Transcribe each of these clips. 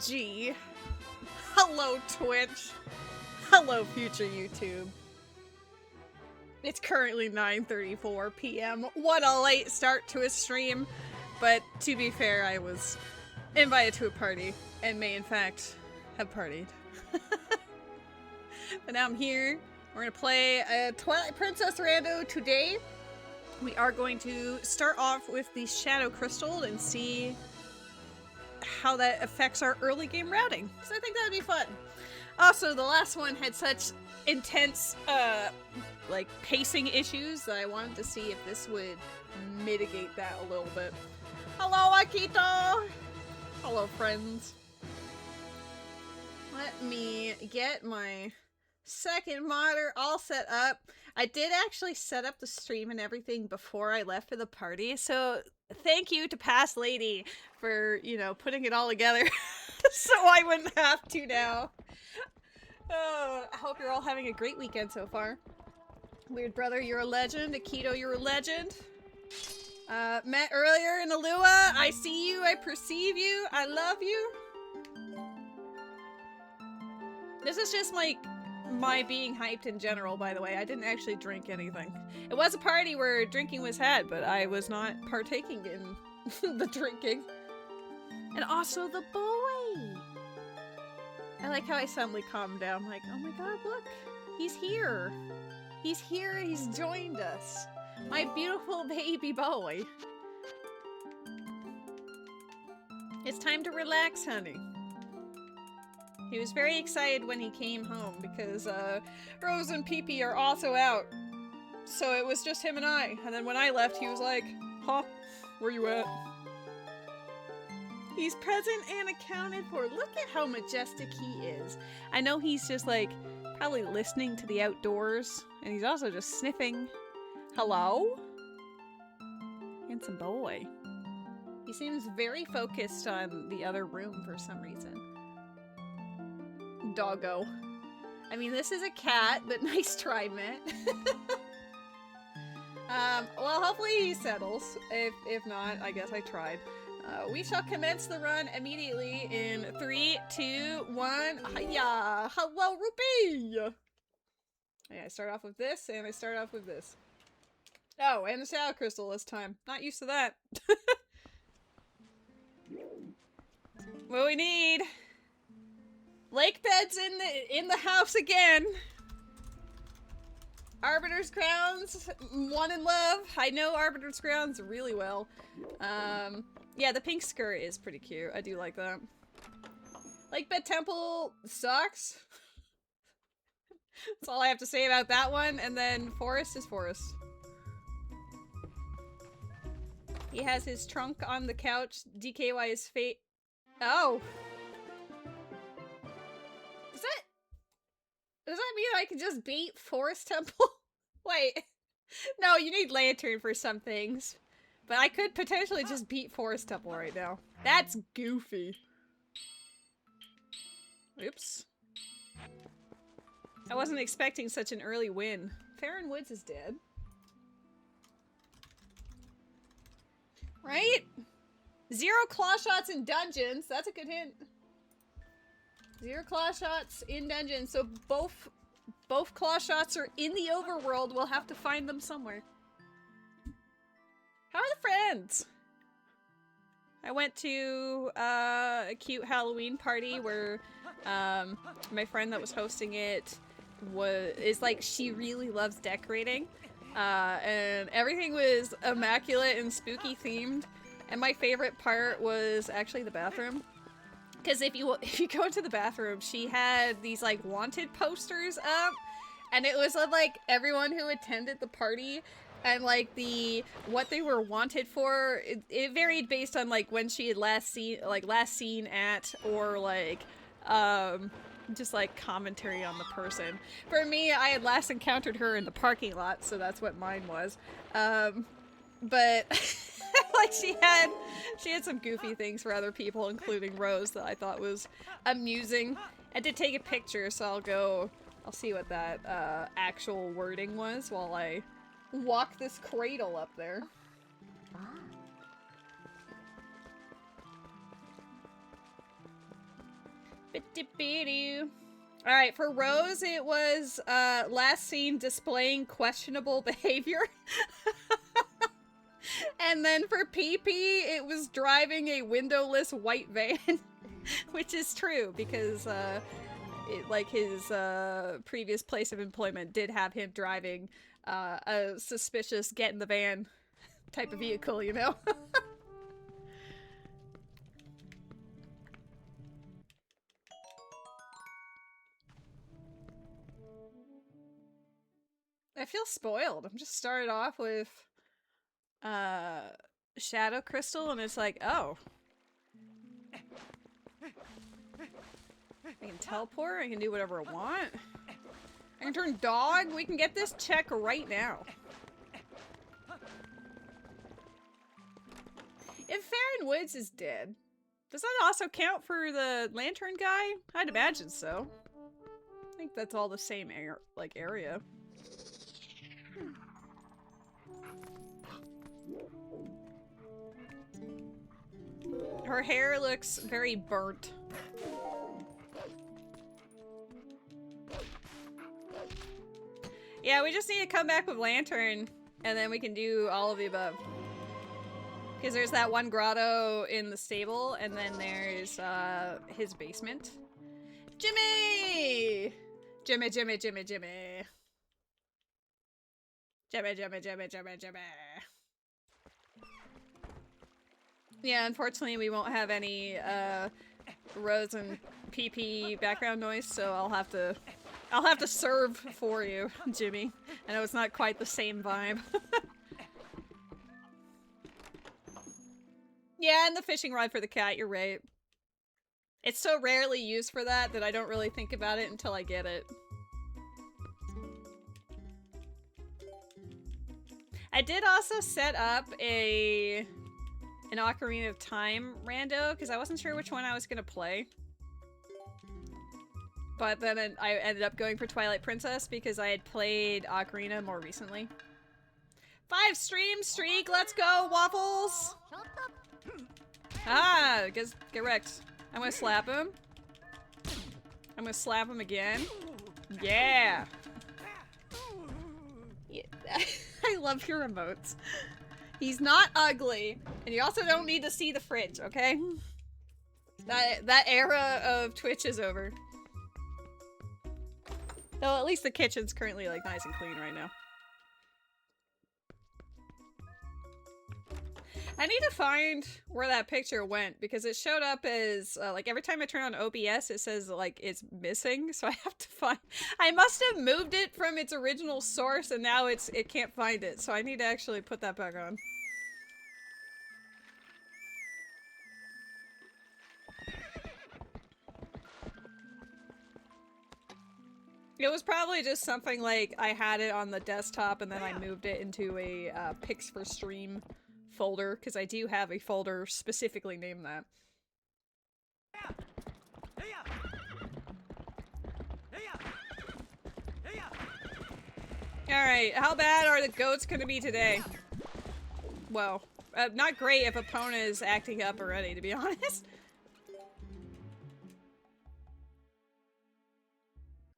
OMG. Hello, Twitch. Hello, future YouTube. It's currently 9:34 p.m. What a late start to a stream. But to be fair, I was invited to a party and may in fact have partied. But now I'm here. We're gonna play Twilight Princess Rando today. We are going to start off with the Shadow Crystal and see how that affects our early game routing, because I think that would be fun. Also, the last one had such intense, like, pacing issues that I wanted to see if this would mitigate that a little bit. Hello, Akito! Hello, friends. Let me get my second monitor all set up. I did actually set up the stream and everything before I left for the party, so thank you to Past Lady for, you know, putting it all together so I wouldn't have to now. Oh, I hope you're all having a great weekend so far. Weird Brother, you're a legend. Akito, you're a legend. Met earlier in Alua. I see you, I perceive you, I love you. This is just like my being hyped in general, by the way. I didn't actually drink anything. It was a party where drinking was had, but I was not partaking in the drinking. And also the boy! I like how I suddenly calmed down. I'm like, oh my god, look! He's here! He's here, he's joined us! My beautiful baby boy! It's time to relax, honey. He was very excited when he came home because Rose and Pee-Pee are also out. So it was just him and I. And then when I left, he was like, huh? Where you at? He's present and accounted for. Look at how majestic he is. I know he's just like probably listening to the outdoors. And he's also just sniffing. Hello? Handsome boy. He seems very focused on the other room for some reason. Doggo. I mean, this is a cat, but nice try, Matt. Well, hopefully he settles. If not, I guess I tried. We shall commence the run immediately in 3, 2, 1. Hiya! Hello, Ruby! Yeah, I start off with this, and I start off with this. Oh, and the Shadow Crystal this time. Not used to that. What we need? Lake beds in the house again. Arbiter's Crowns, one in love. I know Arbiter's Crowns really well. Yeah, the pink skirt is pretty cute. I do like that. Lake Bed Temple sucks. That's all I have to say about that one. And then Forest is Forest. He has his trunk on the couch. DKY is fate. Oh. Does that mean I can just beat Forest Temple? Wait. No, you need Lantern for some things. But I could potentially just beat Forest Temple right now. That's goofy. Oops. I wasn't expecting such an early win. Farron Woods is dead. Right? 0 claw shots in dungeons. That's a good hint. 0 claw shots in dungeons, so both claw shots are in the overworld. We'll have to find them somewhere. How are the friends? I went to a cute Halloween party where my friend that was hosting it is like, she really loves decorating, and everything was immaculate and spooky themed. And my favorite part was actually the bathroom. Because if you go into the bathroom, she had these, like, wanted posters up, and it was of, like, everyone who attended the party, and, like, what they were wanted for, it varied based on, like, when she had last seen at, or, like, just, like, commentary on the person. For me, I had last encountered her in the parking lot, so that's what mine was. But... like, she had some goofy things for other people, including Rose, that I thought was amusing. I did take a picture, so I'll see what that actual wording was while I walk this cradle up there. Alright, for Rose, it was last seen displaying questionable behavior. And then for PP, it was driving a windowless white van. Which is true, because his previous place of employment did have him driving a suspicious get in the van type of vehicle, you know? I feel spoiled. I'm just started off with Shadow Crystal, and it's like, oh. I can teleport, I can do whatever I want. I can turn dog, we can get this check right now. If Farron Woods is dead, does that also count for the lantern guy? I'd imagine so. I think that's all the same area. Her hair looks very burnt. Yeah, we just need to come back with Lantern, and then we can do all of the above. Because there's that one grotto in the stable, and then there's his basement. Jimmy! Jimmy, Jimmy, Jimmy, Jimmy. Jimmy, Jimmy, Jimmy, Jimmy, Jimmy. Yeah, unfortunately we won't have any Rose and PP background noise, so I'll have to serve for you, Jimmy. I know it's not quite the same vibe. Yeah, and the fishing rod for the cat, you're right. It's so rarely used for that that I don't really think about it until I get it. I did also set up an Ocarina of Time rando, because I wasn't sure which one I was going to play. But then I ended up going for Twilight Princess because I had played Ocarina more recently. 5 stream streak, let's go, Waffles! Ah, get wrecked. I'm gonna slap him. I'm gonna slap him again. Yeah! Yeah. I love your emotes. He's not ugly, and you also don't need to see the fridge, okay? That era of Twitch is over. Though at least the kitchen's currently like nice and clean right now. I need to find where that picture went because it showed up as like every time I turn on OBS it says like it's missing, so I have to find. I must have moved it from its original source and now it can't find it, so I need to actually put that back on. It was probably just something like I had it on the desktop and then I moved it into a Pics for Stream folder, because I do have a folder specifically named that. Alright, how bad are the goats gonna be today? Well, not great if Epona is acting up already, to be honest.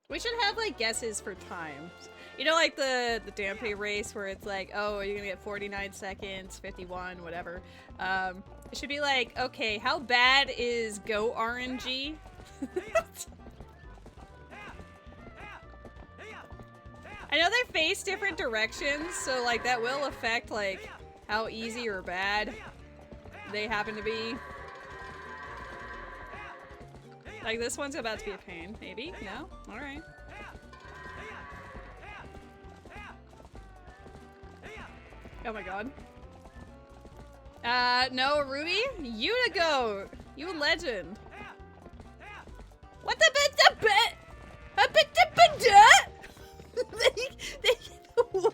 We should have, like, guesses for times. You know, like the Dampe race where it's like, oh, you're gonna get 49 seconds, 51, whatever. It should be like, okay, how bad is Go RNG? I know they face different directions, so like that will affect like how easy or bad they happen to be. Like this one's about to be a pain, maybe? No? Alright. Oh my god. No, Ruby? You to go! You a legend. What the bit?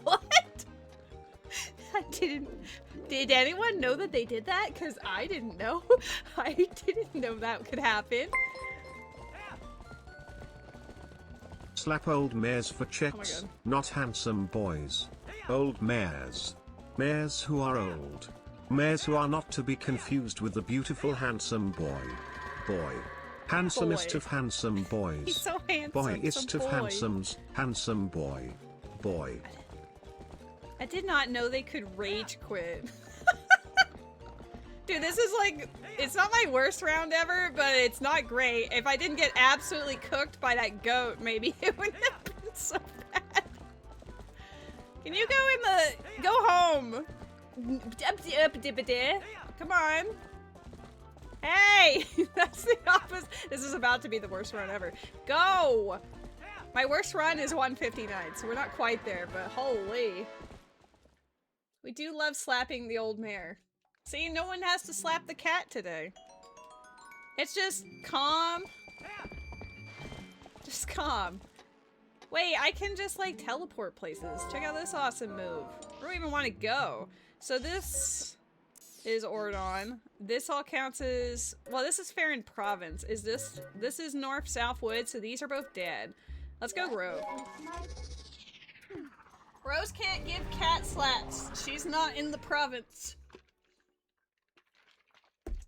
What? I didn't. Did anyone know that they did that? Because I didn't know. I didn't know that could happen. Slap old mares for checks, not handsome boys. Old mares. Mares who are old. Mares who are not to be confused with the beautiful handsome boy. Handsomest Boy. of handsome boys. He's so handsome. Boyest some of boy. handsomes. Handsome boy. Boy. I did not know they could rage quit. Dude, this is like, it's not my worst round ever, but it's not great. If I didn't get absolutely cooked by that goat, maybe it wouldn't have been so bad. Can you go in the, go home. Come on. Hey, that's the opposite. This is about to be the worst run ever. Go. My worst run is 159, so we're not quite there, but holy. We do love slapping the old mare. See, no one has to slap the cat today. It's just calm. Just calm. Wait, I can just like teleport places. Check out this awesome move. Where do we even want to go? So this is Ordon. This all counts as, well, this is Farron Province. Is this is North South Wood, so these are both dead. Let's go Rose. Rose can't give cat slaps. She's not in the province.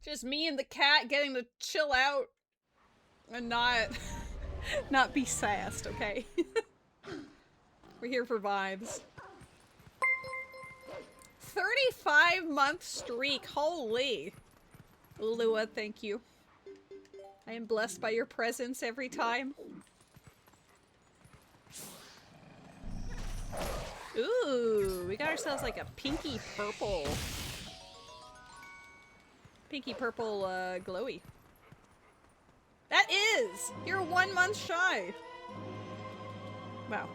Just me and the cat getting to chill out and not be sassed, okay? We're here for vibes. 35-month streak, holy. Lua, thank you. I am blessed by your presence every time. Ooh, we got ourselves like a pinky purple. Pinky purple, glowy. That is! You're 1 month shy! Wow.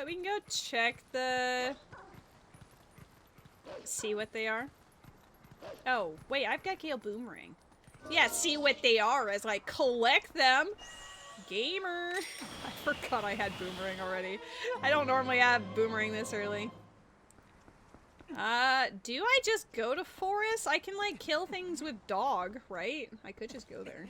We can go check the... See what they are? Oh, wait, I've got Gale Boomerang. Yeah, see what they are as I collect them! Gamer! I forgot I had Boomerang already. I don't normally have Boomerang this early. Do I just go to Forest? I can, like, kill things with dog, right? I could just go there.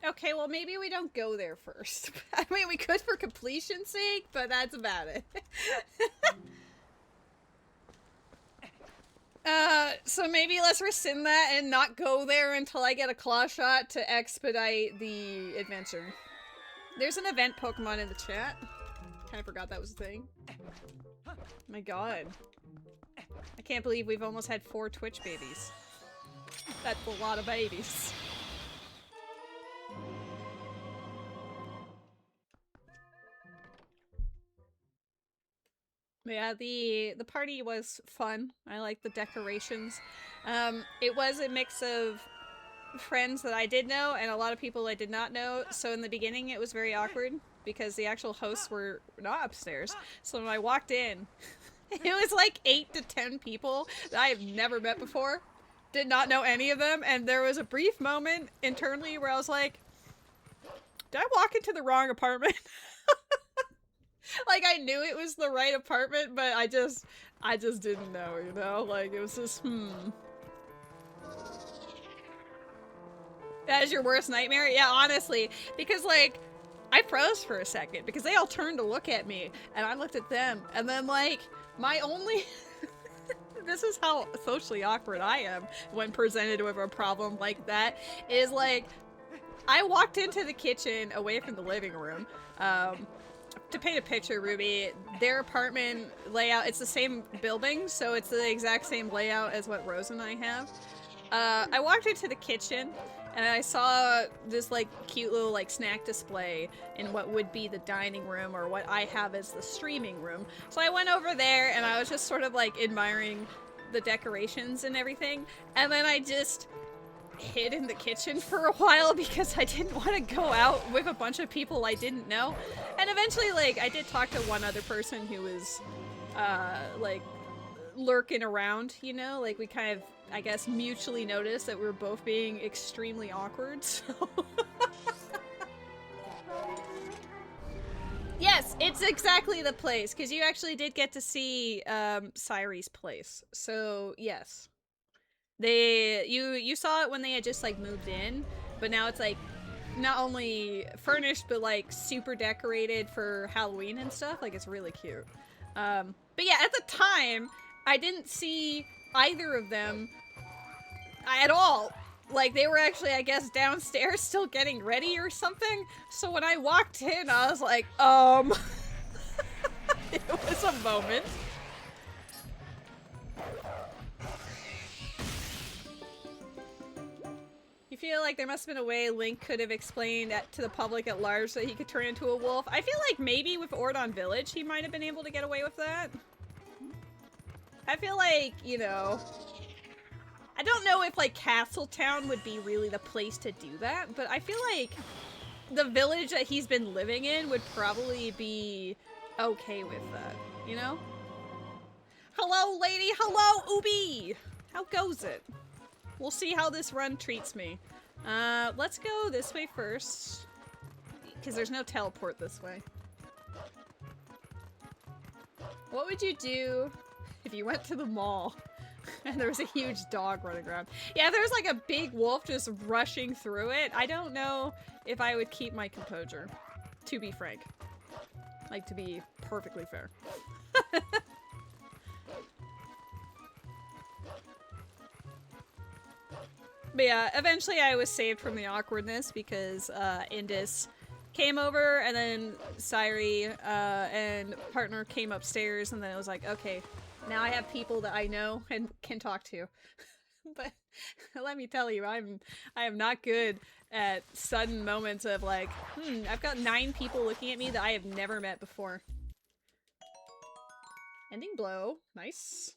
Okay, well, maybe we don't go there first. I mean, we could for completion's sake, but that's about it. So maybe let's rescind that and not go there until I get a claw shot to expedite the adventure. There's an event Pokemon in the chat. Kinda forgot that was a thing. My god. I can't believe we've almost had 4 Twitch babies. That's a lot of babies. Yeah, the party was fun. I like the decorations. It was a mix of friends that I did know and a lot of people I did not know. So in the beginning it was very awkward because the actual hosts were not upstairs. So when I walked in, it was like 8 to 10 people that I have never met before. Did not know any of them, and there was a brief moment internally where I was like, did I walk into the wrong apartment? Like, I knew it was the right apartment, but I just didn't know, you know? Like, it was just, That is your worst nightmare? Yeah, honestly. Because, like, I froze for a second, because they all turned to look at me, and I looked at them, and then, like, my only... This is how socially awkward I am when presented with a problem like that, is, like, I walked into the kitchen away from the living room, to paint a picture, Ruby, their apartment layout, it's the same building, so it's the exact same layout as what Rose and I have. I walked into the kitchen, and I saw this, like, cute little, like, snack display in what would be the dining room, or what I have as the streaming room. So I went over there, and I was just sort of, like, admiring the decorations and everything, and then I just hid in the kitchen for a while because I didn't want to go out with a bunch of people I didn't know. And eventually, like, I did talk to one other person who was, like, lurking around, you know? Like, we kind of, I guess, mutually noticed that we were both being extremely awkward, so... Yes, it's exactly the place, because you actually did get to see, Sairi's place. So, yes. You saw it when they had just, like, moved in, but now it's, like, not only furnished, but like super decorated for Halloween and stuff. Like, it's really cute. But yeah, at the time, I didn't see either of them at all. Like, they were actually, I guess, downstairs still getting ready or something. So when I walked in, I was like, it was a moment. You feel like there must have been a way Link could have explained that to the public at large so he could turn into a wolf? I feel like maybe with Ordon Village he might have been able to get away with that. I feel like, you know... I don't know if, like, Castletown would be really the place to do that, but I feel like the village that he's been living in would probably be okay with that, you know? Hello, lady! Hello, Ubi! How goes it? We'll see how this run treats me. Let's go this way first, because there's no teleport this way. What would you do if you went to the mall and there was a huge dog running around? Yeah, if there was like a big wolf just rushing through it, I don't know if I would keep my composure, to be frank. Like, to be perfectly fair. But yeah, eventually I was saved from the awkwardness because Indus came over, and then Sairi and partner came upstairs, and then it was like, okay, now I have people that I know and can talk to. But let me tell you, I am not good at sudden moments of like, I've got 9 people looking at me that I have never met before. Ending blow. Nice.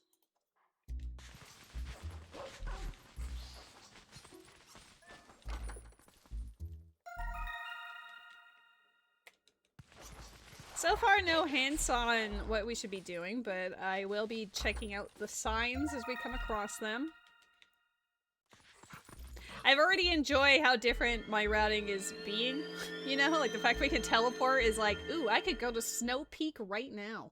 So far, no hints on what we should be doing, but I will be checking out the signs as we come across them. I've already enjoyed how different my routing is being, you know? Like, the fact we can teleport is like, ooh, I could go to Snow Peak right now.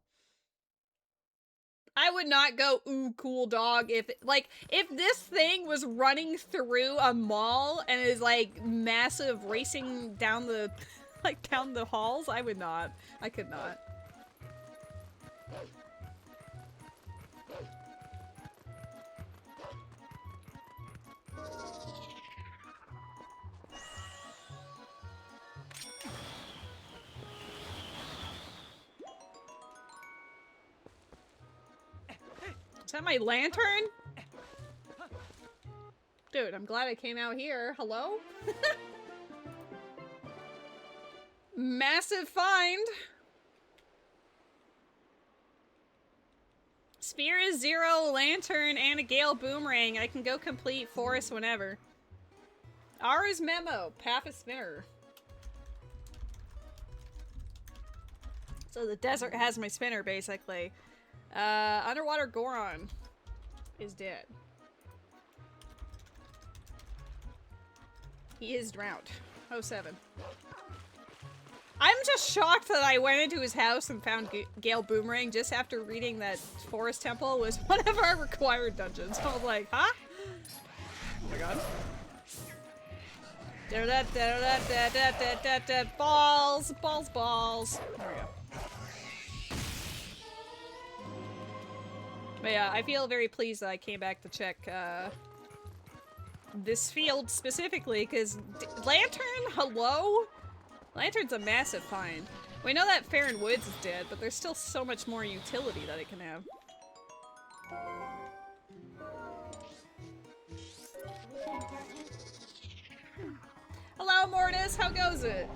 I would not go, ooh, cool dog, if this thing was running through a mall and is, like, massive racing down the... like, down the halls? I would not. I could not. Is that my lantern? Dude, I'm glad I came out here. Hello? Massive find! Spear is 0, lantern, and a gale boomerang. I can go complete forest whenever. R's memo, path is spinner. So the desert has my spinner, basically. Underwater Goron is dead. He is drowned. 07. I'm just shocked that I went into his house and found Gale Boomerang just after reading that Forest Temple was one of our required dungeons. I was like, huh? Oh my god. Balls, balls, balls. There we go. But yeah, I feel very pleased that I came back to check this field specifically, because Lantern, hello? Lantern's a massive find. We know that Farron Woods is dead, but there's still so much more utility that it can have. Hello, Mortis! How goes it?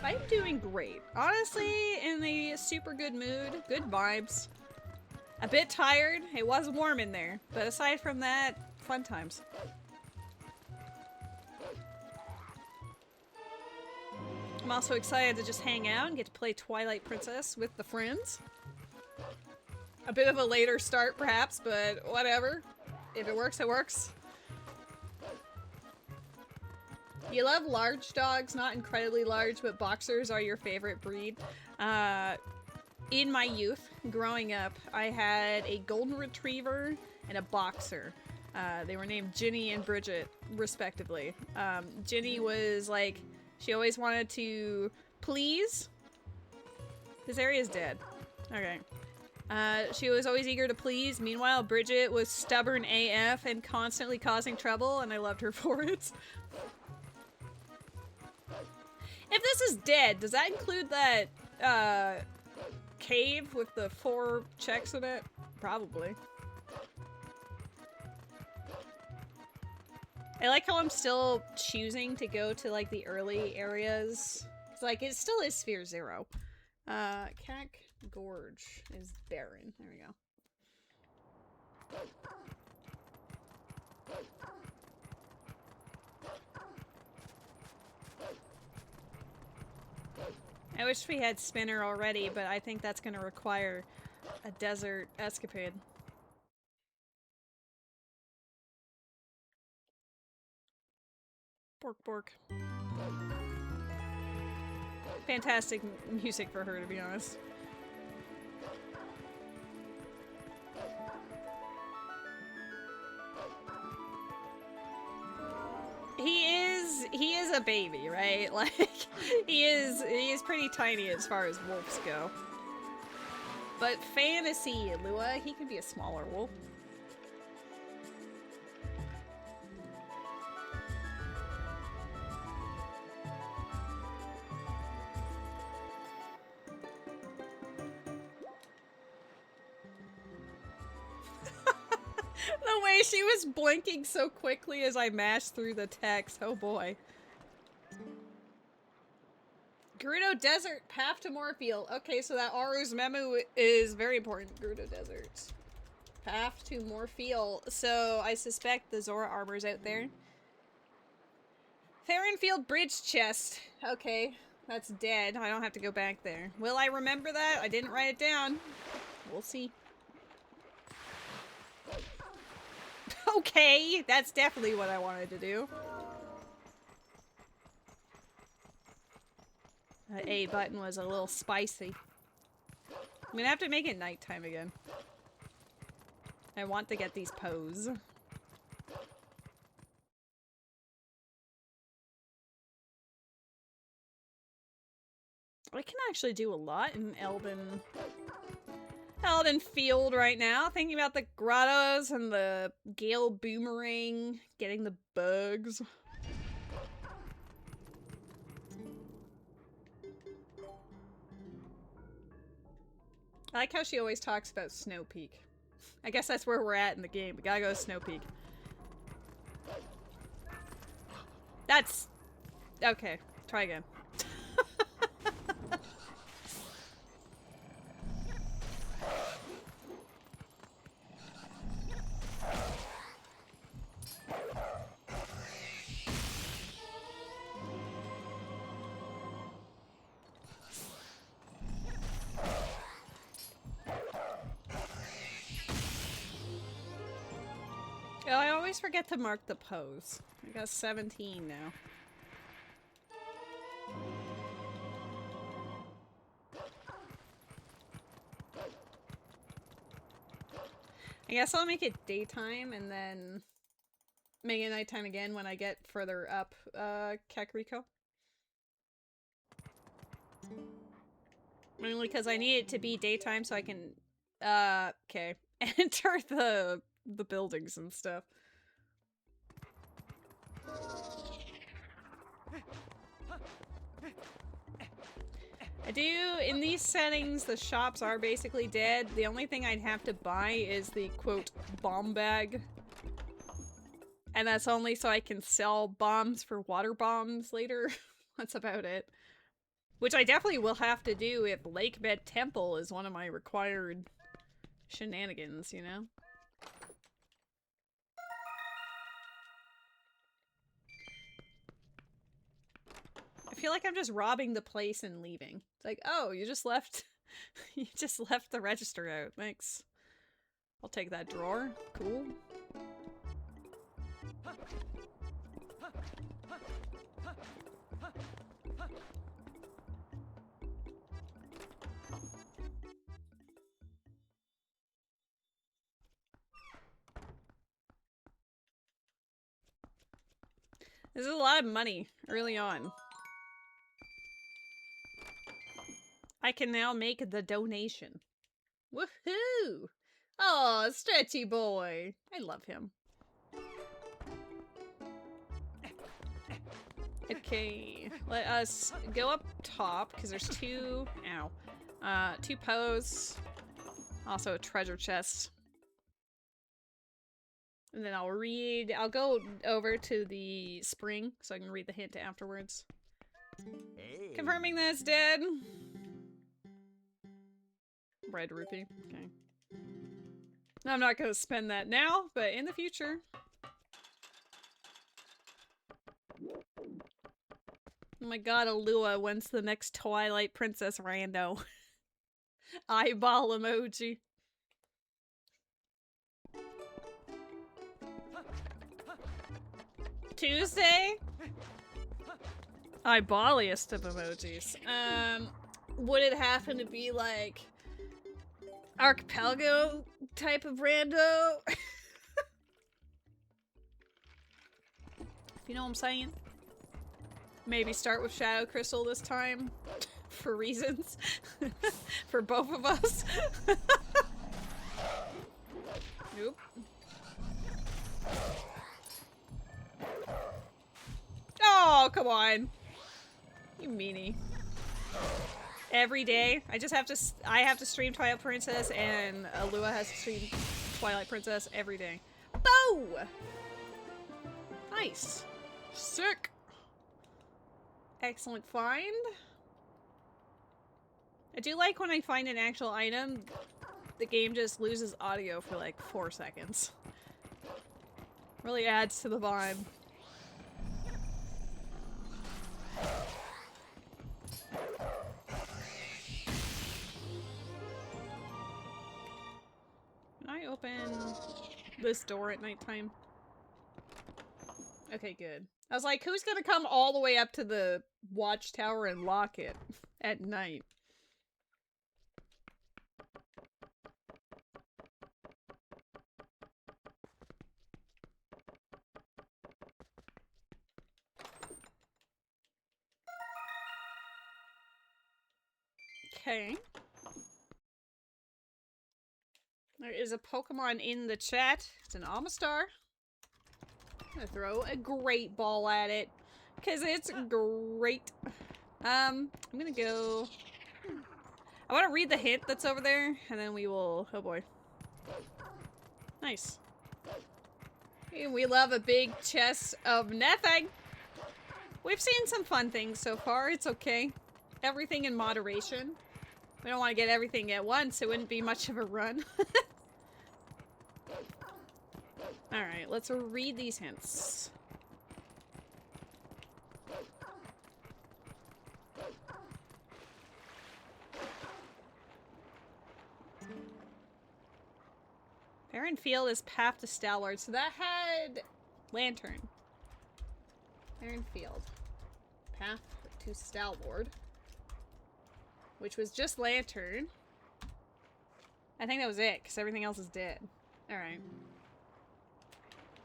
I'm doing great. Honestly, in a super good mood. Good vibes. A bit tired. It was warm in there. But aside from that, fun times. I'm also excited to just hang out and get to play Twilight Princess with the friends. A bit of a later start, perhaps, but whatever. If it works, it works. You love large dogs, not incredibly large, but boxers are your favorite breed. in my youth, growing up, I had a golden retriever and a boxer. They were named Ginny and Bridget, respectively. Ginny was like, she always wanted to please. This area is dead. Okay. She was always eager to please. Meanwhile, Bridget was stubborn AF and constantly causing trouble, and I loved her for it. If this is dead, does that include that, cave with the 4 checks in it? Probably. I like how I'm still choosing to go to, like, the early areas. It's like, it still is Sphere 0. Cack Gorge is barren. There we go. I wish we had Spinner already, but I think that's gonna require a desert escapade. Bork bork. Fantastic music for her, to be honest. He is a baby, right? Like, he is pretty tiny as far as wolves go. But fantasy, Lua, he could be a smaller wolf. The way she was blinking so quickly as I mashed through the text. Oh boy. Gerudo Desert, path to Morfield. Okay, so that Aru's memo is very important. Gerudo Desert. Path to Morfield. So I suspect the Zora armor's out there. Farrenfield Bridge Chest. Okay, that's dead. I don't have to go back there. Will I remember that? I didn't write it down. We'll see. Okay, that's definitely what I wanted to do. That A button was a little spicy. I'm gonna have to make it nighttime again. I want to get these poes. I can actually do a lot in Elden Field right now. Thinking about the grottos and the Gale Boomerang, getting the bugs. I like how she always talks about Snow Peak. I guess that's where we're at in the game. We gotta go to Snow Peak. That's... okay. Try again. Oh, I always forget to mark the pose. I got 17 now. I guess I'll make it daytime and then make it nighttime again when I get further up Kakariko. Mainly because I need it to be daytime so I can okay. Enter the buildings and stuff. I do, in these settings, the shops are basically dead. The only thing I'd have to buy is the, quote, bomb bag. And that's only so I can sell bombs for water bombs later. That's about it. Which I definitely will have to do if Lakebed Temple is one of my required shenanigans, you know? I feel like I'm just robbing the place and leaving. It's like, oh, you just left... you just left the register out. Thanks. I'll take that drawer. Cool. This is a lot of money early on. I can now make the donation. Woohoo! Oh, stretchy boy. I love him. Okay, let us go up top because there's two. Ow. Two poes. Also a treasure chest. And then I'll go over to the spring so I can read the hint afterwards. Hey. Confirming that it's dead. Red rupee. Okay. I'm not gonna spend that now, but in the future. Oh my god, Alua, when's the next Twilight Princess Rando? Eyeball emoji. Tuesday? Eyeballiest of emojis. Would it happen to be like archipelago type of rando? You know what I'm saying? Maybe start with Shadow Crystal this time. For reasons. For both of us. Nope. Oh, come on. You meanie. Every day. I have to stream Twilight Princess and Alua has to stream Twilight Princess every day. Bow! Nice. Sick. Excellent find. I do like when I find an actual item, the game just loses audio for like 4 seconds. Really adds to the vibe. Can I open this door at nighttime? Okay, good. I was like, who's gonna come all the way up to the watchtower and lock it at night? Okay. There is a Pokemon in the chat. It's an Amistar. I'm gonna throw a great ball at it. Cause it's great. I'm gonna go... I want to read the hint that's over there, and then we will... Oh boy. Nice. We love a big chest of nothing. We've seen some fun things so far. It's okay. Everything in moderation. We don't want to get everything at once. It wouldn't be much of a run. Alright, let's read these hints. Barren Field is path to Stalwart, so that had Lantern. Barren Field. Path to Stalwart. Which was just Lantern. I think that was it, because everything else is dead. Alright.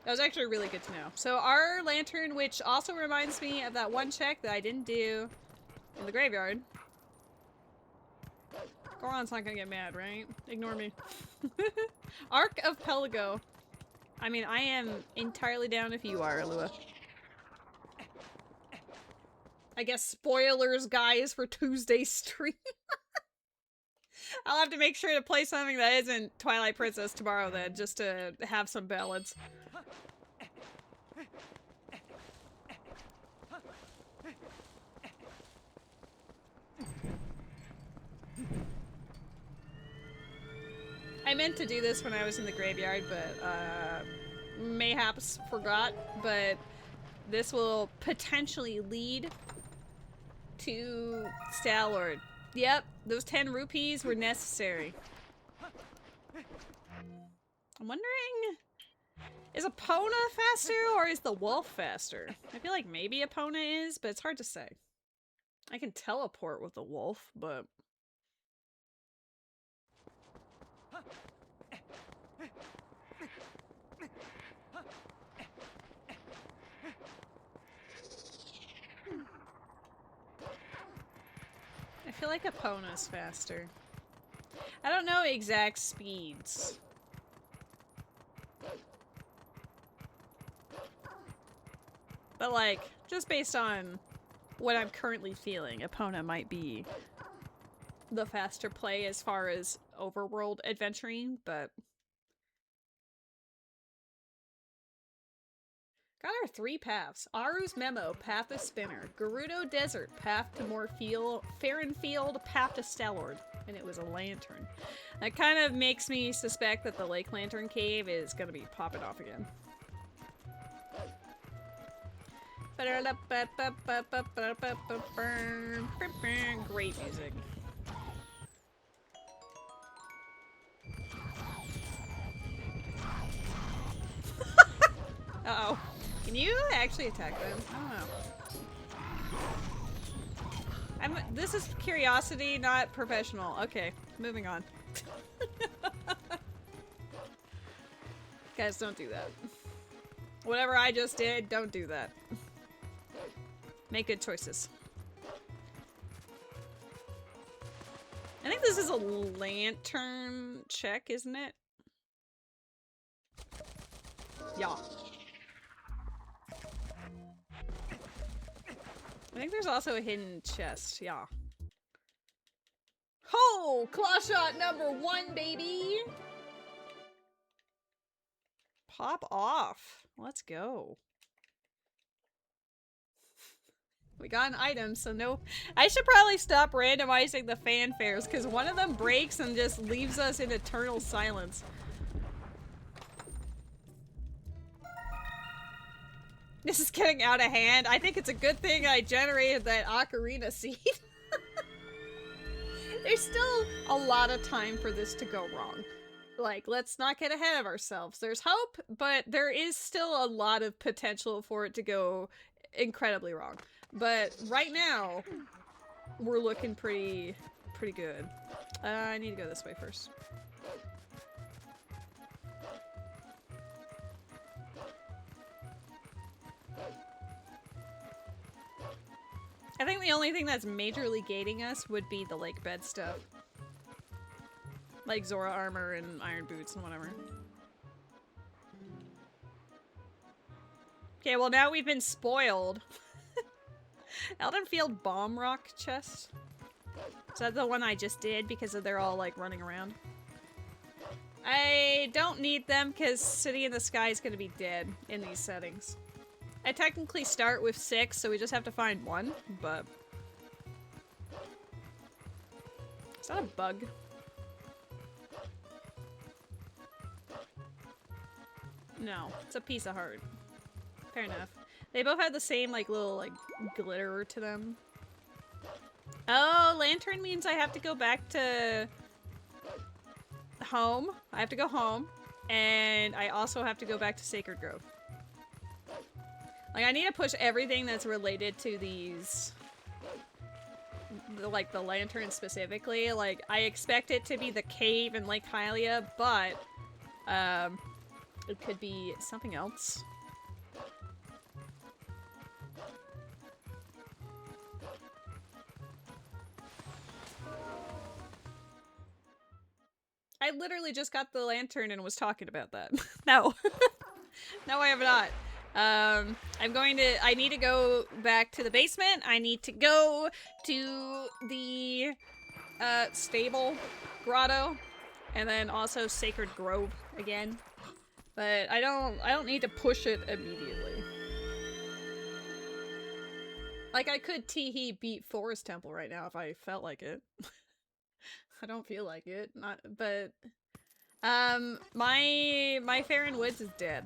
That was actually really good to know. So our Lantern, which also reminds me of that one check that I didn't do in the graveyard. Goron's not gonna get mad, right? Ignore me. Arc of Pelago. I mean, I am entirely down if you are, Alua. I guess spoilers, guys, for Tuesday's stream. I'll have to make sure to play something that isn't Twilight Princess tomorrow then, just to have some balance. I meant to do this when I was in the graveyard, but mayhaps forgot, but this will potentially lead to Stalwart. Yep, those 10 rupees were necessary. I'm wondering, is Epona faster or is the wolf faster? I feel like maybe Epona is, but it's hard to say. I can teleport with the wolf, but... feel like Epona's faster. I don't know exact speeds. But like, just based on what I'm currently feeling, Epona might be the faster play as far as overworld adventuring, but... Got our 3 paths. Aru's Memo, Path to Spinner. Gerudo Desert, Path to Morfield. Farrenfield, Path to Stellord. And it was a lantern. That kind of makes me suspect that the Lake Lantern Cave is gonna be popping off again. Great music. Uh-oh. Can you actually attack them? I don't know. This is curiosity, not professional. Okay, moving on. Guys, don't do that. Whatever I just did, don't do that. Make good choices. I think this is a lantern check, isn't it? Yeah. I think there's also a hidden chest, yeah. Ho! Claw shot number 1, baby! Pop off. Let's go. We got an item, so no... I should probably stop randomizing the fanfares, because one of them breaks and just leaves us in eternal silence. This is getting out of hand. I think it's a good thing I generated that ocarina seed. There's still a lot of time for this to go wrong. Like, let's not get ahead of ourselves. There's hope, but there is still a lot of potential for it to go incredibly wrong. But right now, we're looking pretty good. I need to go this way first. I think the only thing that's majorly gating us would be the lake bed stuff. Like Zora armor and iron boots and whatever. Okay, well now we've been spoiled. Eldenfield Bomb Rock chest. Is that the one I just did because they're all like running around? I don't need them because City in the Sky is going to be dead in these settings. I technically start with 6, so we just have to find 1, but... Is that a bug? No, it's a piece of heart. Fair enough. They both have the same, like, little, like, glitter to them. Oh, lantern means I have to go back to... home. I have to go home. And I also have to go back to Sacred Grove. Like, I need to push everything that's related to these... like, the lantern specifically. Like, I expect it to be the cave in Lake Hylia, but... it could be something else. I literally just got the lantern and was talking about that. No. No, I have not. I need to go back to the basement. I need to go to the, stable grotto. And then also Sacred Grove again. But I don't need to push it immediately. Like, I could tee-hee beat Forest Temple right now if I felt like it. I don't feel like it, but my Farron Woods is dead.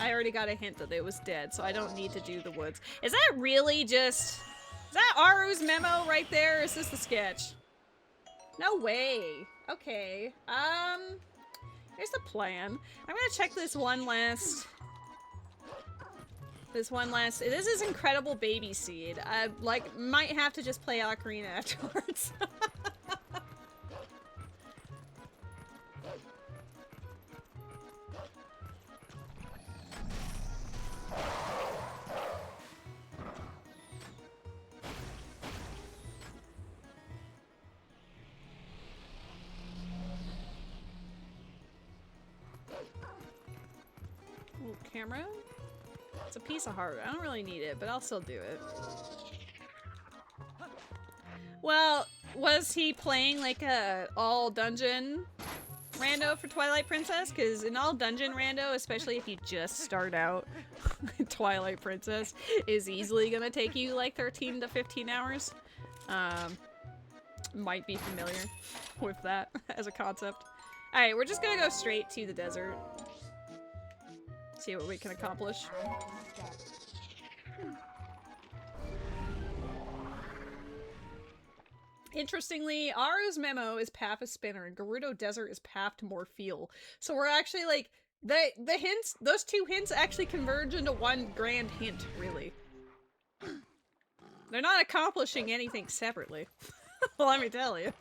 I already got a hint that it was dead, so I don't need to do the woods. Is that really just... Is that Aru's memo right there, or is this the sketch? No way. Okay. Here's the plan. I'm gonna check this one last... This is Incredible Baby Seed. I, like, might have to just play Ocarina afterwards. camera? It's a piece of heart. I don't really need it, but I'll still do it. Well, was he playing like a all dungeon rando for Twilight Princess? Because in all dungeon rando, especially if you just start out, Twilight Princess is easily gonna take you like 13 to 15 hours. Might be familiar with that as a concept. Alright, we're just gonna go straight to the desert. See what we can accomplish. Interestingly, Aru's memo is path a spinner and Gerudo Desert is path to more fuel. So we're actually like, the hints, those two hints actually converge into one grand hint, really. They're not accomplishing anything separately. Let me tell you.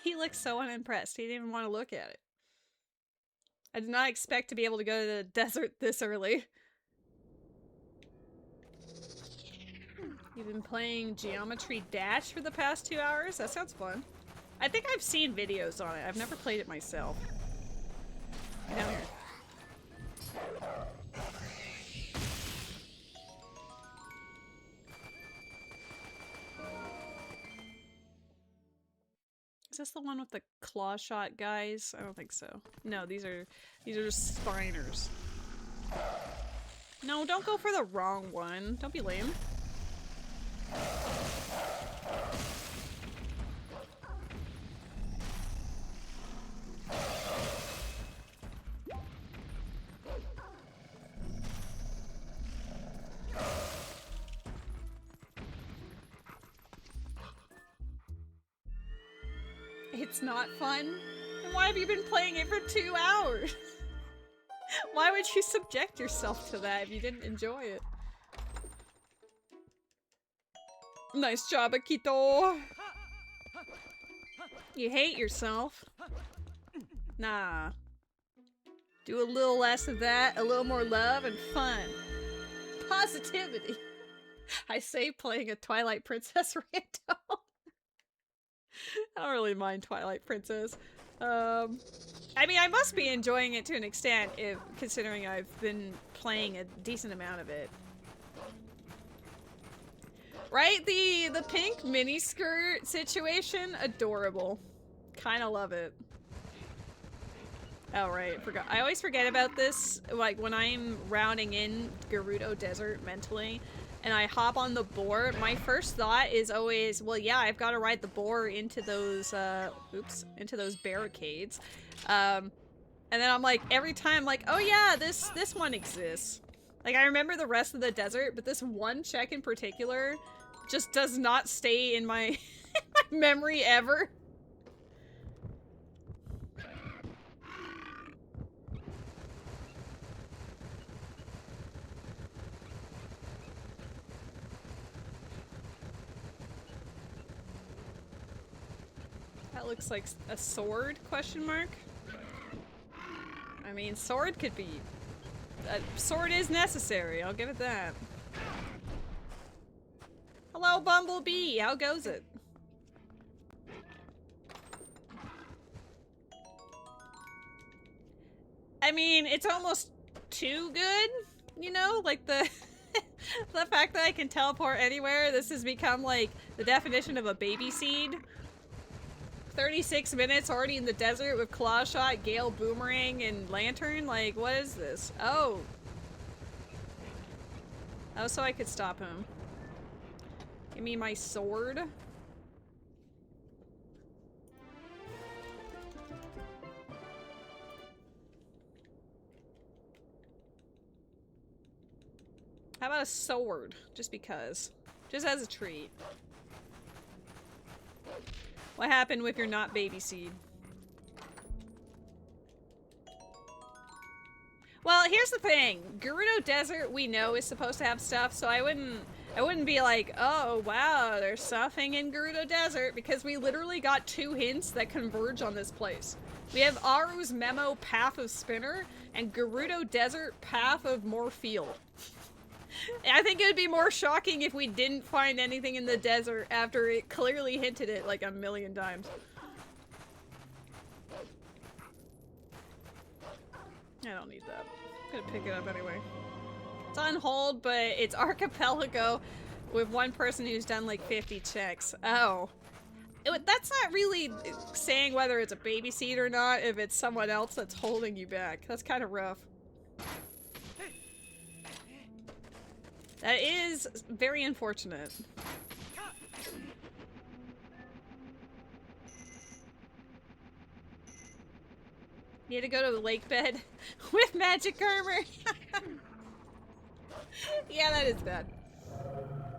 He looks so unimpressed. He didn't even want to look at it. I did not expect to be able to go to the desert this early. You've been playing Geometry Dash for the past 2 hours? That sounds fun. I think I've seen videos on it. I've never played it myself. Down here. Is this the one with the claw shot guys? I don't think so. No, these are just spiners. No, don't go for the wrong one. Don't be lame. It's not fun? Then why have you been playing it for 2 hours? Why would you subject yourself to that if you didn't enjoy it? Nice job, Akito! You hate yourself? Nah. Do a little less of that, a little more love and fun. Positivity! I say playing a Twilight Princess rando. I don't really mind Twilight Princess. I mean, I must be enjoying it to an extent, if considering I've been playing a decent amount of it. Right? The pink miniskirt situation? Adorable. Kinda love it. Oh, right. Forgot. I always forget about this, like, when I'm rounding in Gerudo Desert mentally, and I hop on the boar, my first thought is always, well, yeah, I've got to ride the boar into those, into those barricades. And then I'm like, every time, like, oh yeah, this one exists. Like, I remember the rest of the desert, but this one check in particular just does not stay in my, my memory ever. That looks like a sword, question mark? I mean, sword could be... A sword is necessary, I'll give it that. Hello, Bumblebee! How goes it? I mean, it's almost too good, you know? Like the... the fact that I can teleport anywhere, this has become like the definition of a baby seed. 36 minutes already in the desert with claw shot, gale boomerang, and lantern? Like, what is this? Oh. Oh, so I could stop him. Give me my sword. How about a sword? Just because. Just as a treat. What happened with your not baby seed? Well, here's the thing. Gerudo Desert we know is supposed to have stuff, so I wouldn't I wouldn't be like, oh wow, there's something in Gerudo Desert, because we literally got 2 hints that converge on this place. We have Aru's Memo Path of Spinner and Gerudo Desert Path of Morpheal. I think it would be more shocking if we didn't find anything in the desert after it clearly hinted it like a million times. I don't need that. I'm gonna pick it up anyway. It's on hold, but it's archipelago with one person who's done like 50 checks. Oh. That's not really saying whether it's a baby seat or not, if it's someone else that's holding you back. That's kind of rough. That is very unfortunate. Need to go to the lake bed with magic armor. Yeah, that is bad.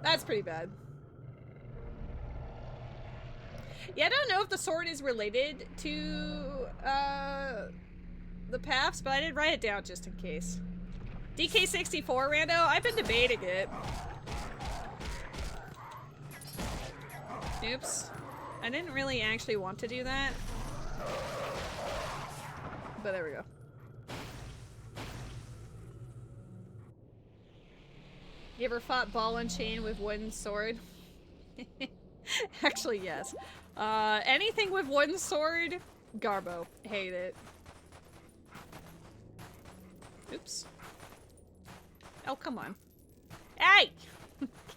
That's pretty bad. Yeah, I don't know if the sword is related to the paths, but I did write it down just in case. DK64 rando, I've been debating it. Oops. I didn't really actually want to do that. But there we go. You ever fought ball and chain with wooden sword? Actually, yes. Anything with wooden sword, Garbo. Hate it. Oops. Oh, come on. Hey!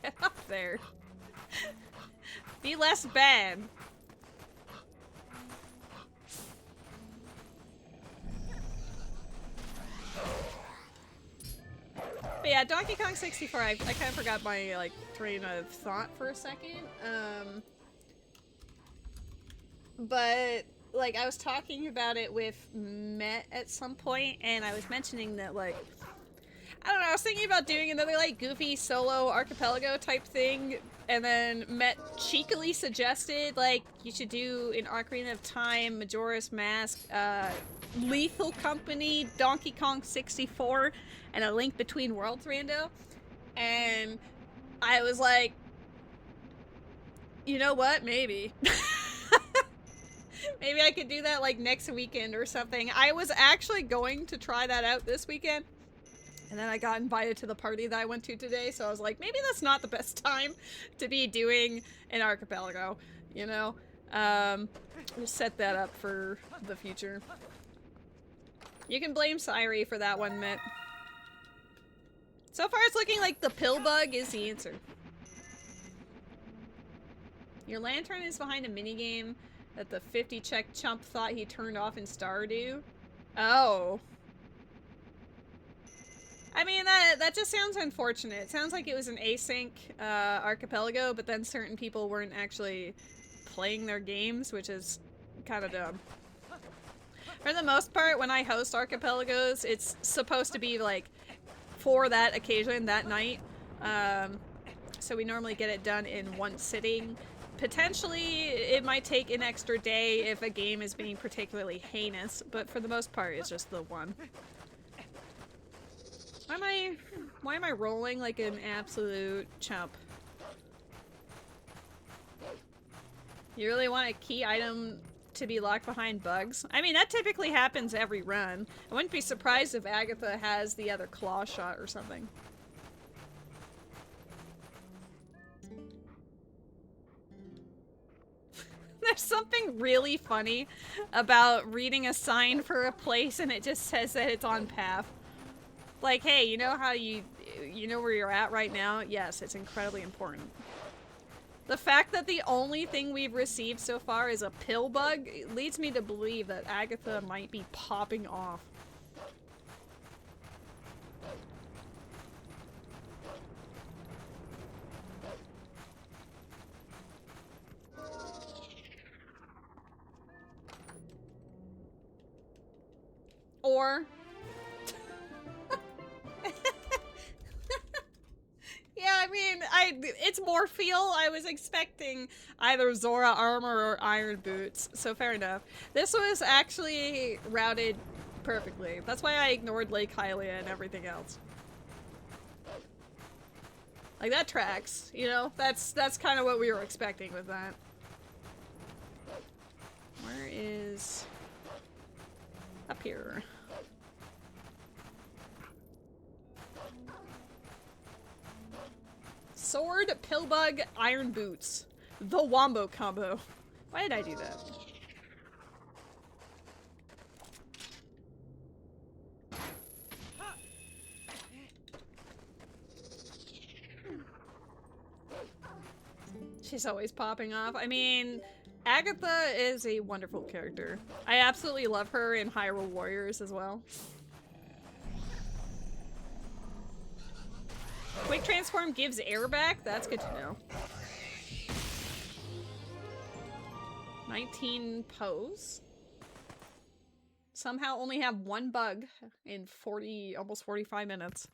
Get up there. Be less bad. But yeah, Donkey Kong 64, I kind of forgot my, like, train of thought for a second. But, like, I was talking about it with Met at some point, and I was mentioning that, like, I don't know, I was thinking about doing another, like, goofy solo archipelago type thing, and then Met cheekily suggested, like, you should do an Ocarina of Time, Majora's Mask, Lethal Company, Donkey Kong 64, and a Link Between Worlds rando. And I was like, you know what, maybe. Maybe I could do that, like, next weekend or something. I was actually going to try that out this weekend. And then I got invited to the party that I went to today, so I was like, maybe that's not the best time to be doing an archipelago, you know? We'll set that up for the future. You can blame Sairi for that one, Mitt. So far it's looking like the pill bug is the answer. Your lantern is behind a minigame that the 50 check chump thought he turned off in Stardew. Oh. I mean, that just sounds unfortunate. It sounds like it was an async archipelago, but then certain people weren't actually playing their games, which is kind of dumb. For the most part, when I host archipelagos, it's supposed to be, like, for that occasion, that night. So we normally get it done in one sitting. Potentially, it might take an extra day if a game is being particularly heinous, but for the most part, it's just the one. Why am I rolling like an absolute chump? You really want a key item to be locked behind bugs? I mean, that typically happens every run. I wouldn't be surprised if Agatha has the other claw shot or something. There's something really funny about reading a sign for a place and it just says that it's on path. Like, hey, you know how you know where you're at right now? Yes, it's incredibly important. The fact that the only thing we've received so far is a pill bug leads me to believe that Agatha might be popping off. Or... Yeah, I mean, it's Morpheal. I was expecting either Zora armor or iron boots, so fair enough. This was actually routed perfectly. That's why I ignored Lake Hylia and everything else. Like, that tracks, you know? That's kind of what we were expecting with that. Where is... Up here. Sword, pillbug, iron boots. The wombo combo. Why did I do that? She's always popping off. I mean, Agatha is a wonderful character. I absolutely love her in Hyrule Warriors as well. Quick transform gives air back? That's good to know. 19 poes. Somehow only have one bug in 40, almost 45 minutes.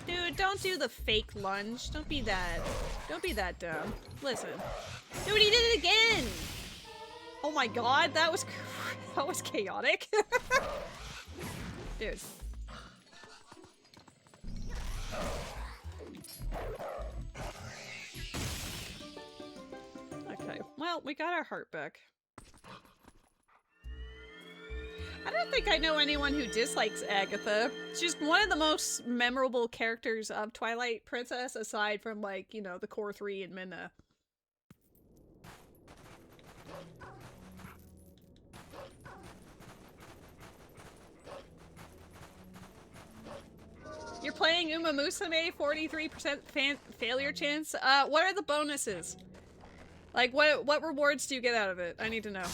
Dude, don't do the fake lunge. Don't be that dumb. Listen. Dude, he did it again! Oh my god, that was chaotic. Dude. Okay, well, we got our heart back. I don't think I know anyone who dislikes Agatha. She's one of the most memorable characters of Twilight Princess, aside from, like, you know, the core 3 and Minna. You're playing Uma Musume, 43% failure chance. What are the bonuses? Like, what rewards do you get out of it? I need to know.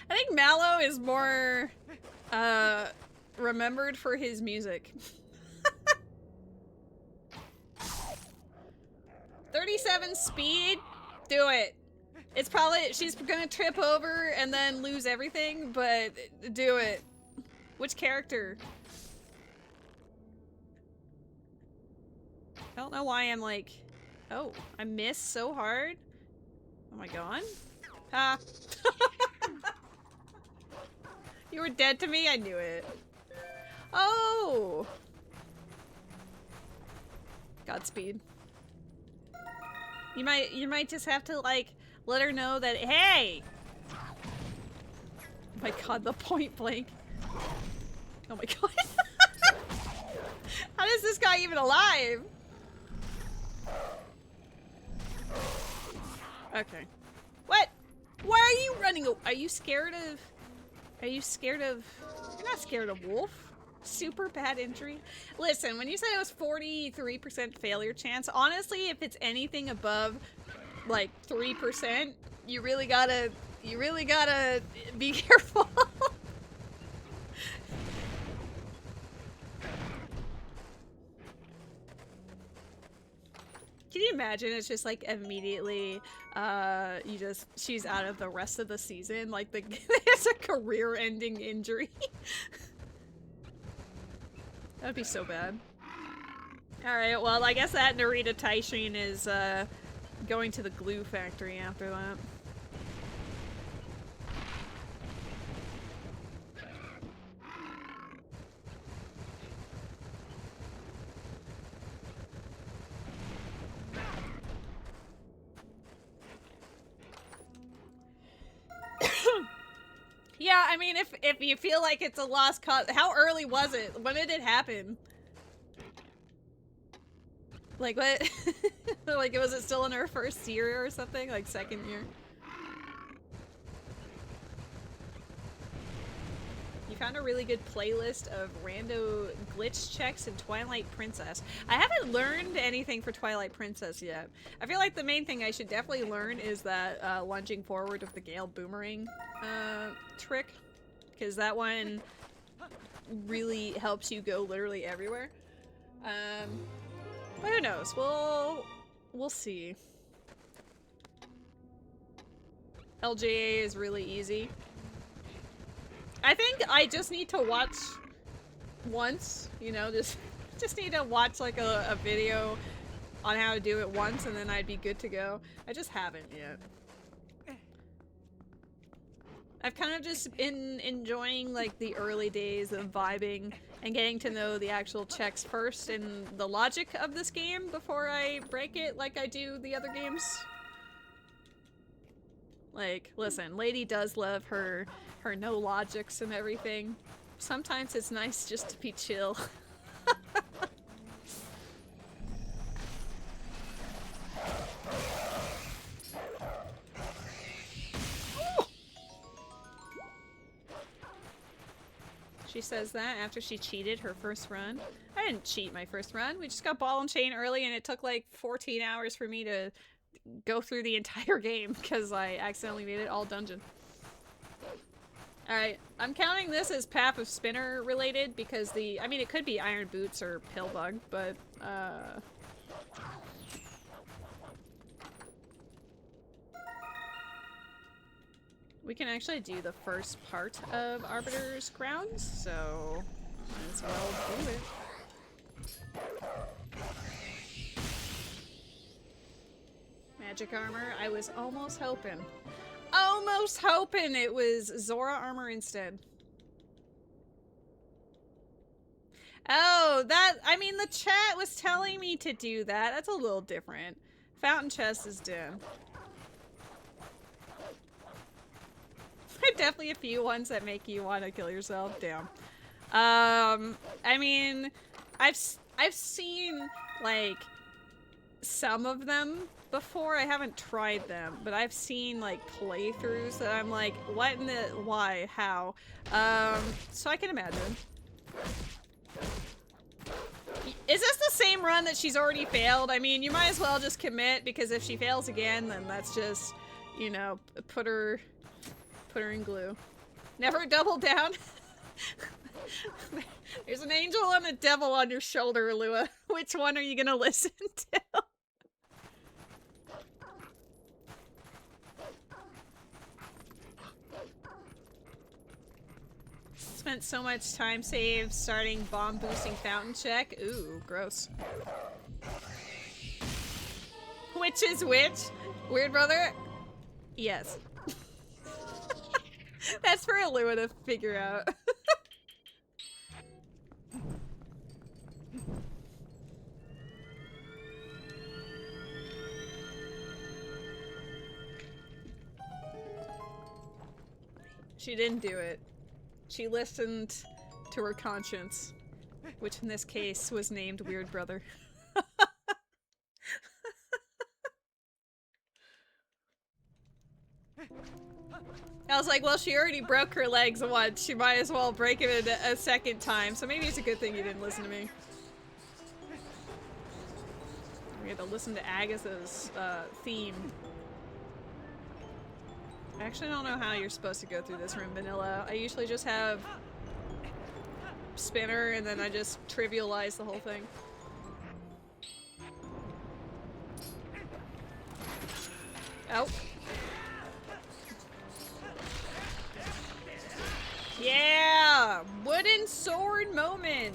I think Mallow is more, remembered for his music. 37 speed? Do it. It's probably, she's gonna trip over and then lose everything, but do it. Which character? I don't know why I'm like, oh, I missed so hard. Am I gone? Ha. You were dead to me? I knew it. Oh! Godspeed. You might just have to, like, let her know that, hey! Oh my god, the point blank. Oh my god. How is this guy even alive? Okay. What? Why are you running? Are you scared of... Are you scared of... You're not scared of wolf. Super bad injury. Listen, when you said it was 43% failure chance, honestly, if it's anything above, like, 3%, you really gotta be careful. Can you imagine? It's just like immediately, she's out of the rest of the season. Like, it's a career-ending injury. That would be so bad. Alright, well, I guess that Narita Taishin is, going to the glue factory after that. Yeah, I mean, if you feel like it's a lost cause, how early was it? When did it happen? Like, what? Like, was it still in her first year or something? Like, second year? You found a really good playlist of rando glitch checks in Twilight Princess. I haven't learned anything for Twilight Princess yet. I feel like the main thing I should definitely learn is that lunging forward of the Gale Boomerang trick. Because that one really helps you go literally everywhere. But who knows? We'll see. LJA is really easy. I think I just need to watch once, you know, just need to watch like a video on how to do it once and then I'd be good to go. I just haven't yet. I've kind of just been enjoying like the early days of vibing and getting to know the actual checks first and the logic of this game before I break it like I do the other games. Like, listen, Lady does love her no logics and everything. Sometimes it's nice just to be chill. She says that after she cheated her first run. I didn't cheat my first run. We just got ball and chain early and it took like 14 hours for me to go through the entire game because I accidentally made it all dungeon. Alright, I'm counting this as Path of Spinner related because I mean it could be Iron Boots or Pillbug, but we can actually do the first part of Arbiter's Grounds, so might as well do it. Magic armor, I was almost hoping it was Zora armor instead. Oh, I mean the chat was telling me to do that. That's a little different. Fountain chest is done. There are definitely a few ones that make you want to kill yourself. Damn. I mean, I've seen like some of them before. I haven't tried them, but I've seen like playthroughs that I'm like, what in the why, how? So I can imagine. Is this the same run that she's already failed? I mean, you might as well just commit because if she fails again, then that's just, you know, put her in glue. Never double down. There's an angel and a devil on your shoulder, Lua. Which one are you gonna listen to? Spent so much time saved starting bomb boosting fountain check. Ooh, gross. Which is which? Weird brother? Yes. That's for Lua to figure out. She didn't do it. She listened to her conscience, which in this case was named Weird Brother. I was like, well, she already broke her legs once. She might as well break it a second time. So maybe it's a good thing you didn't listen to me. We had to listen to Agatha's theme. I actually don't know how you're supposed to go through this room, vanilla. I usually just have spinner and then I just trivialize the whole thing. Oh. Yeah! Wooden sword moment!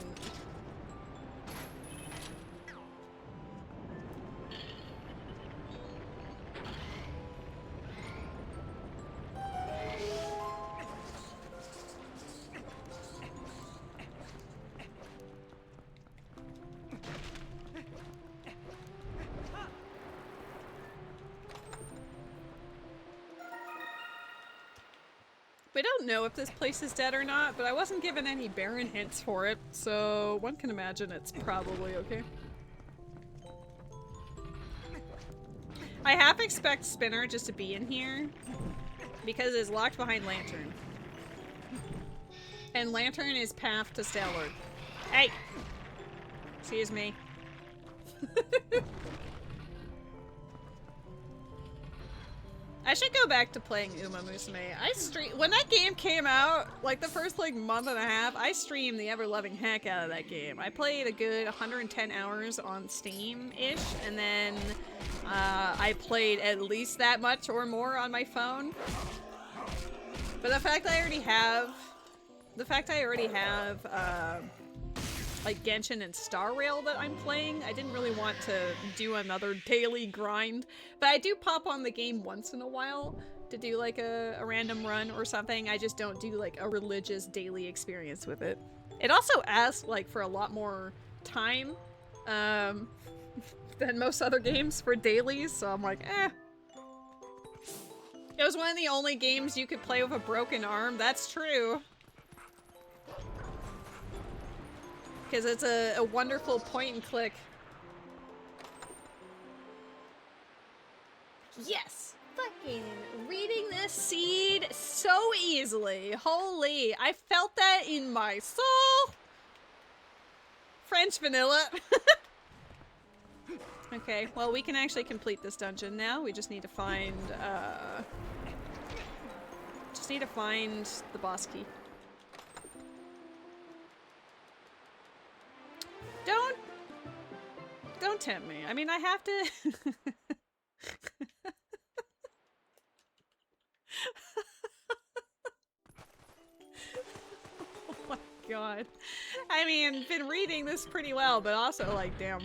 We don't know if this place is dead or not, but I wasn't given any barren hints for it, so one can imagine it's probably okay. I half expect Spinner just to be in here, because it's locked behind Lantern. And Lantern is path to Stalwart. Hey! Excuse me. I should go back to playing Uma Musume. When that game came out, like the first like month and a half, I streamed the ever-loving heck out of that game. I played a good 110 hours on Steam-ish, and then I played at least that much or more on my phone. But the fact I already have like Genshin and Star Rail that I'm playing, I didn't really want to do another daily grind. But I do pop on the game once in a while, to do like a random run or something. I just don't do like a religious daily experience with it. It also asks like for a lot more time than most other games for dailies, so I'm like, eh. It was one of the only games you could play with a broken arm. That's true. Because it's a wonderful point and click. Yes! Fucking reading this seed so easily. Holy, I felt that in my soul. French vanilla. Okay, well we can actually complete this dungeon now. We just need to find, the boss key. Don't tempt me. I mean, I have to... Oh my god. I mean, been reading this pretty well, but also, like, damn.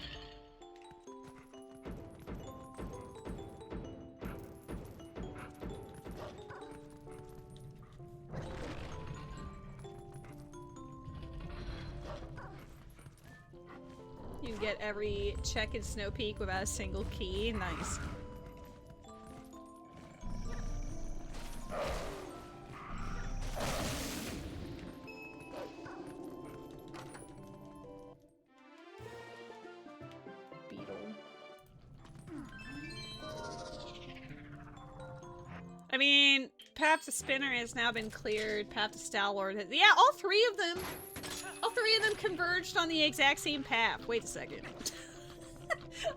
You can get every check in Snow Peak without a single key. Nice. Beetle. I mean, Path to Spinner has now been cleared. Path to Stalwart has— yeah, all three of them converged on the exact same path. Wait a second.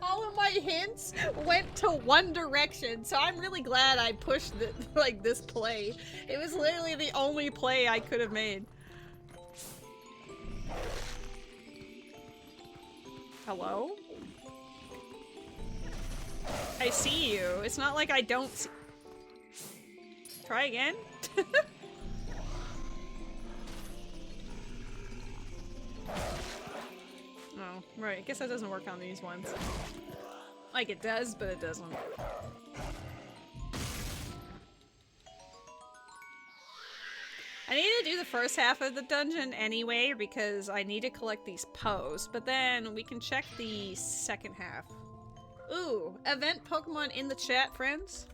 All of my hints went to one direction, so I'm really glad I pushed this play. It was literally the only play I could have made. Hello? I see you. It's not like I don't see— try again? Oh, right. I guess that doesn't work on these ones. Like it does, but it doesn't. I need to do the first half of the dungeon anyway because I need to collect these poes, but then we can check the second half. Ooh, event Pokemon in the chat, friends.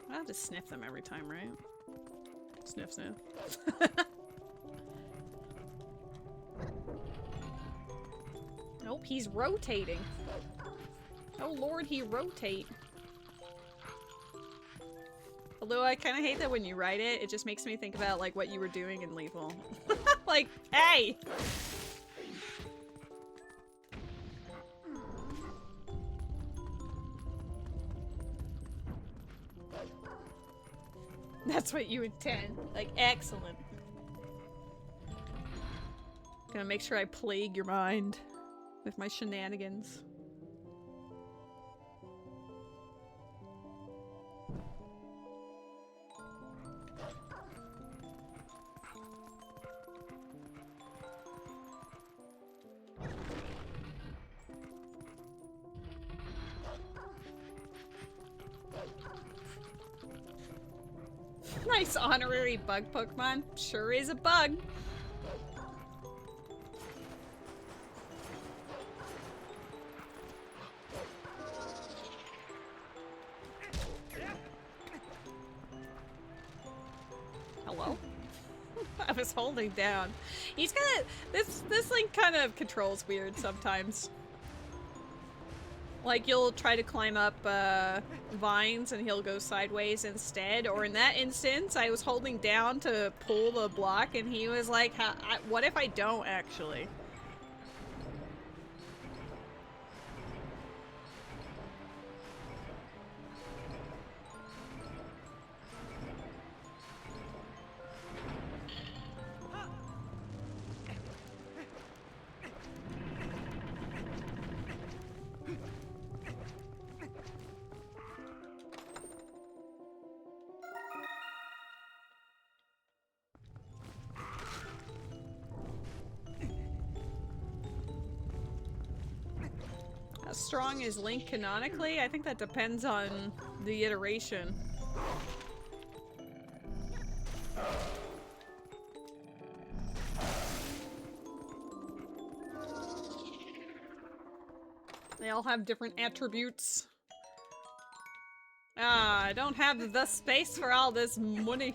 I have to sniff them every time, right? Sniff, sniff. Nope, he's rotating. Oh lord, he rotate. Although I kind of hate that when you write it, it just makes me think about like what you were doing in Lethal. Like, hey! That's what you intend. Like, excellent. Gonna make sure I plague your mind with my shenanigans. Nice honorary bug Pokemon. Sure is a bug. Hello? I was holding down. He's got this link kind of controls weird sometimes. Like, you'll try to climb up vines and he'll go sideways instead. Or in that instance, I was holding down to pull the block and he was like, what if I don't actually? How strong is Link canonically? I think that depends on the iteration. They all have different attributes. Ah, I don't have the space for all this money.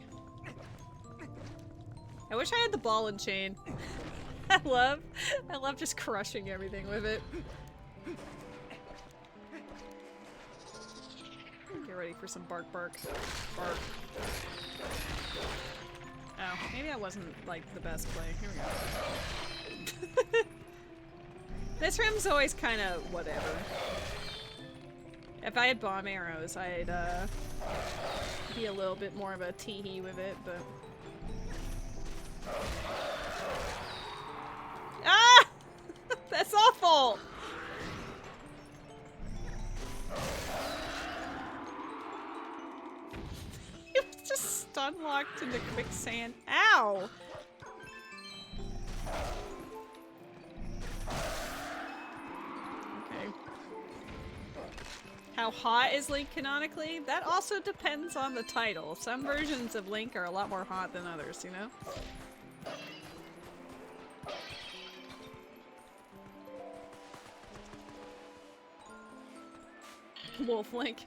I wish I had the ball and chain. I love just crushing everything with it. Get ready for some bark bark. Bark. Oh, maybe I wasn't like the best play. Here we go. This room's always kind of whatever. If I had bomb arrows, I'd be a little bit more of a tee-hee with it, but... Ah! That's awful! He was just stun-locked into quicksand. Ow! Okay. How hot is Link canonically? That also depends on the title. Some versions of Link are a lot more hot than others, you know? Wolf Link.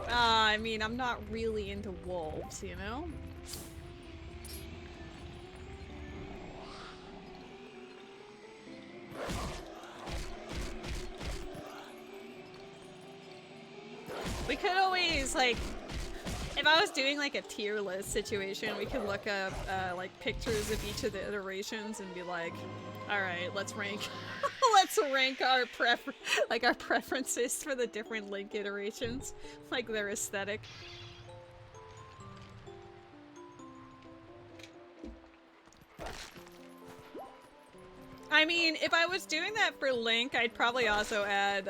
I mean, I'm not really into wolves, you know? We could always, like, if I was doing like a tier list situation, we could look up like pictures of each of the iterations and be like, all right, let's rank, let's rank our preferences for the different Link iterations, like their aesthetic. I mean, if I was doing that for Link, I'd probably also add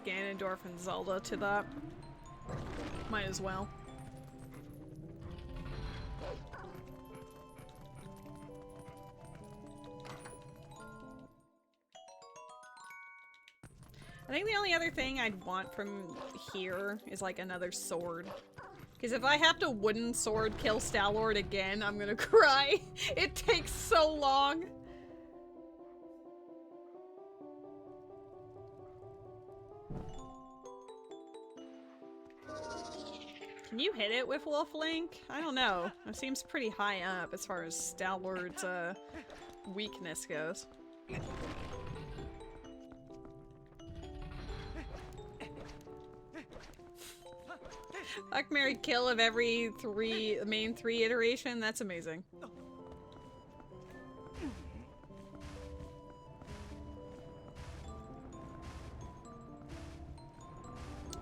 Ganondorf and Zelda to that. Might as well. I think the only other thing I'd want from here is like another sword. Because if I have to wooden sword kill Star-Lord again, I'm gonna cry. It takes so long. Can you hit it with Wolf Link? I don't know. It seems pretty high up as far as Star-Lord's weakness goes. Fuck, marry, kill of every main three iteration? That's amazing.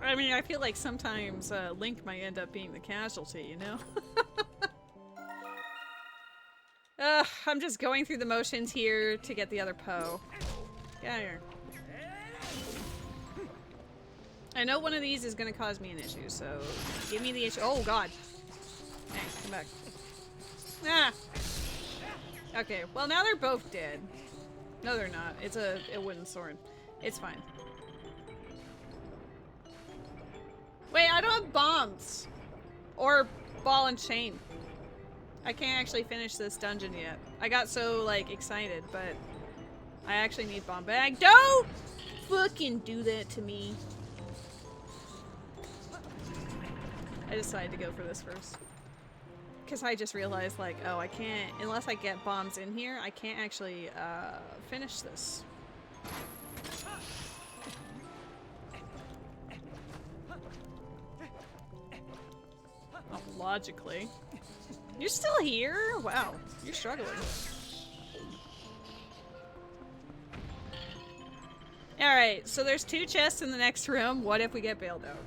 I mean, I feel like sometimes Link might end up being the casualty, you know? I'm just going through the motions here to get the other Poe. Get out of here. I know one of these is gonna cause me an issue, so give me the issue. Oh god. Hey, come back. Ah! Okay, well now they're both dead. No, they're not. It's a wooden sword. It's fine. Wait, I don't have bombs! Or ball and chain. I can't actually finish this dungeon yet. I got so, like, excited, but I actually need bomb bag. Don't fucking do that to me. I decided to go for this first. Because I just realized, like, oh, I can't, unless I get bombs in here, I can't actually, finish this. Oh, logically. You're still here? Wow, you're struggling. Alright, so there's 2 chests in the next room. What if we get bailed out?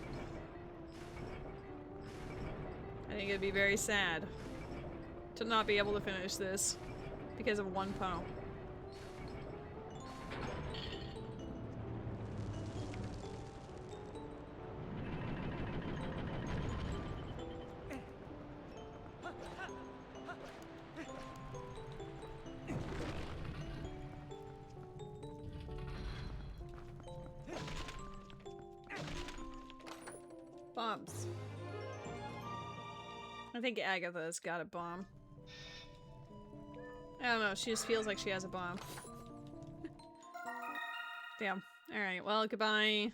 I think it'd be very sad to not be able to finish this because of 1 Poe. bombs. I think Agatha's got a bomb. I don't know, she just feels like she has a bomb. Damn. Alright, well, goodbye.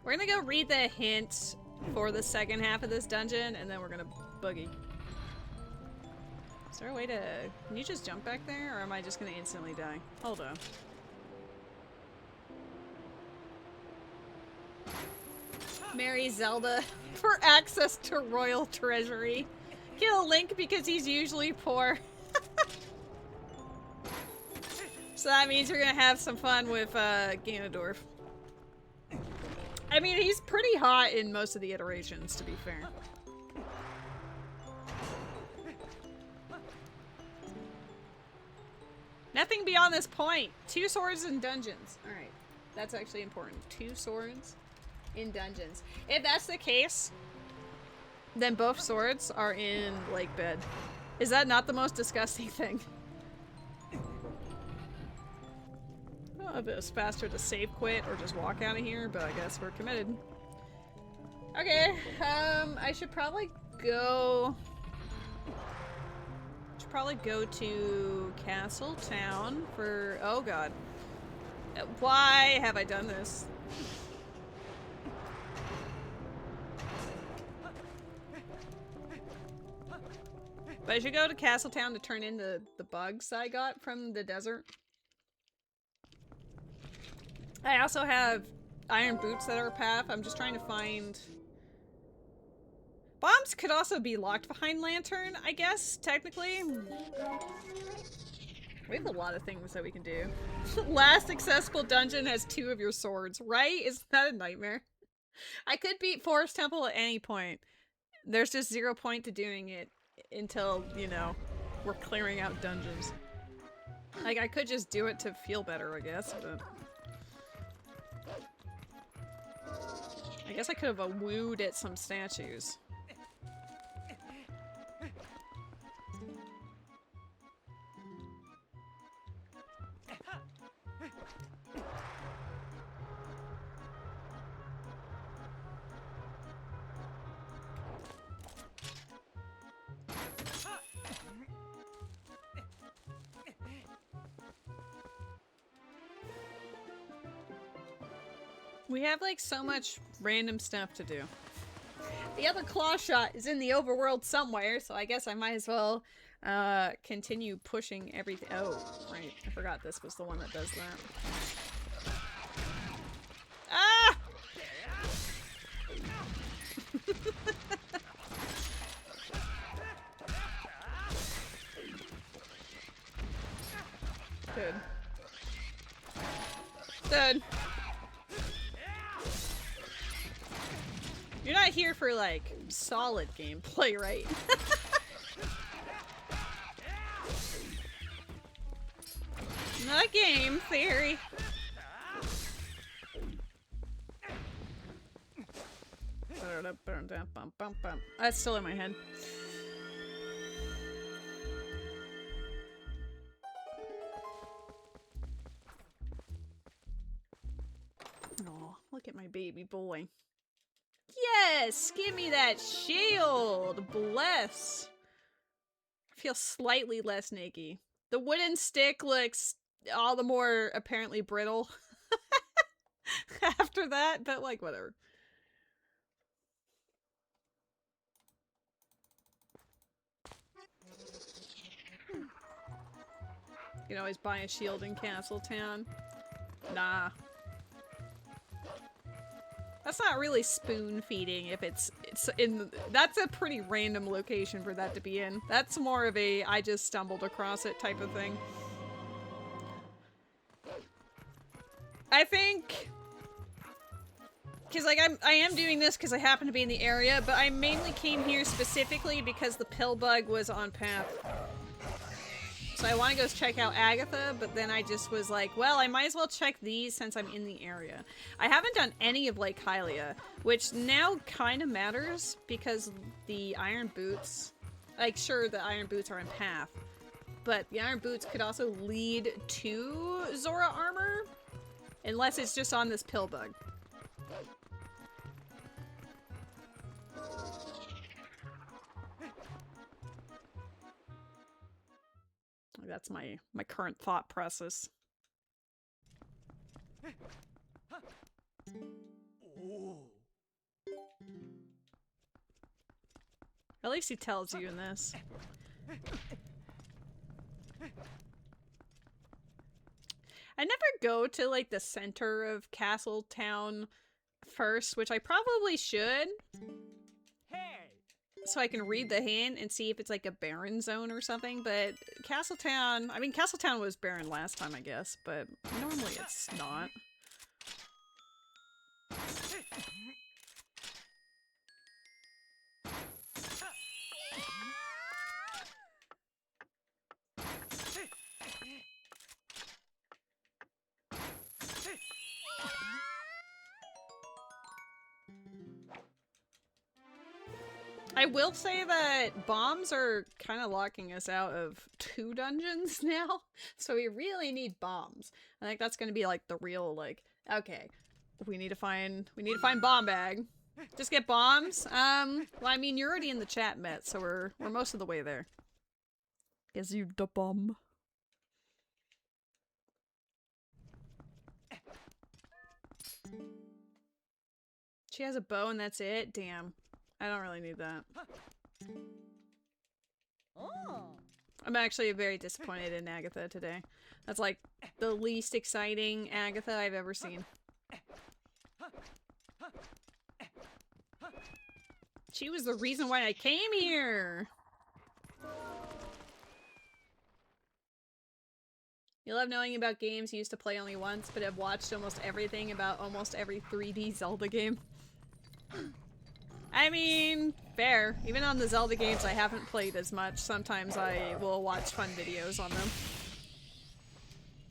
We're gonna go read the hint for the second half of this dungeon, and then we're gonna boogie. Is there a way to... Can you just jump back there, or am I just gonna instantly die? Hold on. Marry Zelda for access to royal treasury. Kill Link because he's usually poor. So that means we're gonna have some fun with Ganondorf. I mean, he's pretty hot in most of the iterations, to be fair. Nothing beyond this point. 2 swords in dungeons. Alright. That's actually important. 2 swords in dungeons. If that's the case, then both swords are in Lake Bed. Is that not the most disgusting thing? I don't know if it was faster to save quit or just walk out of here, but I guess we're committed. Okay, I should probably go... to Castle Town for... Oh god. Why have I done this? But I should go to Castle Town to turn in the bugs I got from the desert. I also have iron boots that are a path. I'm just trying to find... Bombs could also be locked behind lantern, I guess, technically. We have a lot of things that we can do. Last accessible dungeon has 2 of your swords, right? Isn't that a nightmare? I could beat Forest Temple at any point. There's just 0 point to doing it until, you know, we're clearing out dungeons. Like, I could just do it to feel better, I guess, but... I guess I could have wooed at some statues. We have like so much random stuff to do. The other claw shot is in the overworld somewhere, so I guess I might as well continue pushing everything. Oh, right. I forgot this was the one that does that. Ah! Good. Good. You're not here for, like, solid gameplay, right? Not game theory. That's still in my head. Oh, look at my baby boy. Yes! Give me that shield! Bless! I feel slightly less naked. The wooden stick looks all the more apparently brittle after that, but like, whatever. You can always buy a shield in Castle Town. Nah. That's not really spoon feeding if it's in, that's a pretty random location for that to be in. That's more of a I just stumbled across it type of thing. I think, because like I am doing this because I happen to be in the area, but I mainly came here specifically because the pill bug was on path. So I want to go check out Agatha, but then I just was like, well, I might as well check these since I'm in the area. I haven't done any of Lake Hylia, which now kind of matters because the iron boots, like sure the iron boots are in path, but the iron boots could also lead to Zora armor, unless it's just on this pill bug. That's my current thought process. At least he tells you in this. I never go to like the center of Castle Town first, which I probably should. So I can read the hint and see if it's like a barren zone or something, but Castletown, I mean, Castletown was barren last time, I guess, but normally it's not. I will say that bombs are kind of locking us out of 2 dungeons now, so we really need bombs. I think that's going to be like the real like, okay, we need to find bomb bag. Just get bombs. Well, I mean, you're already in the chat, Met, so we're most of the way there. Is you the bomb? She has a bow and that's it? Damn. I don't really need that. Oh. I'm actually very disappointed in Agatha today. That's like the least exciting Agatha I've ever seen. She was the reason why I came here! You love knowing about games you used to play only once, but have watched almost everything about almost every 3D Zelda game. I mean, fair. Even on the Zelda games I haven't played as much, sometimes I will watch fun videos on them.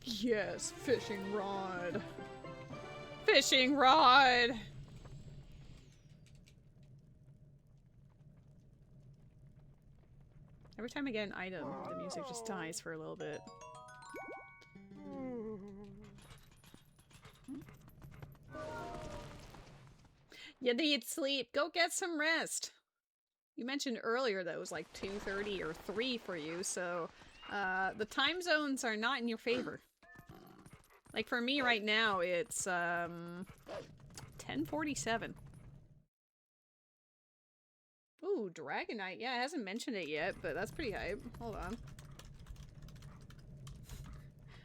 Yes, fishing rod. Fishing rod! Every time I get an item, the music just dies for a little bit. You need sleep. Go get some rest. You mentioned earlier that it was like 2:30 or 3 for you, so the time zones are not in your favor. Like for me right now, it's 10:47. Ooh, Dragonite. Yeah, it hasn't mentioned it yet, but that's pretty hype. Hold on.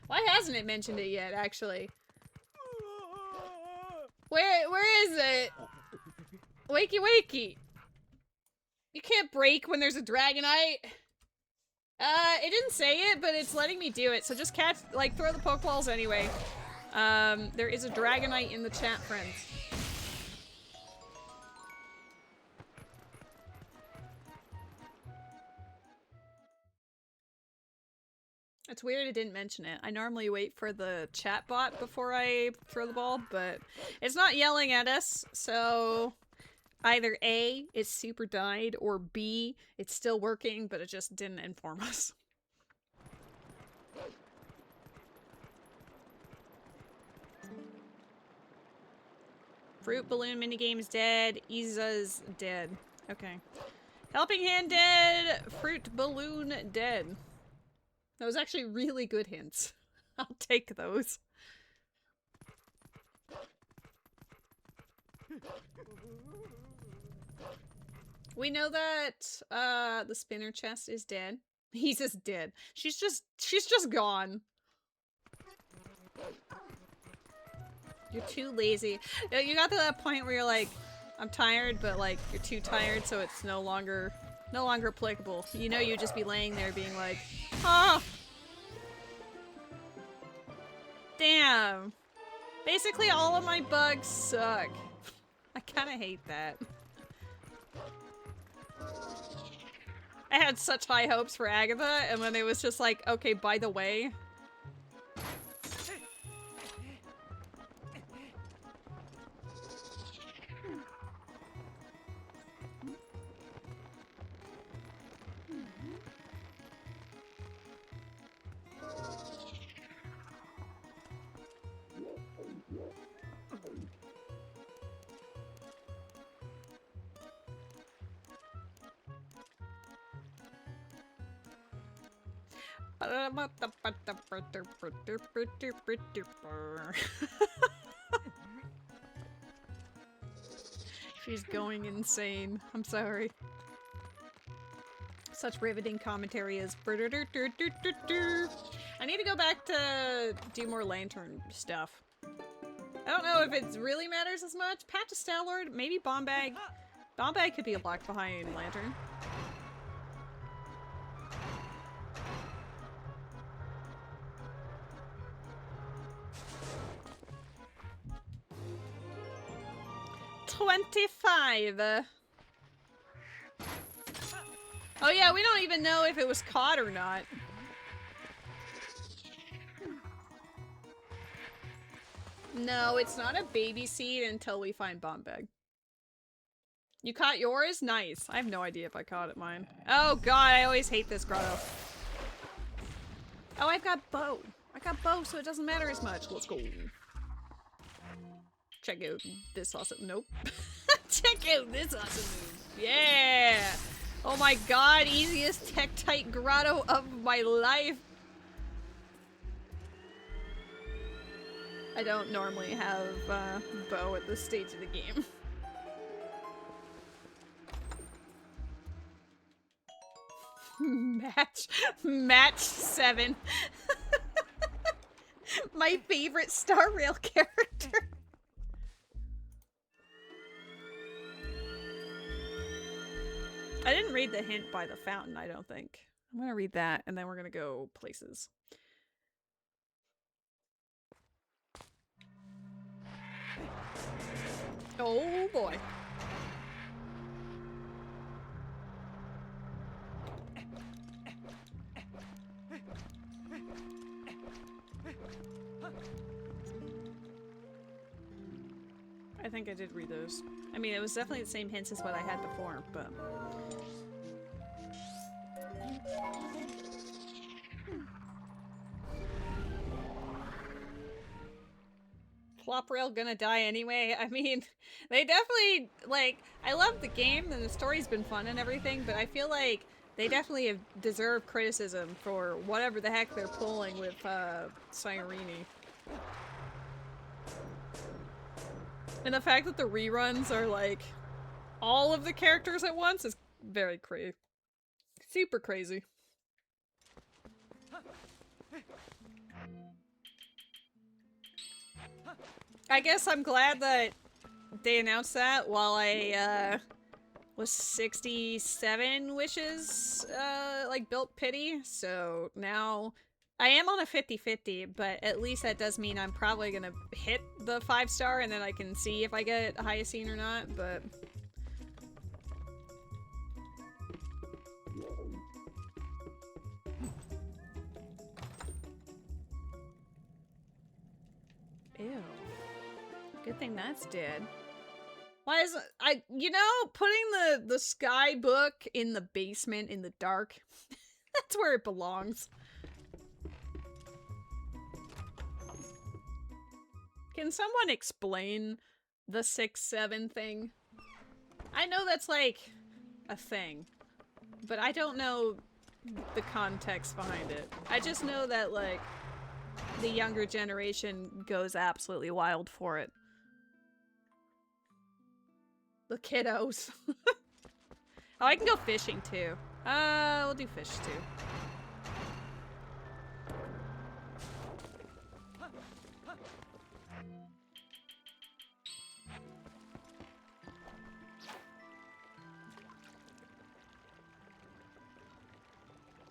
Why hasn't it mentioned it yet, actually? Where is it? Wakey wakey. You can't break when there's a Dragonite. It didn't say it, but it's letting me do it, so just catch, like, throw the Pokeballs anyway. There is a Dragonite in the chat, friends. It's weird it didn't mention it. I normally wait for the chat bot before I throw the ball, but it's not yelling at us, so either A, it's super died, or B, it's still working, but it just didn't inform us. Fruit Balloon minigame's dead. Iza's dead. Okay. Helping Hand dead. Fruit Balloon dead. That was actually really good hints. I'll take those. We know that the spinner chest is dead. He's just dead. She's just gone. You're too lazy. You got to that point where you're like, I'm tired, but like you're too tired, so it's no longer applicable. You know, you'd just be laying there being like, oh, damn. Basically, all of my bugs suck. I kind of hate that. I had such high hopes for Agatha, and when it was just like, okay, by the way. She's going insane. I'm sorry. Such riveting commentary is. I need to go back to do more lantern stuff. I don't know if it really matters as much. Patch of Stalord, maybe Bombag. Bombag could be locked behind lantern. $25. Oh yeah, we don't even know if it was caught or not. No, it's not a baby seed until we find Bombag. You caught yours? Nice. I have no idea if I caught it mine. Oh god, I always hate this grotto. Oh, I've got bow. I got bow, so it doesn't matter as much. Let's go. Check out this awesome. Nope. Check out this awesome move. Yeah. Oh my god, easiest Tektite grotto of my life. I don't normally have bow at this stage of the game. Match 7. My favorite Star Rail character. I didn't read the hint by the fountain, I don't think. I'm gonna read that, and then we're gonna go places. Oh boy. I think I did read those. I mean, it was definitely the same hints as what I had before, but... Flop rail gonna die anyway. I mean, they definitely, like, I love the game and the story's been fun and everything, but I feel like they definitely have deserved criticism for whatever the heck they're pulling with, Sireeni. And the fact that the reruns are, like, all of the characters at once is very crazy. Super crazy. I guess I'm glad that they announced that while I, was 67 wishes, like, built pity, so now I am on a 50-50, but at least that does mean I'm probably gonna hit the 5-star and then I can see if I get a Hyacine or not, but... Ew. Good thing that's dead. Why is you know, putting the sky book in the basement in the dark, that's where it belongs. Can someone explain the 6-7 thing? I know that's like a thing, but I don't know the context behind it. I just know that like the younger generation goes absolutely wild for it. The kiddos. Oh, I can go fishing too. We'll do fish too.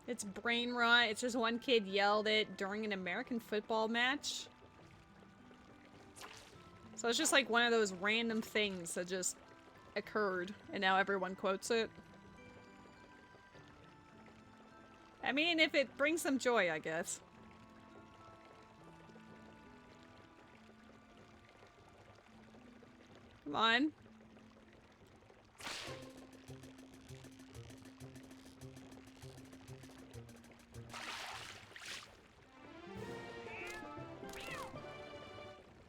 It's brain rot. It says one kid yelled it during an American football match. So it's just like one of those random things that just occurred, and now everyone quotes it. I mean, if it brings them joy, I guess. Come on.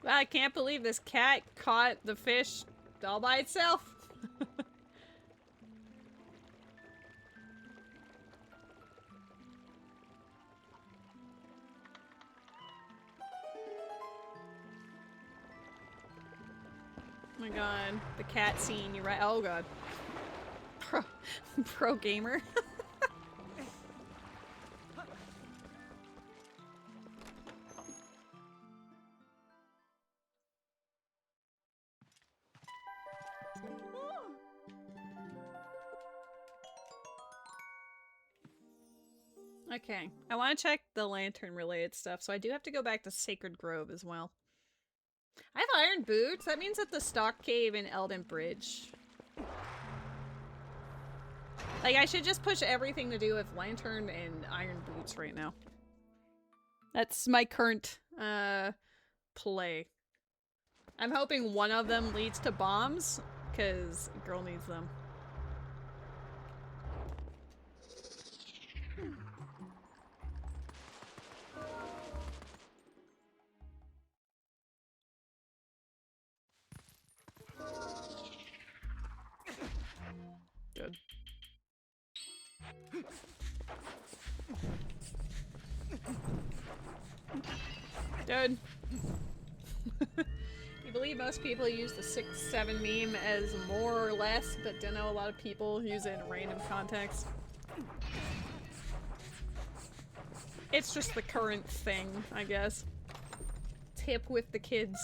I can't believe this cat caught the fish all by itself. Oh my god, the cat scene, you're right. Oh god. Pro gamer. Okay, I want to check the lantern related stuff, so I do have to go back to Sacred Grove as well. I have iron boots. That means at the Stock Cave in Elden Bridge. Like, I should just push everything to do with lantern and iron boots right now. That's my current play. I'm hoping one of them leads to bombs, because girl needs them. Good. Dude. You believe most people use the 6-7 meme as more or less, but don't know a lot of people use it in a random context. It's just the current thing, I guess. It's hip with the kids.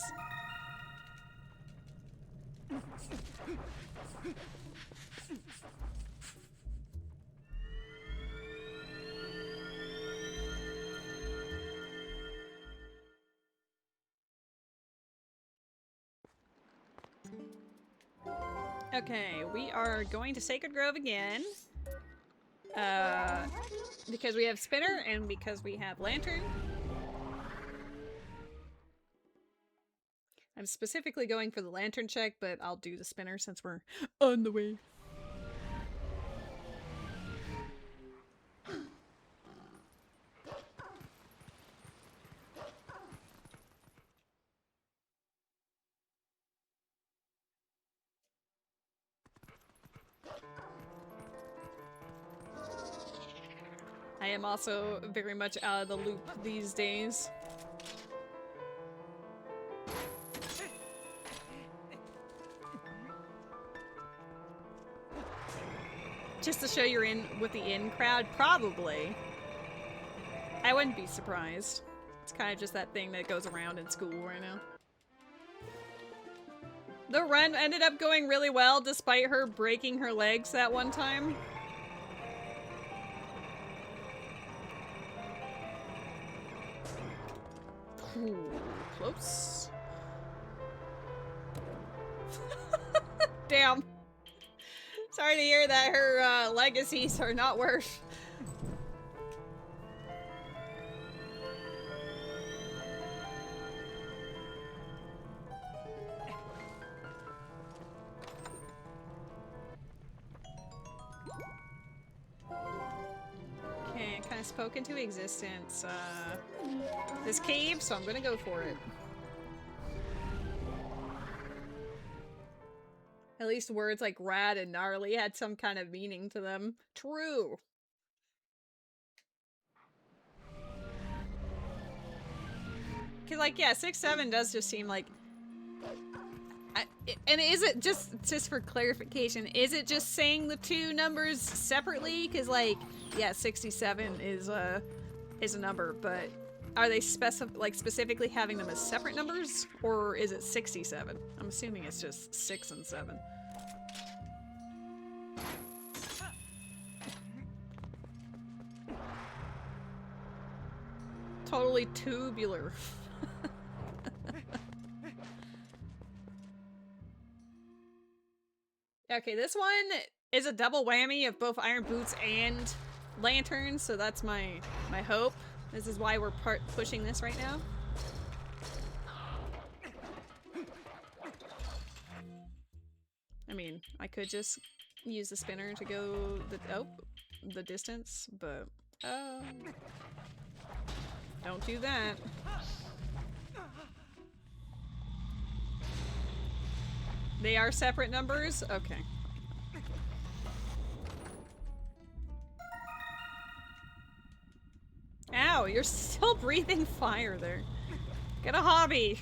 Okay, we are going to Sacred Grove again. Because we have Spinner and because we have Lantern. I'm specifically going for the Lantern check, but I'll do the Spinner since we're on the way. I am also very much out of the loop these days. Just to show you're in with the in crowd? Probably. I wouldn't be surprised. It's kind of just that thing that goes around in school right now. The run ended up going really well despite her breaking her legs that one time. Ooh, close. Damn. Sorry to hear that her legacies are not worth. Okay, kind of spoke into existence. This cave, so I'm gonna go for it. At least words like rad and gnarly had some kind of meaning to them. True. Cause like, yeah, 6-7 does just seem like... and is it just for clarification, is it just saying the two numbers separately? Cause like, yeah, 67 is a number, but are they specifically having them as separate numbers? Or is it 67? I'm assuming it's just 6 and 7. Totally tubular. Okay, this one is a double whammy of both iron boots and lanterns, so that's my hope. This is why we're pushing this right now. I mean, I could just use the spinner to go the distance, but don't do that. They are separate numbers? Okay. Ow, you're still breathing fire there. Get a hobby.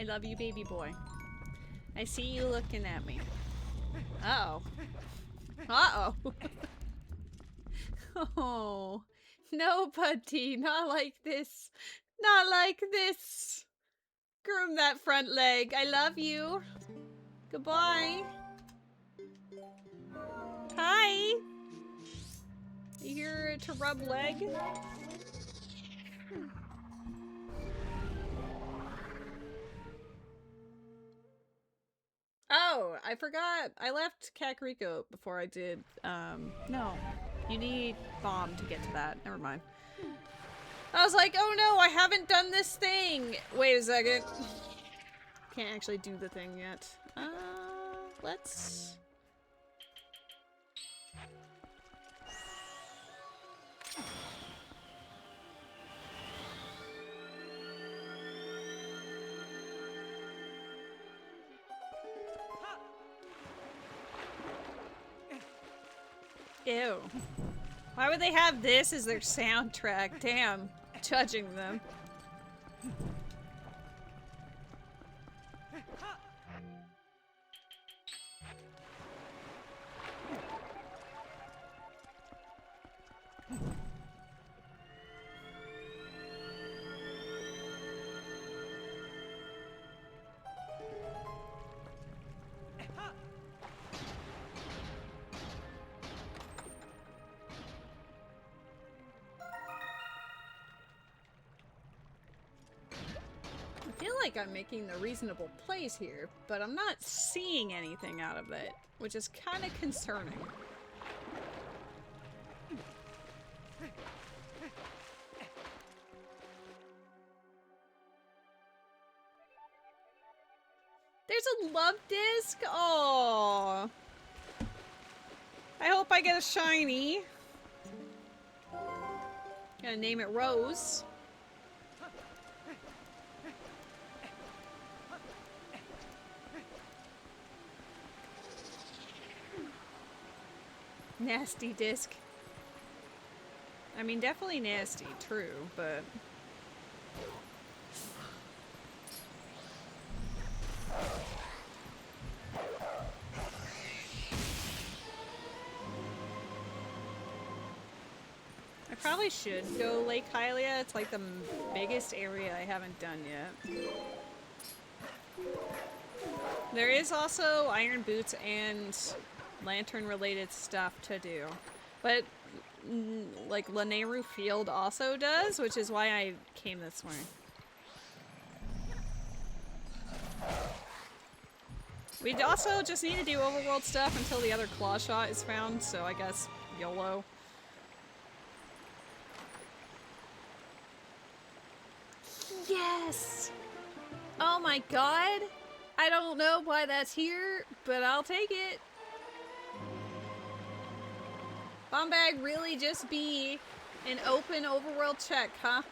love you, baby boy. I see you looking at me. Uh-oh. Uh-oh. Oh. No, buddy. Not like this. Not like this. Groom that front leg. I love you. Goodbye. Hi. You here to rub leg? Oh, I forgot. I left Kakariko before I did, no. You need bomb to get to that. Never mind. I was like, oh no, I haven't done this thing! Wait a second. Can't actually do the thing yet. Let's... Ew. Why would they have this as their soundtrack? Damn. Judging them. I feel like I'm making the reasonable plays here, but I'm not seeing anything out of it, which is kind of concerning. There's a love disc? Aww. I hope I get a shiny. Gonna name it Rose. Nasty disc. I mean, definitely nasty, true, but... I probably should go Lake Hylia. It's like the biggest area I haven't done yet. There is also Iron Boots and lantern related stuff to do, but like Lanayru Field also does, which is why I came this way. We also just need to do overworld stuff until the other claw shot is found, so I guess YOLO. Yes! Oh my god! I don't know why that's here, but I'll take it. Bomb bag really just be an open overworld check, huh?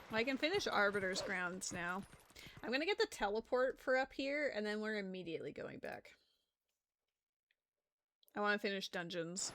Well, I can finish Arbiter's Grounds now. I'm gonna get the teleport for up here, and then we're immediately going back. I want to finish dungeons.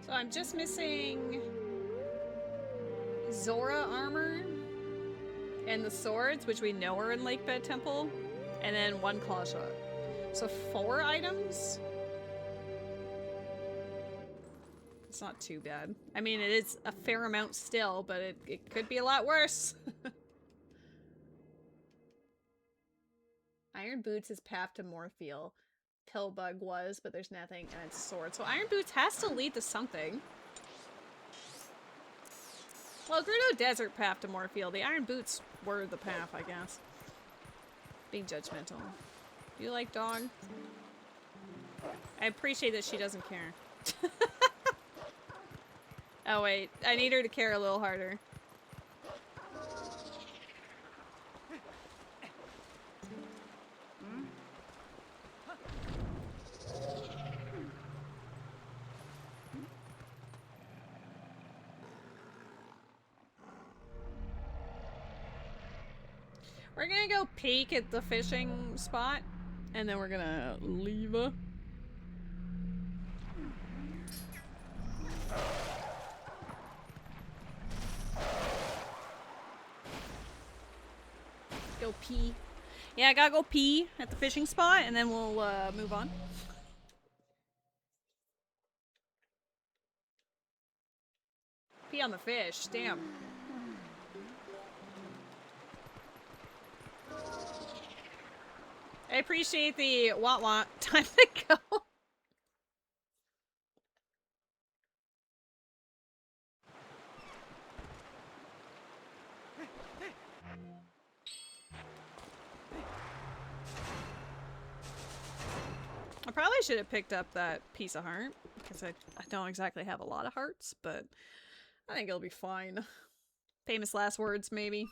So I'm just missing Zora armor and the swords, which we know are in Lakebed Temple, and then one claw shot. So 4 items? It's not too bad. I mean, it is a fair amount still, but it could be a lot worse. Iron Boots is path to Morpheal. Pillbug was, but there's nothing, and it's sword. So Iron Boots has to lead to something. Well, Gerudo Desert path to Morpheal. The Iron Boots were the path, I guess. Being judgmental. Do you like dog? I appreciate that she doesn't care. Oh wait, I need her to care a little harder. We're gonna go peek at the fishing spot, and then we're gonna leave. Go pee. Yeah, I gotta go pee at the fishing spot, and then we'll move on. Pee on the fish, damn. I appreciate the want time to go. I probably should have picked up that piece of heart, because I don't exactly have a lot of hearts, but I think it'll be fine. Famous last words, maybe.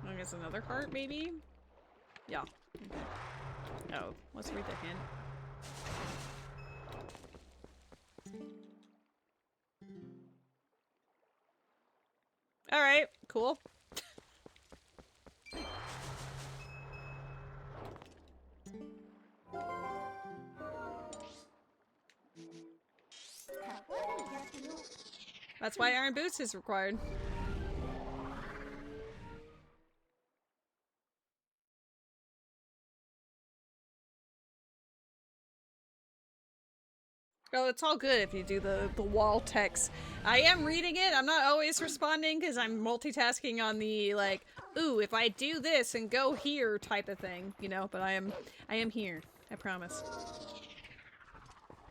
I guess another heart, maybe? Yeah. Okay. Oh, let's read the hint. Alright, cool. That's why Iron Boots is required. Oh, it's all good if you do the wall text. I am reading it. I'm not always responding because I'm multitasking on the, like, ooh, if I do this and go here type of thing, you know, but I am here. I promise.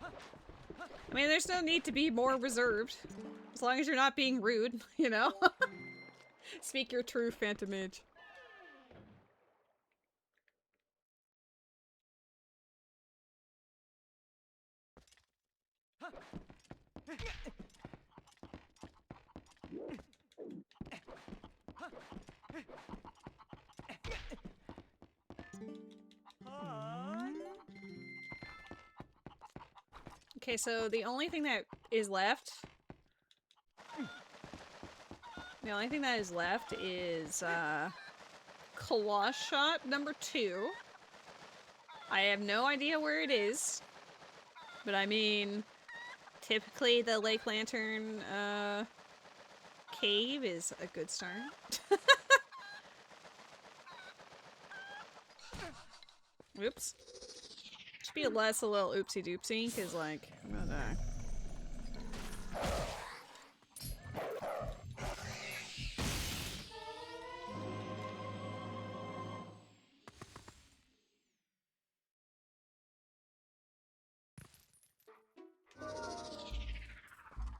I mean, there's no need to be more reserved. As long as you're not being rude, you know? Speak your truth, Phantom Mage. Okay, so the only thing that is left... The only thing that is left is, Claw Shot number 2. I have no idea where it is. But I mean, typically the Lake Lantern, cave is a good start. Oops. Should be less a little oopsie doopsie, because, like, I'm gonna die.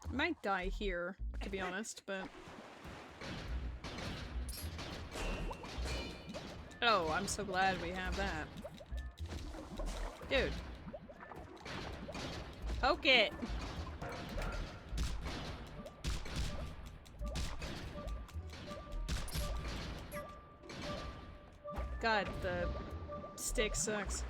I might die here, to be honest, but... Oh, I'm so glad we have that. Dude. Poke it! God, the stick sucks.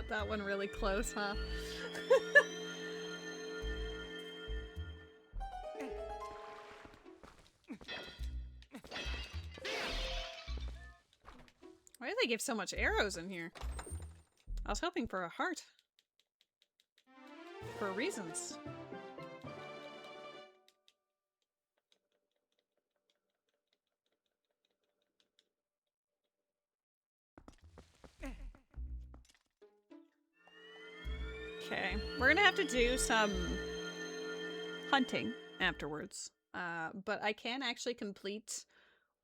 got that one really close, huh? Why do they give so much arrows in here? I was hoping for a heart. For reasons. Okay, we're gonna have to do some hunting afterwards. But I can actually complete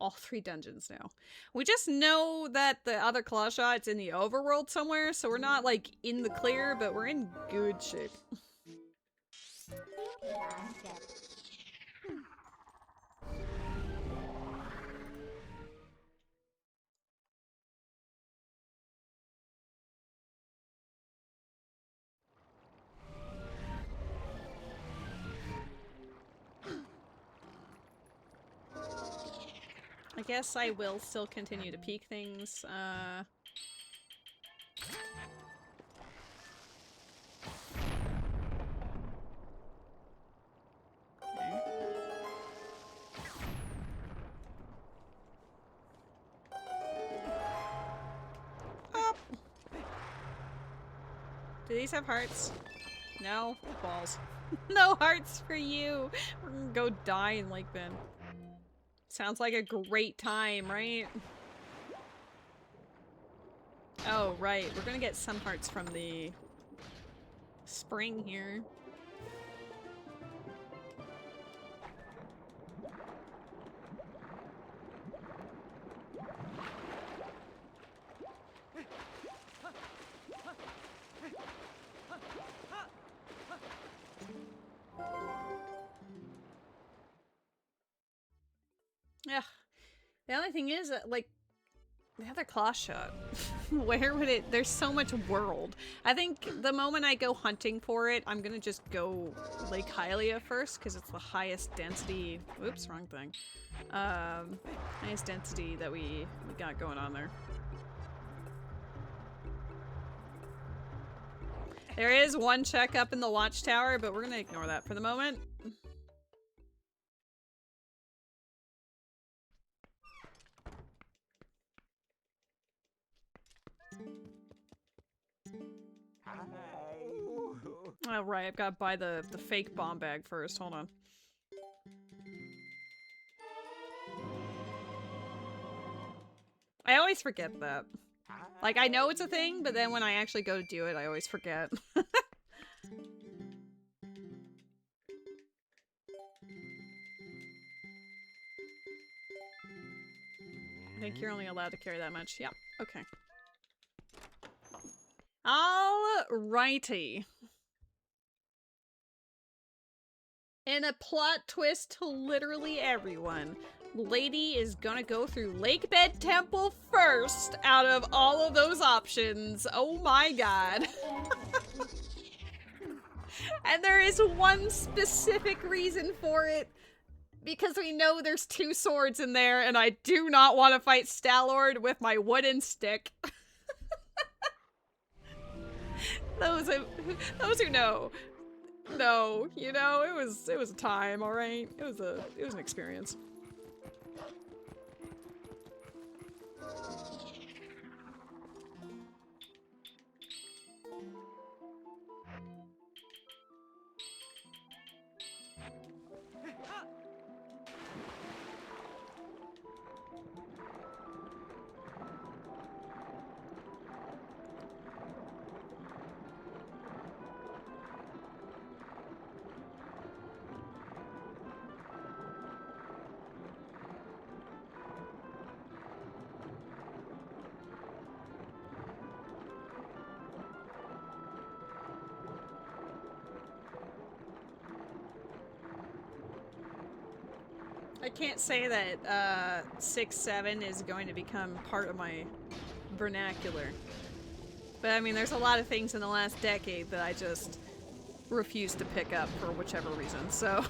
all 3 dungeons now. We just know that the other claw shot's in the overworld somewhere, so we're not like in the clear, but we're in good shape. I guess I will still continue to peek things. Okay. Up. Do these have hearts? No? Balls. No hearts for you! We're gonna go die in Lake Bend. Sounds like a great time, right? Oh, right. We're gonna get some hearts from the spring here. Yeah. The only thing is that, like, the other claw shot. Where would it? There's so much world. I think the moment I go hunting for it, I'm gonna just go Lake Hylia first, because it's the highest density. Oops, wrong thing. Highest density that we got going on there. There is one check up in the watchtower, but we're gonna ignore that for the moment. Oh, right, I've got to buy the fake bomb bag first. Hold on. I always forget that. Like, I know it's a thing, but then when I actually go to do it, I always forget. I think you're only allowed to carry that much. Yeah, okay. Alrighty. In a plot twist to literally everyone, Lady is gonna go through Lake Bed Temple first out of all of those options. Oh my god. And there is one specific reason for it. Because we know there's 2 swords in there, and I do not want to fight Stalord with my wooden stick. Those who know. No, you know, it was a time, all right? It was an experience. I can't say that 6-7 is going to become part of my vernacular. But I mean, there's a lot of things in the last decade that I just refuse to pick up for whichever reason, so.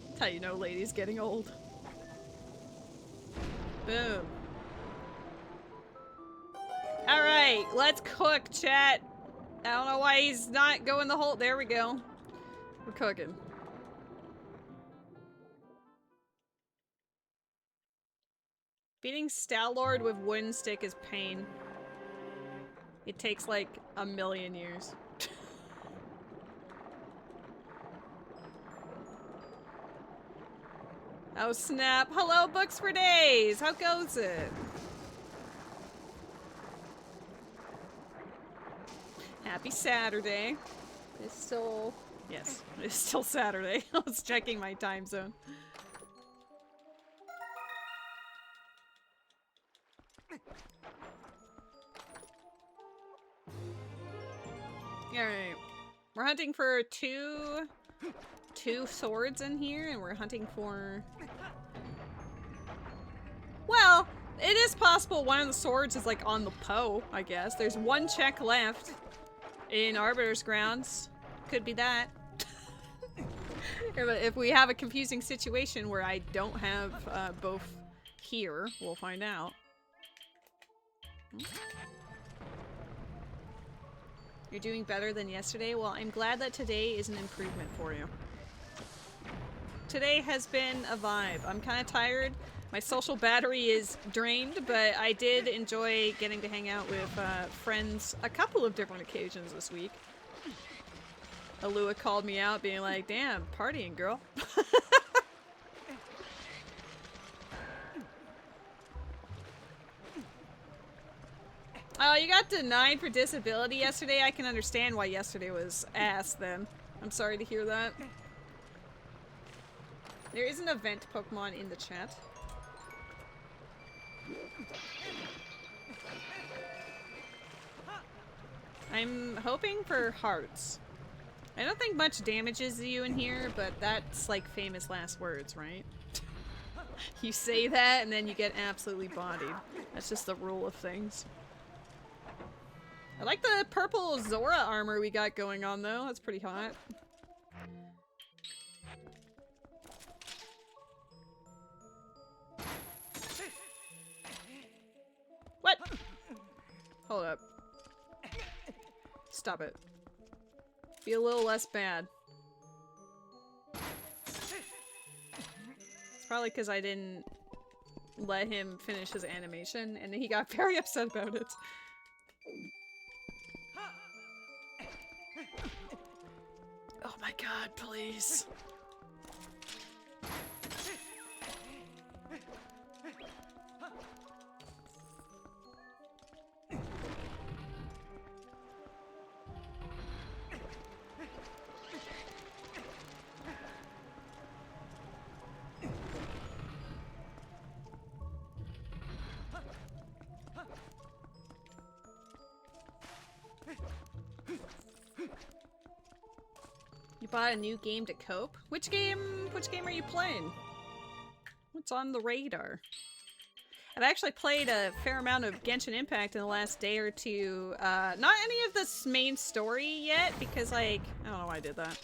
That's how you know Lady's getting old. Boom. Alright, let's cook, chat. I don't know why he's not going the whole- there we go. We're cooking. Beating Star-Lord with wooden stick is pain. It takes like 1,000,000 years. Oh snap. Hello, Books for Days! How goes it? Happy Saturday. It's still... yes, it's still Saturday. I was checking my time zone. Alright. We're hunting for two swords in here, and we're hunting for... well, it is possible one of the swords is like on the Poe, I guess. There's one check left in Arbiter's Grounds. Could be that. If we have a confusing situation where I don't have both here, we'll find out. You're doing better than yesterday? Well, I'm glad that today is an improvement for you. Today has been a vibe. I'm kind of tired. My social battery is drained, but I did enjoy getting to hang out with friends a couple of different occasions this week. Alua called me out being like, damn, partying, girl. Oh, you got denied for disability yesterday? I can understand why yesterday was ass then. I'm sorry to hear that. There is an event Pokemon in the chat. I'm hoping for hearts. I don't think much damages you in here, but that's like famous last words, right? You say that and then you get absolutely bodied. That's just the rule of things. I like the purple Zora armor we got going on though. That's pretty hot. What? Hold up. Stop it. Be a little less bad. It's probably because I didn't let him finish his animation and he got very upset about it. Oh my god, please. You bought a new game to cope? Which game are you playing? What's on the radar? I've actually played a fair amount of Genshin Impact in the last day or two. Not any of the main story yet, because like, I don't know why I did that.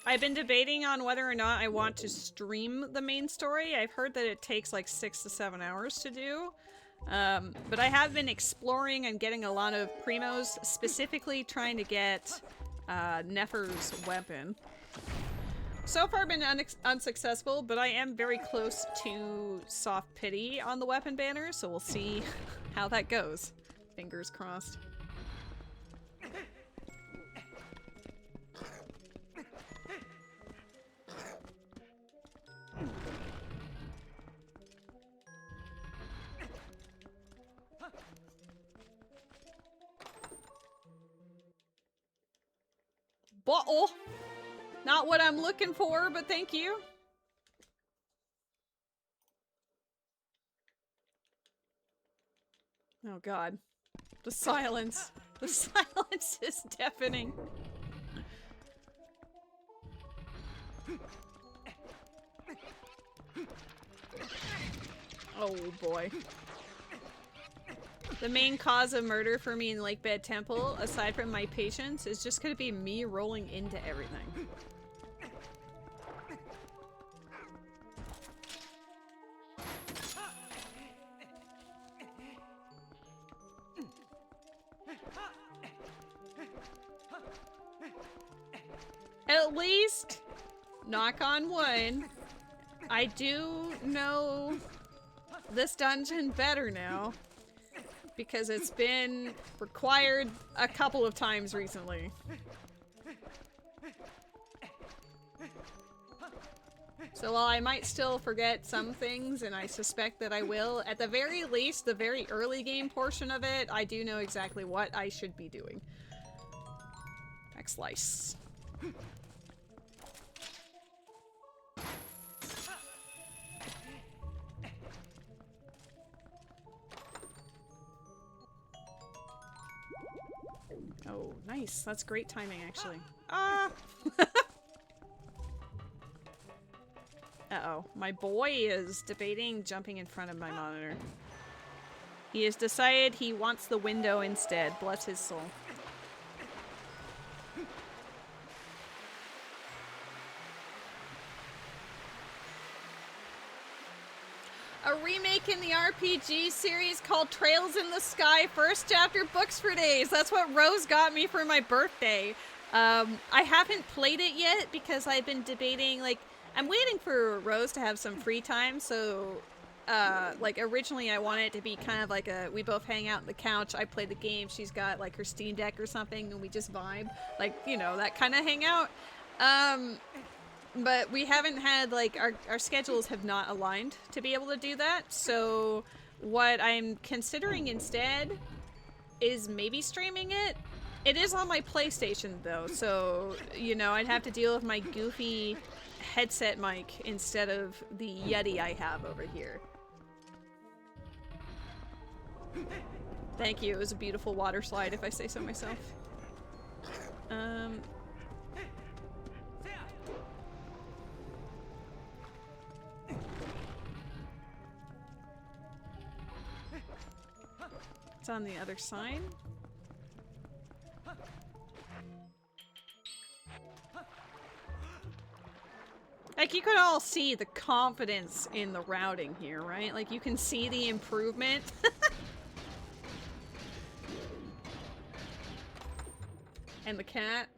I've been debating on whether or not I want to stream the main story. I've heard that it takes like 6 to 7 hours to do. But I have been exploring and getting a lot of primos, specifically trying to get Nefer's weapon. So far been unsuccessful, but I am very close to soft pity on the weapon banner, so we'll see how that goes. Fingers crossed. Bottle! Not what I'm looking for, but thank you. Oh god. The silence. The silence is deafening. Oh boy. The main cause of murder for me in Lake Bed Temple, aside from my patience, is just gonna be me rolling into everything. At least, knock on wood, I do know this dungeon better now. Because it's been required a couple of times recently. So while I might still forget some things, and I suspect that I will, at the very least, the very early game portion of it, I do know exactly what I should be doing. Next slice. Oh, nice. That's great timing, actually. Ah! Uh-oh. My boy is debating jumping in front of my monitor. He has decided he wants the window instead. Bless his soul. A remake in the RPG series called Trails in the Sky, first chapter, books for days. That's what Rose got me for my birthday. I haven't played it yet because I've been debating, like, I'm waiting for Rose to have some free time, so, like, originally I wanted it to be kind of like a, we both hang out on the couch, I play the game, she's got, like, her Steam Deck or something, and we just vibe. Like, you know, that kind of hangout. But we haven't had, like, our schedules have not aligned to be able to do that, so what I'm considering instead is maybe streaming it. It is on my PlayStation, though, so, you know, I'd have to deal with my goofy headset mic instead of the Yeti I have over here. Thank you, it was a beautiful water slide, if I say so myself. It's on the other side. Like, you could all see the confidence in the routing here, right? Like, you can see the improvement. And the cat.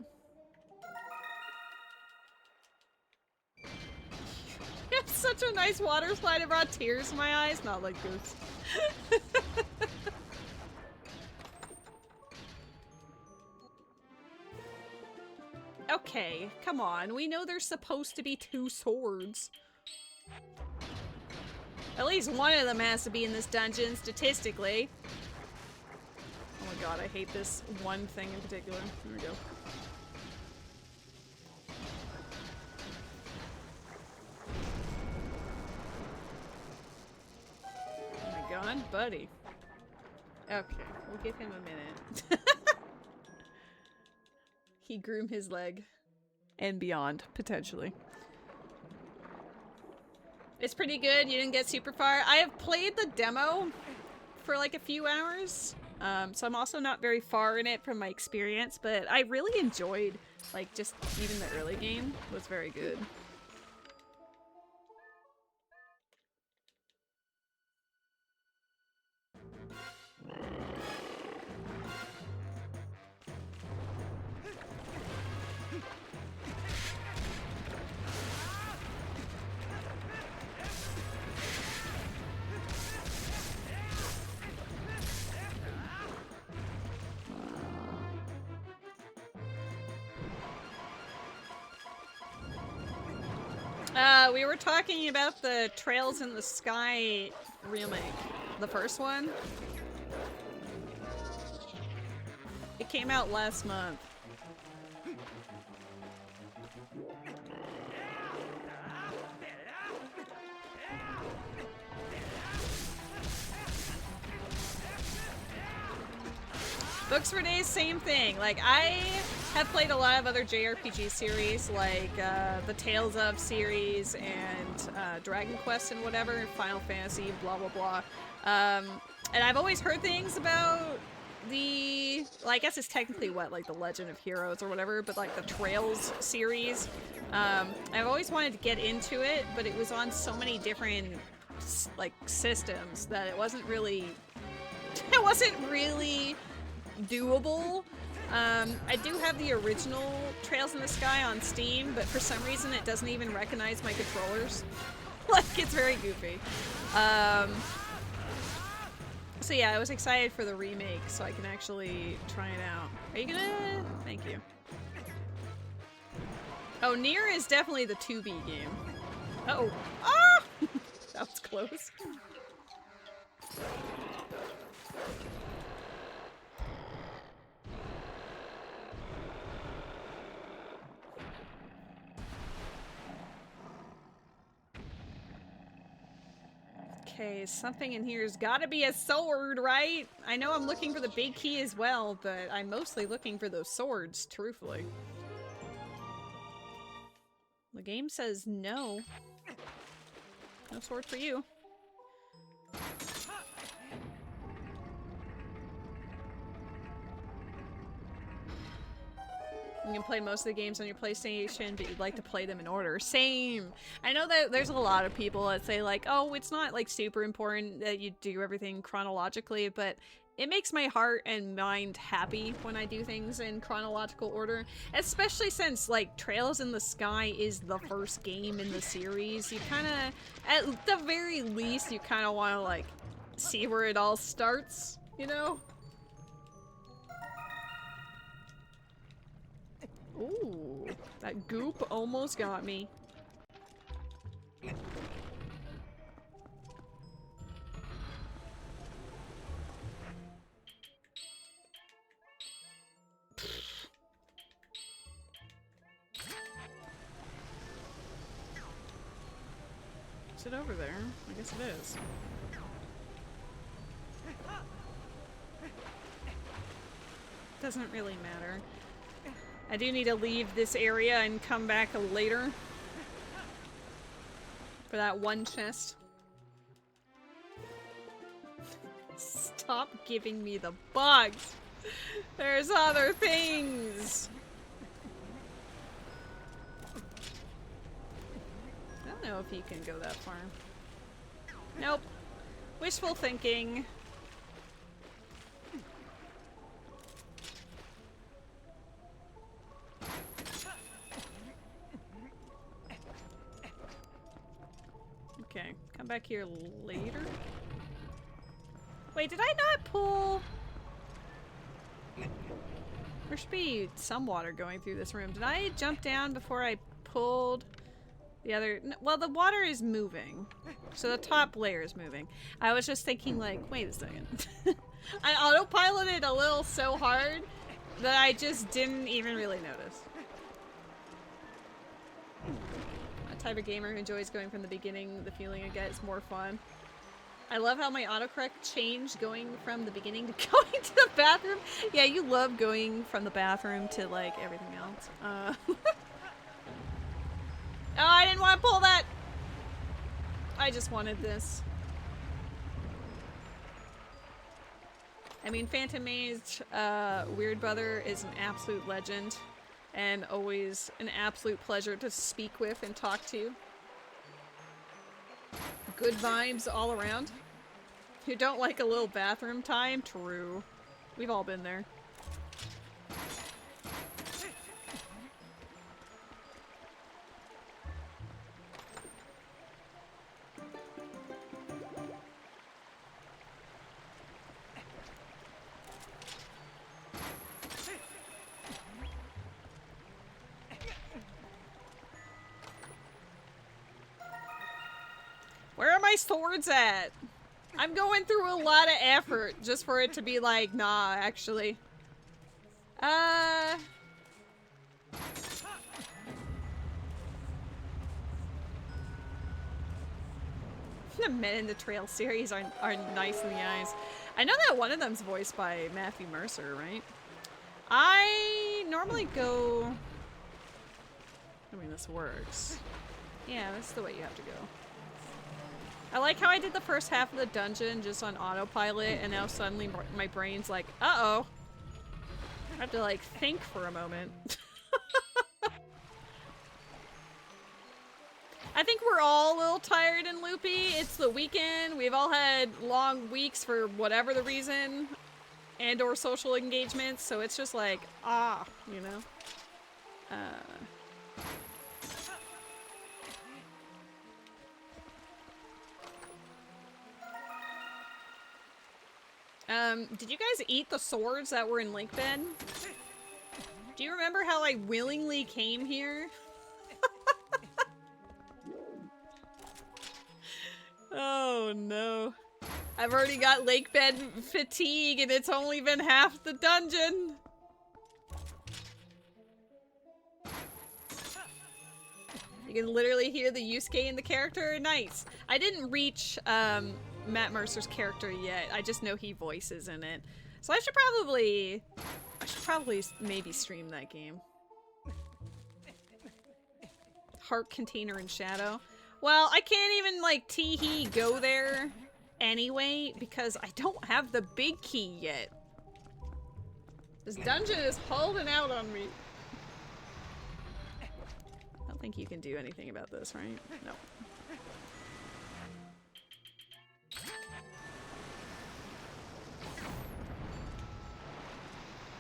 It's such a nice water slide. It brought tears to my eyes. Not like this. Okay, come on. We know there's supposed to be 2 swords. At least one of them has to be in this dungeon, statistically. Oh my god, I hate this one thing in particular. Here we go. Oh my god, buddy. Okay, we'll give him a minute. He groomed his leg. And beyond, potentially. It's pretty good. You didn't get super far. I have played the demo for like a few hours. So I'm also not very far in it from my experience, but I really enjoyed, like, just even the early game was very good. We were talking about the Trails in the Sky remake. The first one. It came out last month. Books for Days, same thing. Like, I have played a lot of other JRPG series, like the Tales of series and Dragon Quest and whatever, Final Fantasy, blah blah blah. And I've always heard things about the, well, I guess it's technically what, like the Legend of Heroes or whatever, but like the Trails series. I've always wanted to get into it, but it was on so many different like systems that it wasn't really doable. I do have the original Trails in the Sky on Steam, but for some reason it doesn't even recognize my controllers. Like, it's very goofy. So yeah, I was excited for the remake so I can actually try it out. Are you gonna... Thank you. Oh, Nier is definitely the 2B game. Uh-oh. Ah! That was close. Okay, something in here's gotta be a sword, right? I know I'm looking for the big key as well, but I'm mostly looking for those swords, truthfully. The game says no. No sword for you. You can play most of the games on your PlayStation, but you'd like to play them in order. Same! I know that there's a lot of people that say like, oh, it's not like super important that you do everything chronologically, but it makes my heart and mind happy when I do things in chronological order. Especially since like Trails in the Sky is the first game in the series. You kinda, at the very least, you kinda wanna like see where it all starts, you know? Ooh, that goop almost got me. Is it over there? I guess it is. Doesn't really matter. I do need to leave this area and come back later for that one chest. Stop giving me the bugs! There's other things! I don't know if you can go that far. Nope. Wishful thinking. Okay, come back here later. Wait, did I not pull? There should be some water going through this room. Did I jump down before I pulled the other? Well, the water is moving. So the top layer is moving. I was just thinking like, wait a second. I autopiloted a little so hard that I just didn't even really notice. Type of gamer who enjoys going from the beginning. The feeling I get is more fun. I love how my autocorrect changed going from the beginning to going to the bathroom. Yeah, you love going from the bathroom to like everything else. Oh, I didn't want to pull that. I just wanted this. I mean, Phantom Mage, Weird Brother is an absolute legend. And always an absolute pleasure to speak with and talk to. Good vibes all around. You don't like a little bathroom time? True. We've all been there. Where are my swords at? I'm going through a lot of effort just for it to be like, nah, actually. The Men in the Trail series are nice in the eyes. I know that one of them's voiced by Matthew Mercer, right? I normally go... I mean, this works. Yeah, that's the way you have to go. I like how I did the first half of the dungeon just on autopilot, and now suddenly my brain's like, uh-oh. I have to, like, think for a moment. I think we're all a little tired and loopy. It's the weekend. We've all had long weeks for whatever the reason. and or social engagements, so it's just like, you know? Did you guys eat the swords that were in Link Bed? Do you remember how I willingly came here? Oh no. I've already got lake bed fatigue and it's only been half the dungeon. You can literally hear the Yusuke in the character. Nice. I didn't reach Matt Mercer's character yet. I just know he voices in it. So I should probably maybe stream that game. Heart container and shadow. Well, I can't even like tee-hee go there anyway because I don't have the big key yet. This dungeon is holding out on me. I don't think you can do anything about this, right? No.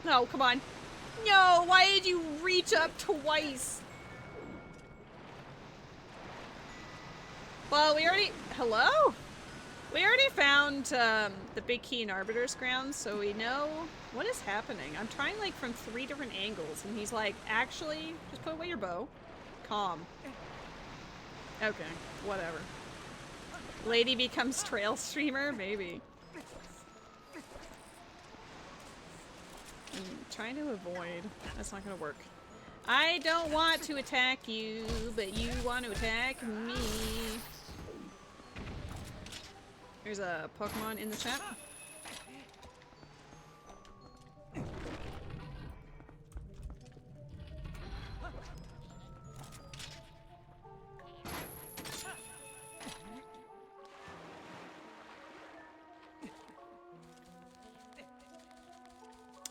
No, come on. No, why did you reach up twice? Well, we already... Hello? We already found the big key in Arbiter's Grounds, so we know what is happening. I'm trying, like, from 3 different angles, and he's like, actually, just put away your bow. Calm. Okay, whatever. Lady becomes trail streamer? Maybe. I'm trying to avoid. That's not gonna work. I don't want to attack you, but you want to attack me. There's a Pokemon in the chat.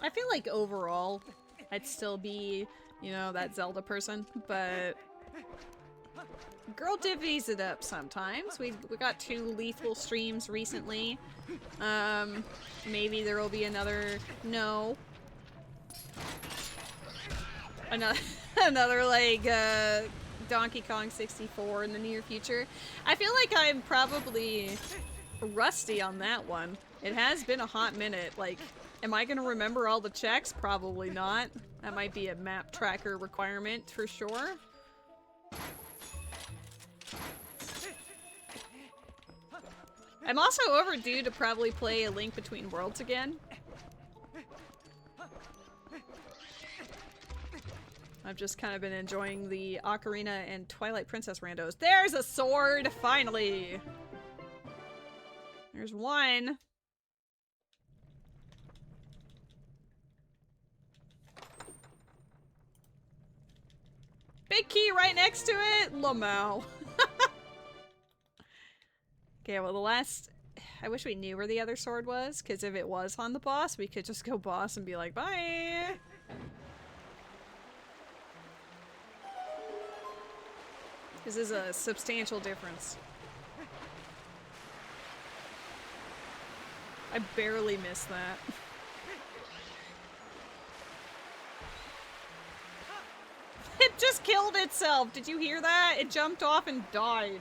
I feel like overall, I'd still be, you know, that Zelda person, but girl divvies it up sometimes. We got 2 lethal streams recently. Maybe there will be another. No. Another like Donkey Kong 64 in the near future. I feel like I'm probably rusty on that one. It has been a hot minute. Like, am I gonna remember all the checks? Probably not. That might be a map tracker requirement for sure. I'm also overdue to probably play A Link Between Worlds again. I've just kind of been enjoying the Ocarina and Twilight Princess randos. There's a sword, finally! There's one. Big key right next to it! Lamau. Okay, well the last... I wish we knew where the other sword was, because if it was on the boss, we could just go boss and be like, bye! This is a substantial difference. I barely missed that. It just killed itself! Did you hear that? It jumped off and died.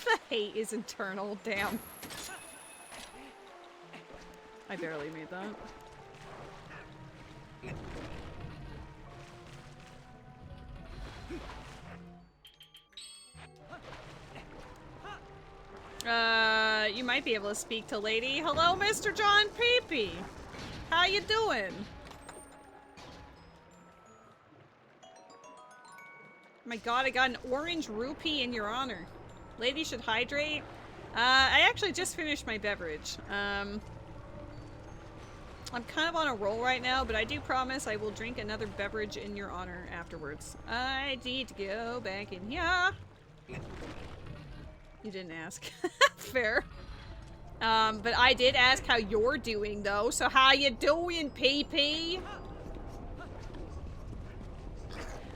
The hate is internal, damn. I barely made that. You might be able to speak to Lady. Hello, Mr. John Peepee! How you doing? My god, I got an orange rupee in your honor. Lady should hydrate. I actually just finished my beverage. I'm kind of on a roll right now, but I do promise I will drink another beverage in your honor afterwards. I need to go back in here. You didn't ask. Fair. But I did ask how you're doing, though. So how you doing, PP?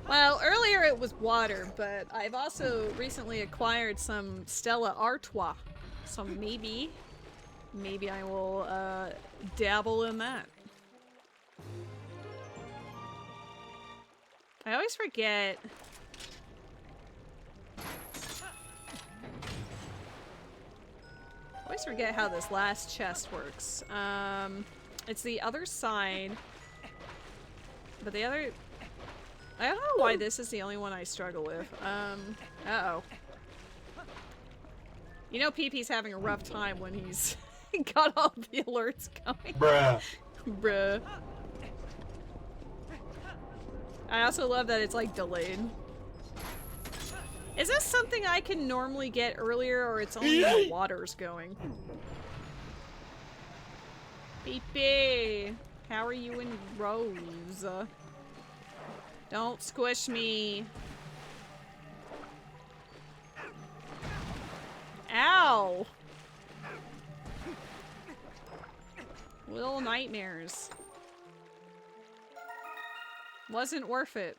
Well, earlier it was water, but I've also recently acquired some Stella Artois. So maybe I will dabble in that. I always forget. I always forget how this last chest works. It's the other side. But the other... I don't know why this is the only one I struggle with. Uh-oh. You know PP 's having a rough time when he's got all the alerts going. Bruh. Bruh. I also love that it's like delayed. Is this something I can normally get earlier, or it's only when the water's going? PP, how are you in Rose? Don't squish me. Ow! Little nightmares. Wasn't worth it.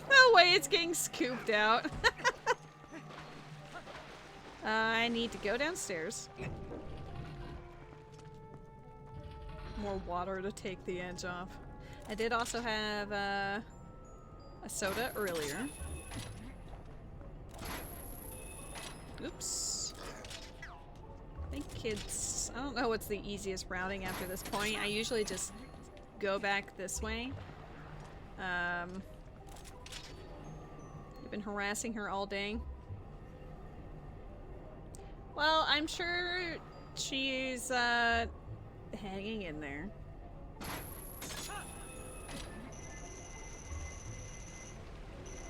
No way it's getting scooped out. I need to go downstairs. More water to take the edge off. I did also have a soda earlier. Oops. I think kids... I don't know what's the easiest routing after this point. I usually just go back this way. I've been harassing her all day. Well, I'm sure she's hanging in there.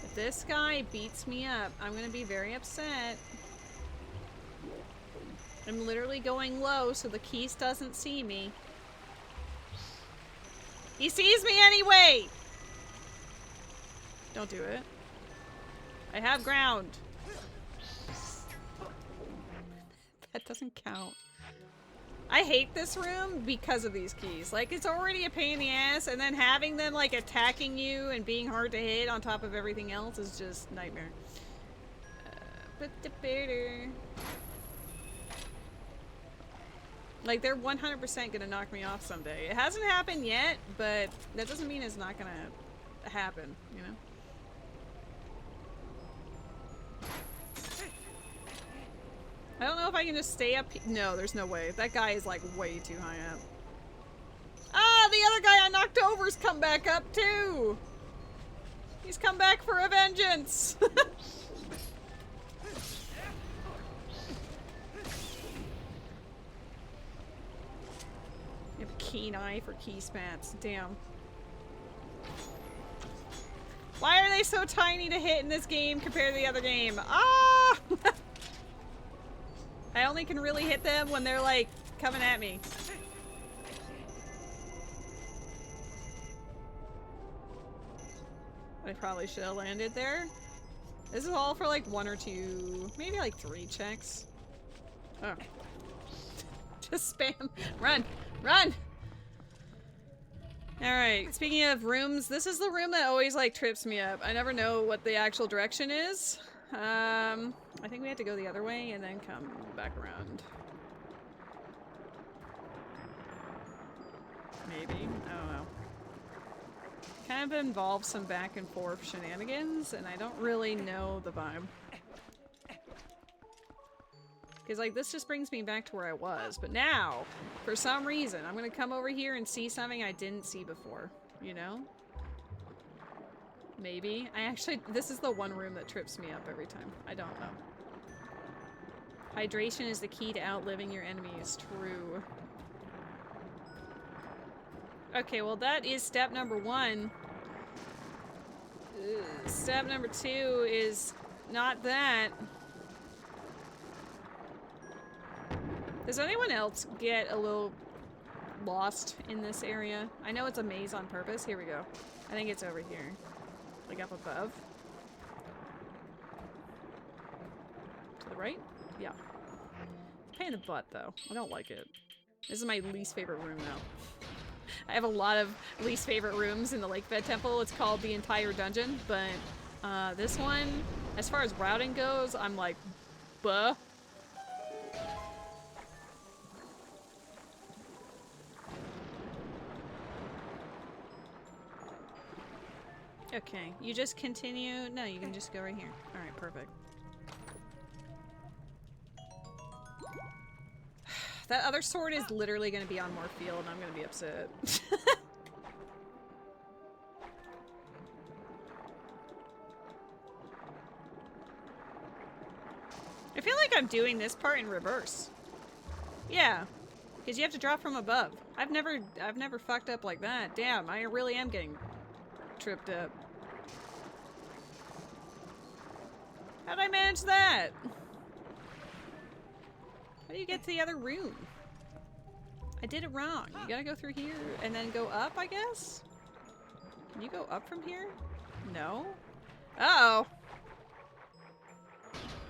If this guy beats me up, I'm gonna be very upset. I'm literally going low so the Keese doesn't see me. He sees me anyway! Don't do it. I have ground. That doesn't count. I hate this room because of these keys. Like, it's already a pain in the ass, and then having them, like, attacking you and being hard to hit on top of everything else is just nightmare. But the better. Like, they're 100% gonna knock me off someday. It hasn't happened yet, but that doesn't mean it's not gonna happen, you know? I don't know if I can just stay up. No, there's no way. That guy is like way too high up. Ah, the other guy I knocked over's come back up too. He's come back for a vengeance. You have a keen eye for key spats. Damn. Why are they so tiny to hit in this game compared to the other game? Ah! I only can really hit them when they're, like, coming at me. I probably should have landed there. This is all for, like, 1 or 2, maybe, like, 3 checks. Oh. Just spam. Run! Run! Alright, speaking of rooms, this is the room that always, like, trips me up. I never know what the actual direction is. I think we have to go the other way and then come back around. Maybe? I don't know. Kind of involves some back and forth shenanigans, and I don't really know the vibe. Because, like, this just brings me back to where I was. But now, for some reason, I'm gonna come over here and see something I didn't see before. You know? Maybe. This is the one room that trips me up every time. I don't know. Hydration is the key to outliving your enemies. True. Okay, well that is step number 1. Step number 2 is not that. Does anyone else get a little lost in this area? I know it's a maze on purpose. Here we go. I think it's over here. Like up above. To the right? Yeah. Pain in the butt, though. I don't like it. This is my least favorite room now. I have a lot of least favorite rooms in the Lake Bed Temple. It's called the entire dungeon, but this one, as far as routing goes, I'm like, buh. Okay, you just continue. No, you can just go right here. Alright, perfect. That other sword is literally going to be on more field, and I'm going to be upset. I feel like I'm doing this part in reverse. Yeah, because you have to drop from above. I've never fucked up like that. Damn, I really am getting tripped up. How'd I manage that? How do you get to the other room? I did it wrong. You gotta go through here and then go up, I guess? Can you go up from here? No? Uh-oh.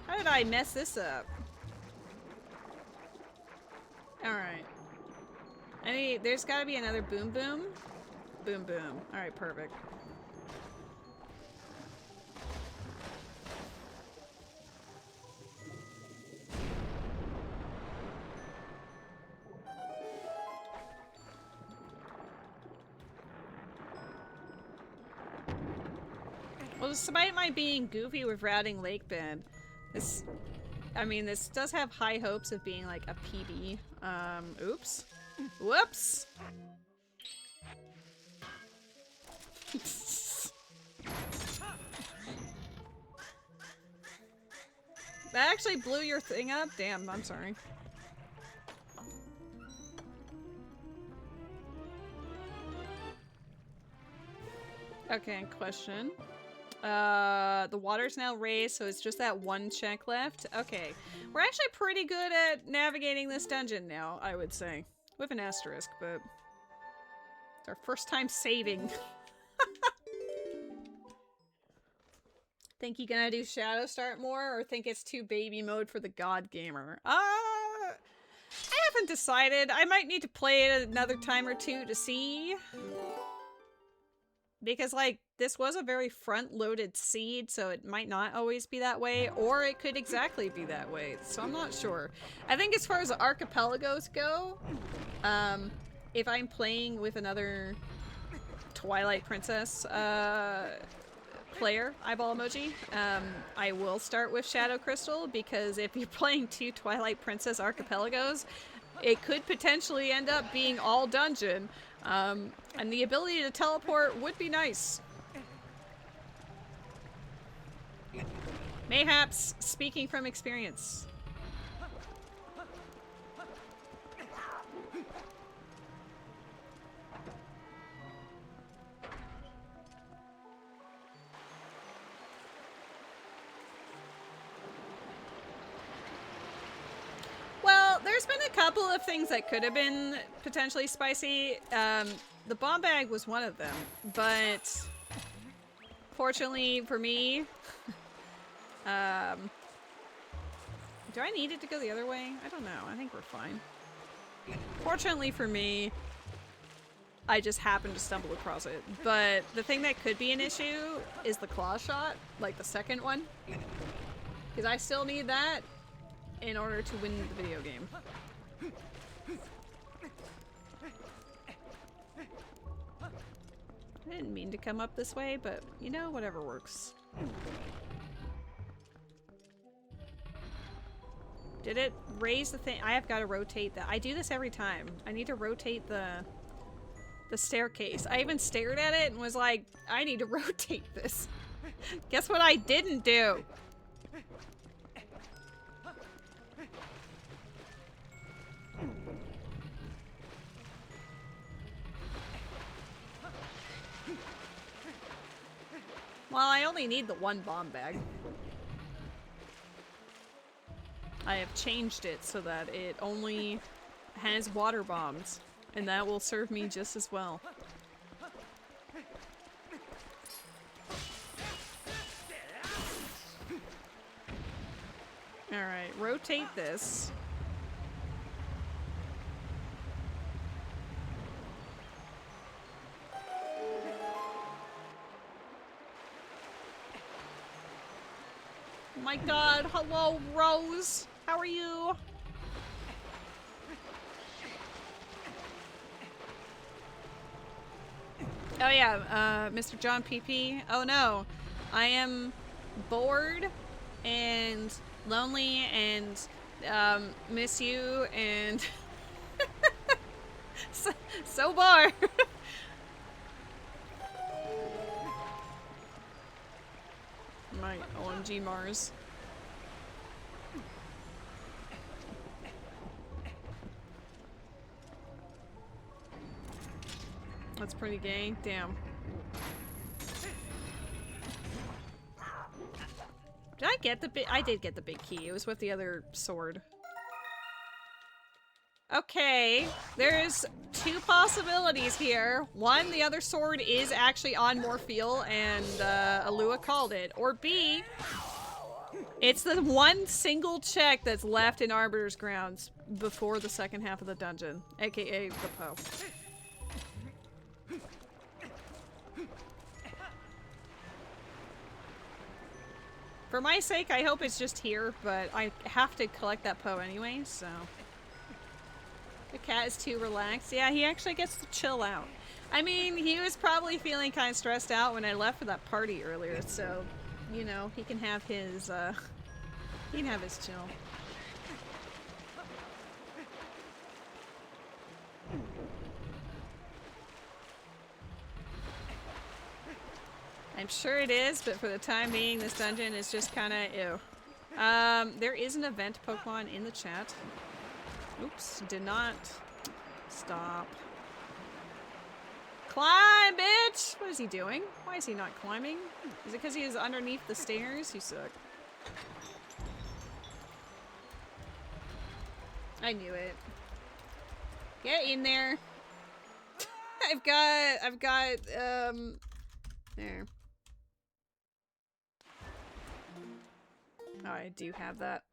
How did I mess this up? Alright. There's gotta be another boom boom. Boom boom. Alright, perfect. Well, despite my being goofy with routing Lake Bend, this does have high hopes of being like a PB. Oops. Whoops! That actually blew your thing up? Damn, I'm sorry. Okay, question. The water's now raised, so it's just that one check left. Okay. We're actually pretty good at navigating this dungeon now, I would say. With an asterisk, but it's our first time saving. Think you gonna do Shadow Start more, or think it's too baby mode for the God Gamer? I haven't decided. I might need to play it another time or two to see. Because, like, this was a very front-loaded seed, so it might not always be that way, or it could exactly be that way, so I'm not sure. I think as far as archipelagos go, if I'm playing with another Twilight Princess player, eyeball emoji, I will start with Shadow Crystal, because if you're playing 2 Twilight Princess archipelagos, it could potentially end up being all dungeon. And the ability to teleport would be nice. Mayhaps speaking from experience. Well, there's been a couple of things that could have been potentially spicy. The bomb bag was one of them, but fortunately for me, do I need it to go the other way? I don't know. I think we're fine. Fortunately for me, I just happened to stumble across it. But the thing that could be an issue is the claw shot, like the second one. Because I still need that in order to win the video game. I didn't mean to come up this way, but you know, whatever works. Did it raise the thing? I have got to rotate that. I do this every time. I need to rotate the staircase. I even stared at it and was like, I need to rotate this. Guess what I didn't do? Well, I only need the one bomb bag. I have changed it so that it only has water bombs, and that will serve me just as well. Alright, rotate this. Oh my god, hello, Rose. How are you? Oh yeah, Mr. John PP. Oh no, I am bored and lonely and miss you and so bored. My OMG Mars. That's pretty gay. Damn. Did I get the big? I did get the big key. It was with the other sword. Okay, there's two possibilities here. One, the other sword is actually on Morpheal and Alua called it. Or B, it's the one single check that's left in Arbiter's Grounds before the second half of the dungeon, aka the Poe. For my sake, I hope it's just here, but I have to collect that Poe anyway, so... The cat is too relaxed. Yeah, he actually gets to chill out. I mean, he was probably feeling kind of stressed out when I left for that party earlier, so, you know, he can have his chill. I'm sure it is, but for the time being, this dungeon is just kind of ew. There is an event Pokemon in the chat. Oops, did not stop. Climb, bitch! What is he doing? Why is he not climbing? Is it because he is underneath the stairs? You suck. I knew it. Get in there. I've got, there. Oh, I do have that.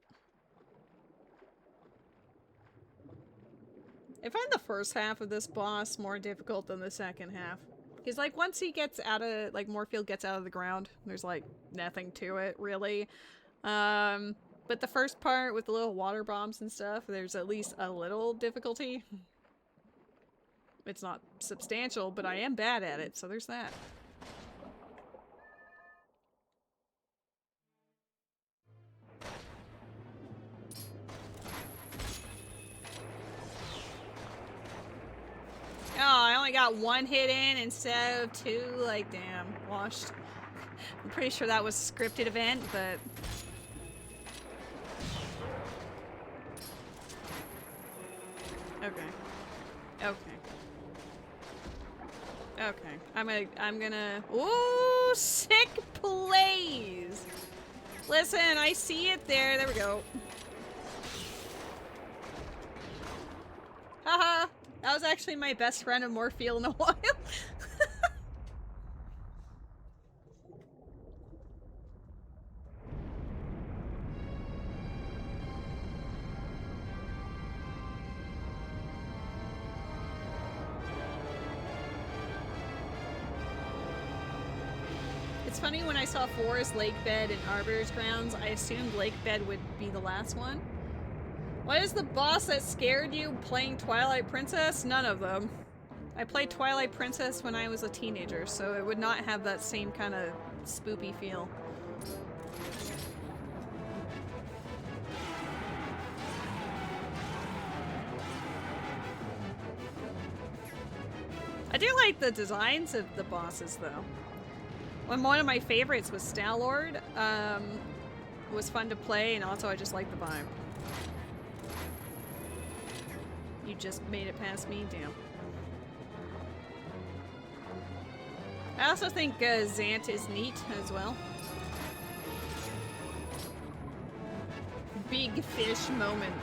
I find the first half of this boss more difficult than the second half. Because, like, once he gets out of, like, Morpheal gets out of the ground, there's, like, nothing to it, really. But the first part with the little water bombs and stuff, there's at least a little difficulty. It's not substantial, but I am bad at it, so there's that. Oh, I only got one hit in instead of two. Like, damn, washed. I'm pretty sure that was a scripted event, but... Okay. Okay. Okay. I'm gonna... Ooh, sick plays! Listen, I see it there. There we go. Haha! That was actually my best friend of Morpheal in a while. It's funny, when I saw Forest, Lake Bed, and Arbiter's Grounds, I assumed Lake Bed would be the last one. What is the boss that scared you playing Twilight Princess? None of them. I played Twilight Princess when I was a teenager, so it would not have that same kind of spoopy feel. I do like the designs of the bosses, though. One of my favorites was Stalord. It was fun to play, and also I just like the vibe. You just made it past me? Damn. I also think Zant is neat as well. Big fish moment.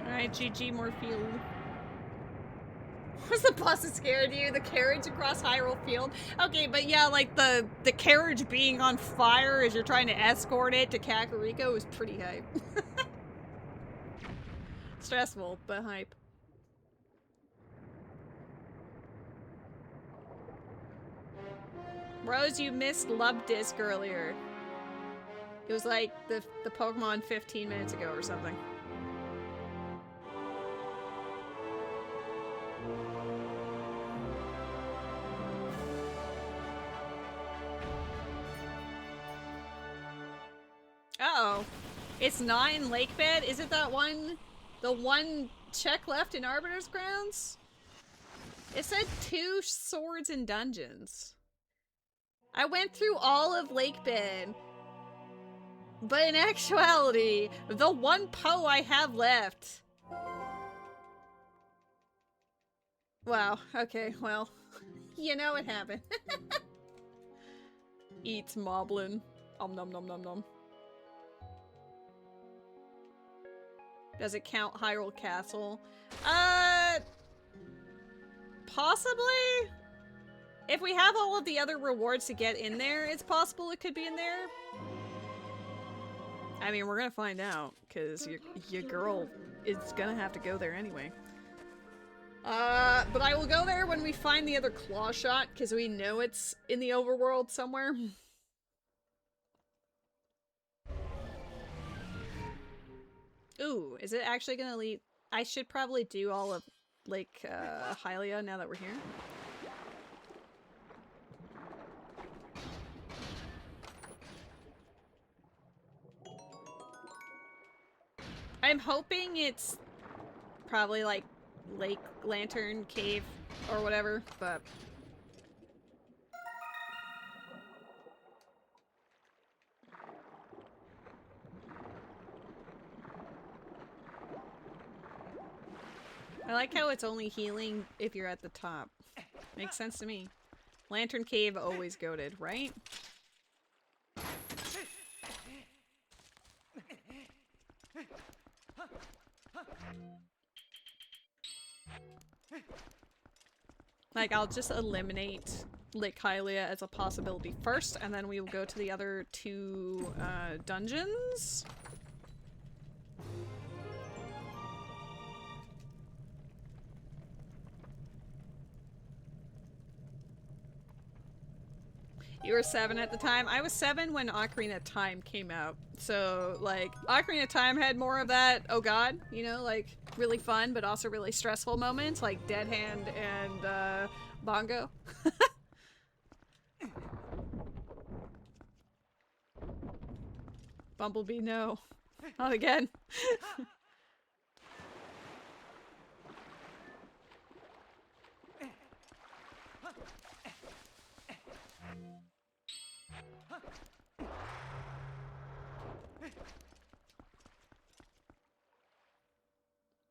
Alright, GG Morpheal. Was the bus that scared you? The carriage across Hyrule Field? Okay, but yeah, like the carriage being on fire as you're trying to escort it to Kakariko was pretty hype. Stressful, but hype. Rose, you missed Love Disc earlier. It was like the Pokemon 15 minutes ago or something. Uh-oh. It's not in Lakebed? Is it that one? The one check left in Arbiter's Grounds? It said 2 swords in dungeons. I went through all of Lakebed. But in actuality, the one Poe I have left. Wow, okay, well. You know it happened. Eats Moblin. Om nom nom nom nom. Does it count Hyrule Castle? Possibly? If we have all of the other rewards to get in there, it's possible it could be in there. I mean, we're gonna find out, because your girl is gonna have to go there anyway. But I will go there when we find the other claw shot, because we know it's in the overworld somewhere. Ooh, is it actually gonna lead? I should probably do all of Lake Hylia now that we're here. I'm hoping it's probably like Lake Lantern Cave or whatever, but I like how it's only healing if you're at the top. Makes sense to me. Lantern Cave always goated, right? Like, I'll just eliminate Lake Hylia as a possibility first, and then we will go to the other 2 dungeons. You were 7 at the time. I was 7 when Ocarina of Time came out. So, like, Ocarina of Time had more of that, oh god, you know, like, really fun, but also really stressful moments, like Dead Hand and, Bongo. Bumblebee, no. Not again.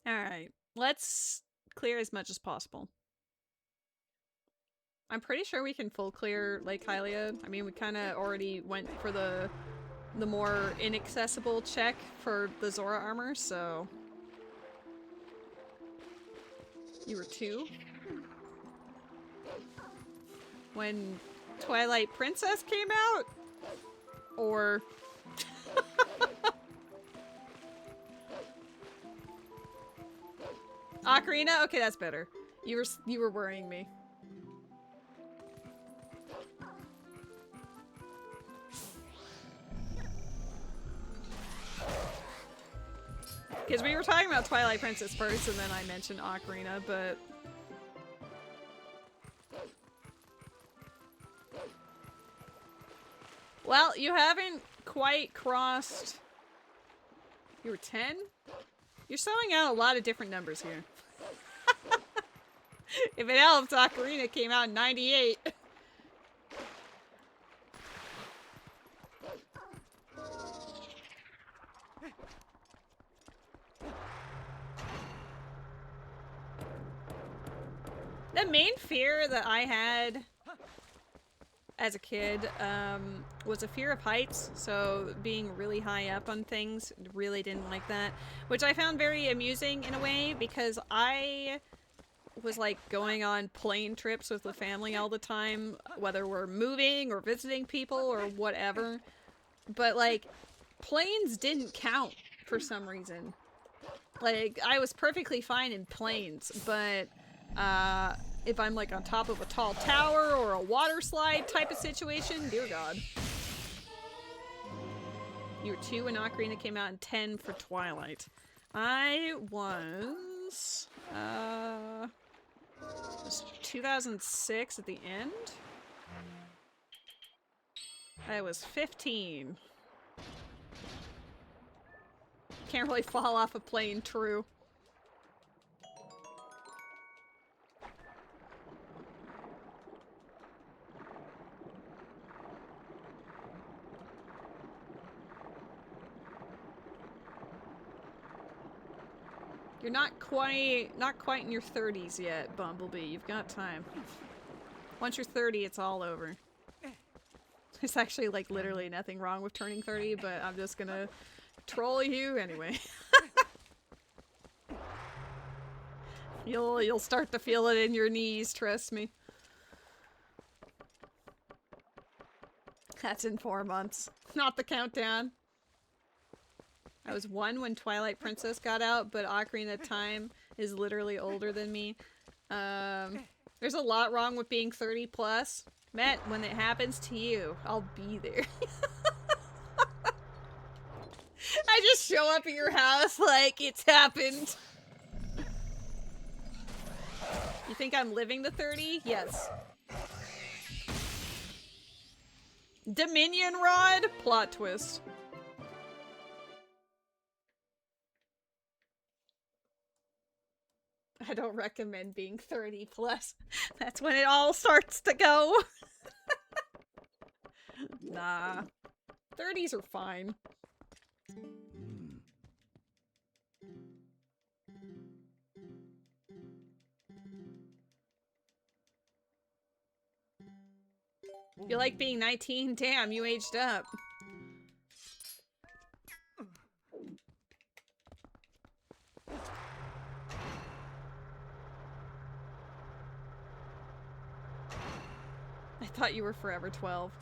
Alright, let's clear as much as possible. I'm pretty sure we can full clear Lake Hylia. I mean, we kind of already went for the more inaccessible check for the Zora armor, so... You were 2? When Twilight Princess came out? Or... Ocarina? Okay, that's better. You were worrying me. Because we were talking about Twilight Princess first, and then I mentioned Ocarina, but... Well, you haven't quite crossed... You were 10? You're throwing out a lot of different numbers here. If it helps, Ocarina came out in 98. The main fear that I had as a kid was a fear of heights, so being really high up on things, really didn't like that, which I found very amusing in a way, because I was like going on plane trips with the family all the time, whether we're moving or visiting people or whatever. But like, planes didn't count for some reason. Like, I was perfectly fine in planes, but if I'm like on top of a tall tower or a water slide type of situation, dear God. You were 2 when Ocarina came out and 10 for Twilight. I was 2006 at the end. I was 15. Can't really fall off a plane, true. You're not quite in your 30s yet, Bumblebee. You've got time. Once you're 30, it's all over. There's actually like literally nothing wrong with turning 30, but I'm just gonna troll you anyway. You'll start to feel it in your knees, trust me. That's in 4 months. Not the countdown. I was 1 when Twilight Princess got out, but Ocarina of Time is literally older than me. There's a lot wrong with being 30 plus. Matt, when it happens to you, I'll be there. I just show up at your house like it's happened. You think I'm living to 30? Yes. Dominion Rod? Plot twist. I don't recommend being 30 plus. That's when it all starts to go. Nah. 30s are fine. You like being 19? Damn, you aged up. I thought you were forever 12.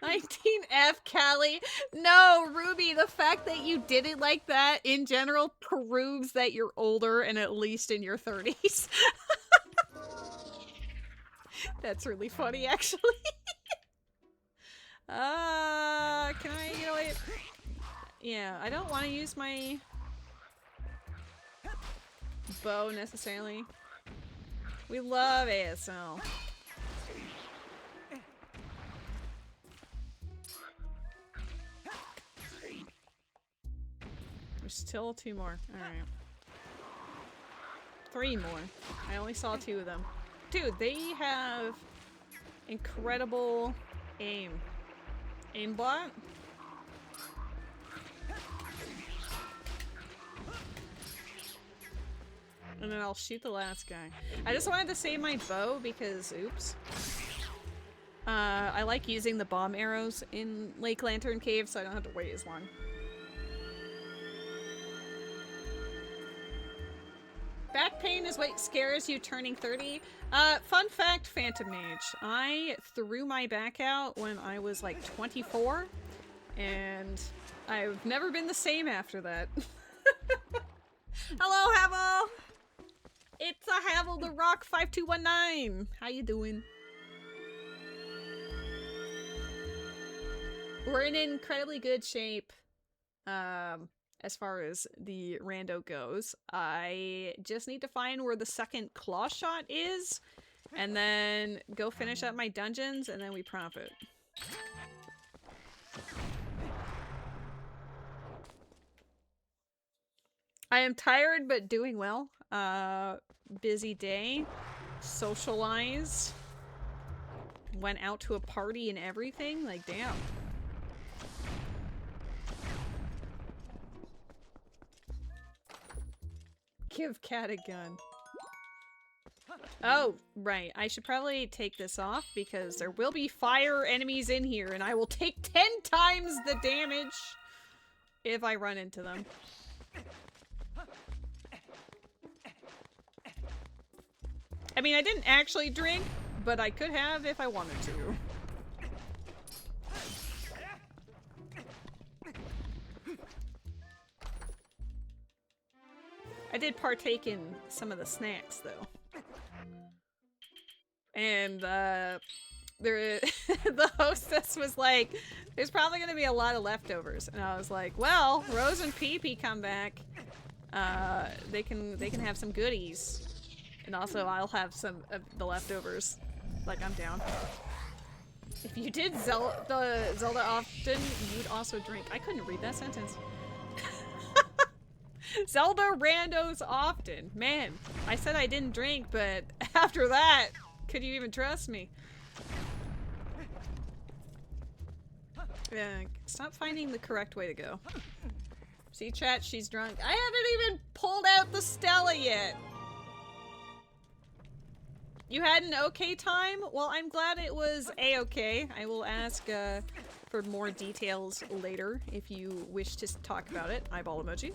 19F, Callie. No, Ruby, the fact that you did it like that in general proves that you're older and at least in your 30s. That's really funny, actually. Can I, you know what? Yeah, I don't want to use my bow necessarily. We love ASL. There's still 2 more. Alright. 3 more. I only saw 2 of them. Dude, they have incredible aim. Aimbot? And then I'll shoot the last guy. I just wanted to save my bow because, oops. I like using the bomb arrows in Lake Lantern Cave so I don't have to wait as long. Back pain is what scares you turning 30. Fun fact, Phantom Mage. I threw my back out when I was like 24, and I've never been the same after that. Hello, Havel! It's a Havel the Rock 5219. How you doing? We're in incredibly good shape. As far as the rando goes. I just need to find where the second claw shot is, and then go finish up my dungeons, and then we profit. I am tired, but doing well. Busy day. Socialized. Went out to a party and everything. Like, damn. Give Cat a gun. Oh, right. I should probably take this off because there will be fire enemies in here and I will take 10 times the damage if I run into them. I mean, I didn't actually drink, but I could have if I wanted to. I did partake in some of the snacks, though. And, the hostess was like, there's probably gonna be a lot of leftovers. And I was like, well, Rose and Pee-Pee come back. They can have some goodies. And also, I'll have some of the leftovers. Like, I'm down. If you did Zelda often, you'd also drink. I couldn't read that sentence. Zelda randos often. Man, I said I didn't drink, but after that, could you even trust me? Yeah, stop finding the correct way to go. See, chat, she's drunk. I haven't even pulled out the Stella yet. You had an okay time? Well, I'm glad it was a-okay. I will ask for more details later if you wish to talk about it. Eyeball emoji.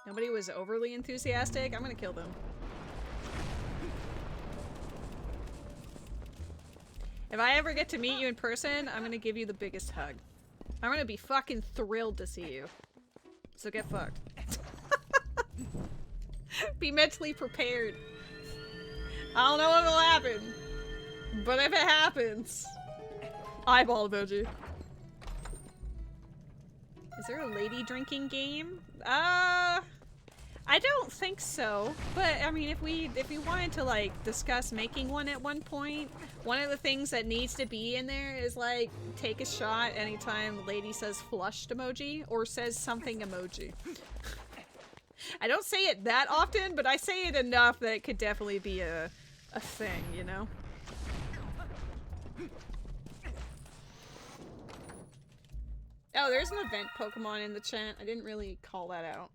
Nobody was overly enthusiastic. I'm gonna kill them. If I ever get to meet you in person, I'm gonna give you the biggest hug. I'm gonna be fucking thrilled to see you. So get fucked. Be mentally prepared. I don't know what will happen, but if it happens, eyeball emoji. Is there a lady drinking game? I don't think so. But I mean, if we wanted to like discuss making one at one point, one of the things that needs to be in there is like take a shot anytime lady says flushed emoji or says something emoji. I don't say it that often, but I say it enough that it could definitely be a thing, you know? Oh, there's an event Pokemon in the chat. I didn't really call that out.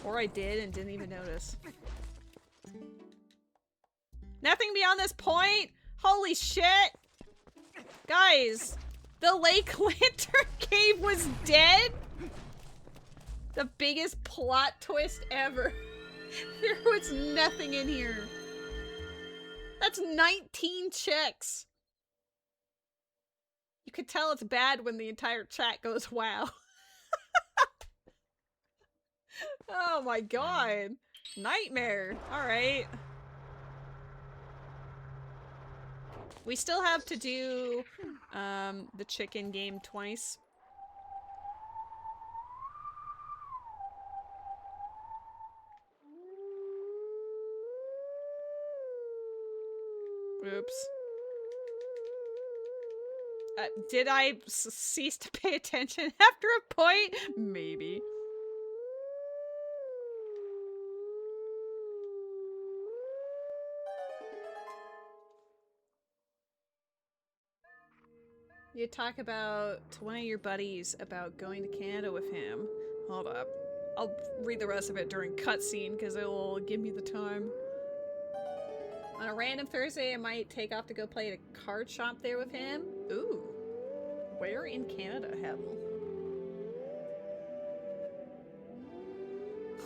Or I did and didn't even notice. Nothing beyond this point? Holy shit! Guys, the Lake Lantern Cave was dead? The biggest plot twist ever. There was nothing in here. That's 19 checks. You could tell it's bad when the entire chat goes, wow. Oh my god. Nightmare. Alright. We still have to do the chicken game twice. Oops. Did I cease to pay attention after a point? Maybe. You talk about to one of your buddies about going to Canada with him. Hold up. I'll read the rest of it during cutscene because it will give me the time. On a random Thursday, I might take off to go play at a card shop there with him. Ooh. Where in Canada, Hebel?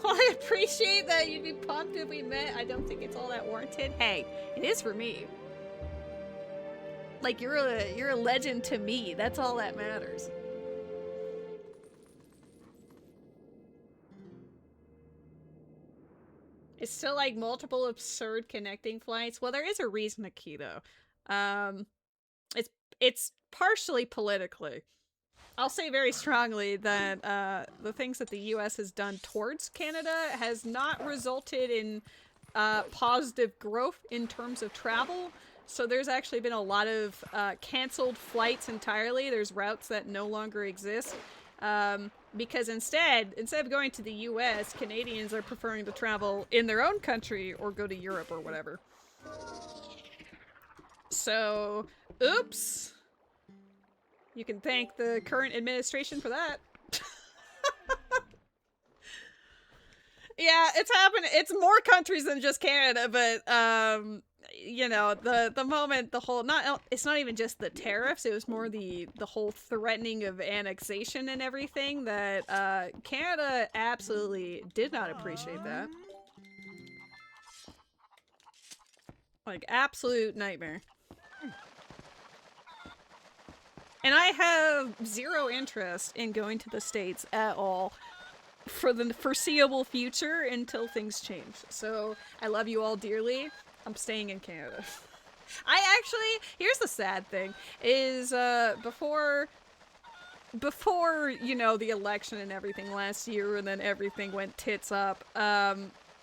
I appreciate that you'd be pumped if we met. I don't think it's all that warranted. Hey, it is for me. Like, you're a legend to me. That's all that matters. It's still like multiple absurd connecting flights. Well, there is a reason, Akito. It's partially politically. I'll say very strongly that the things that the US has done towards Canada has not resulted in positive growth in terms of travel. So there's actually been a lot of canceled flights entirely. There's routes that no longer exist. Because instead of going to the US, Canadians are preferring to travel in their own country or go to Europe or whatever. So, oops. You can thank the current administration for that. Yeah, it's happened. It's more countries than just Canada, but, you know, the moment the whole it's not even just the tariffs, it was more the whole threatening of annexation and everything that Canada absolutely did not appreciate that. Like, absolute nightmare. And I have zero interest in going to the States at all for the foreseeable future until things change. So I love you all dearly. I'm staying in Canada. I actually, here's the sad thing, is before, you know, the election and everything last year, and then everything went tits up,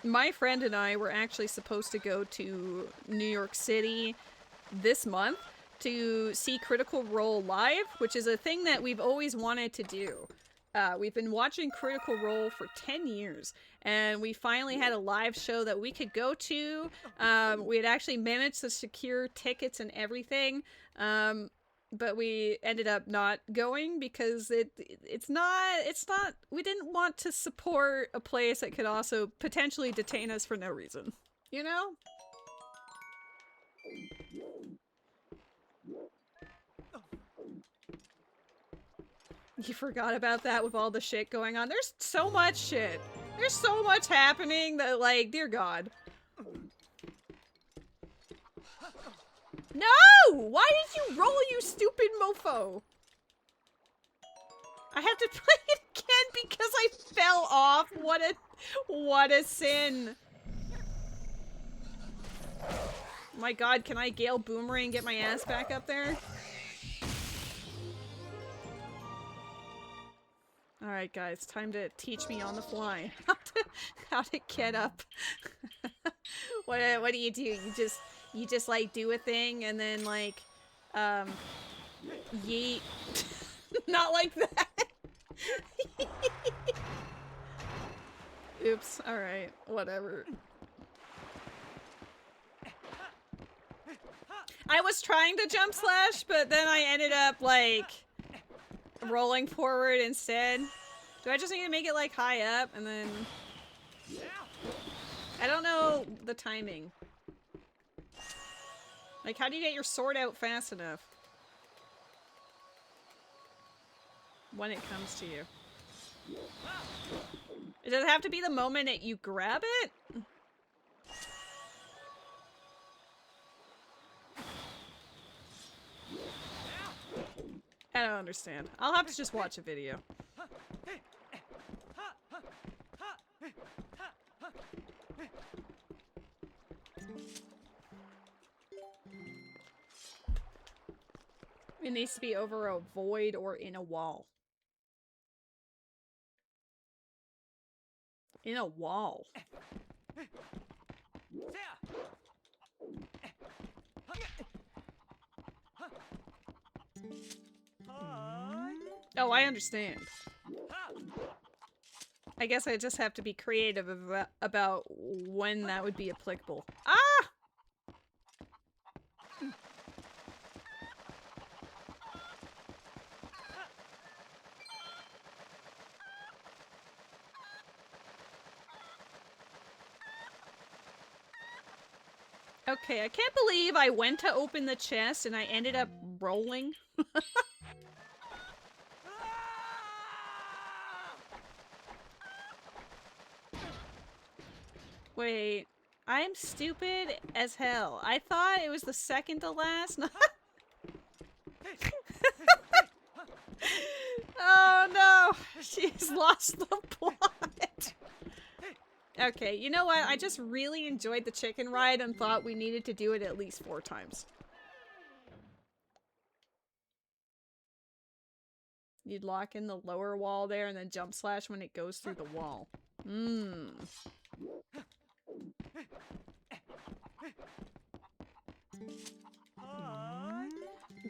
my friend and I were actually supposed to go to New York City this month to see Critical Role live, which is a thing that we've always wanted to do. We've been watching Critical Role for 10 years, and we finally had a live show that we could go to. We had actually managed to secure tickets and everything, but we ended up not going because it's not, we didn't want to support a place that could also potentially detain us for no reason, you know? You forgot about that with all the shit going on. There's so much shit. There's so much happening that, like, dear God. No! Why did you roll, you stupid mofo? I have to play it again because I fell off. What a sin. My God, can I Gale Boomerang and get my ass back up there? Alright guys, time to teach me on the fly how to get up. What do? You just like do a thing and then like yeet. Not like that. Oops, alright, whatever. I was trying to jump slash, but then I ended up like rolling forward instead. Do I just need to make it like high up and then... I don't know the timing. Like, how do you get your sword out fast enough? When it comes to you. Does it have to be the moment that you grab it? I don't understand. I'll have to just watch a video. It needs to be over a void or in a wall. In a wall. Oh, I understand. I guess I just have to be creative about when that would be applicable. Ah! Okay, I can't believe I went to open the chest and I ended up rolling. Wait, I'm stupid as hell. I thought it was the second to last. Oh no, she's lost the plot. Okay, you know what? I just really enjoyed the chicken ride and thought we needed to do it at least 4 times. You'd lock in the lower wall there and then jump slash when it goes through the wall. Mmm.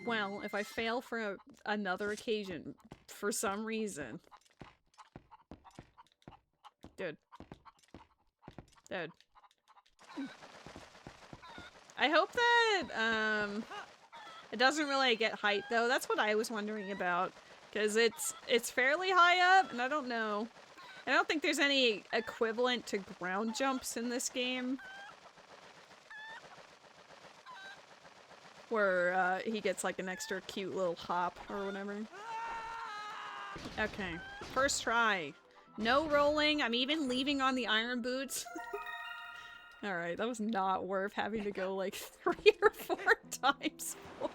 Well, if I fail for another occasion, for some reason... Dude. Dude. I hope that, it doesn't really get height, though. That's what I was wondering about. Because it's fairly high up, and I don't know. I don't think there's any equivalent to ground jumps in this game. Where he gets like an extra cute little hop or whatever. Okay, first try. No rolling. I'm even leaving on the iron boots. Alright, that was not worth having to go like 3 or 4 times for.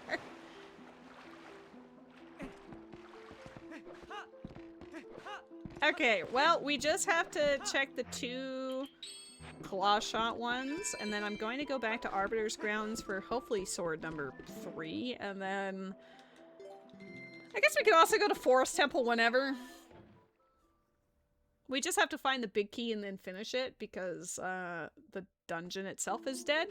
Okay, well, we just have to check the 2 claw shot ones, and then I'm going to go back to Arbiter's Grounds for hopefully sword number 3, and then I guess we could also go to Forest Temple whenever. We just have to find the big key and then finish it, because the dungeon itself is dead.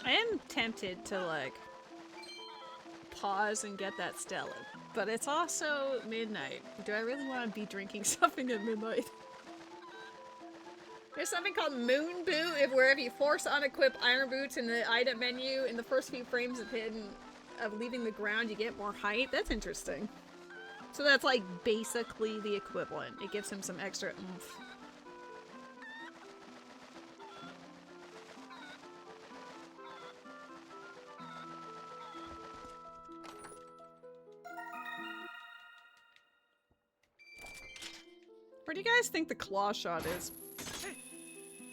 I am tempted to, like, pause and get that Stella, but it's also midnight. Do I really want to be drinking something at midnight? There's something called Moon Boot, where if you force unequip iron boots in the item menu in the first few frames of leaving the ground, you get more height. That's interesting. So that's like basically the equivalent. It gives him some extra oomph. Where do you guys think the claw shot is?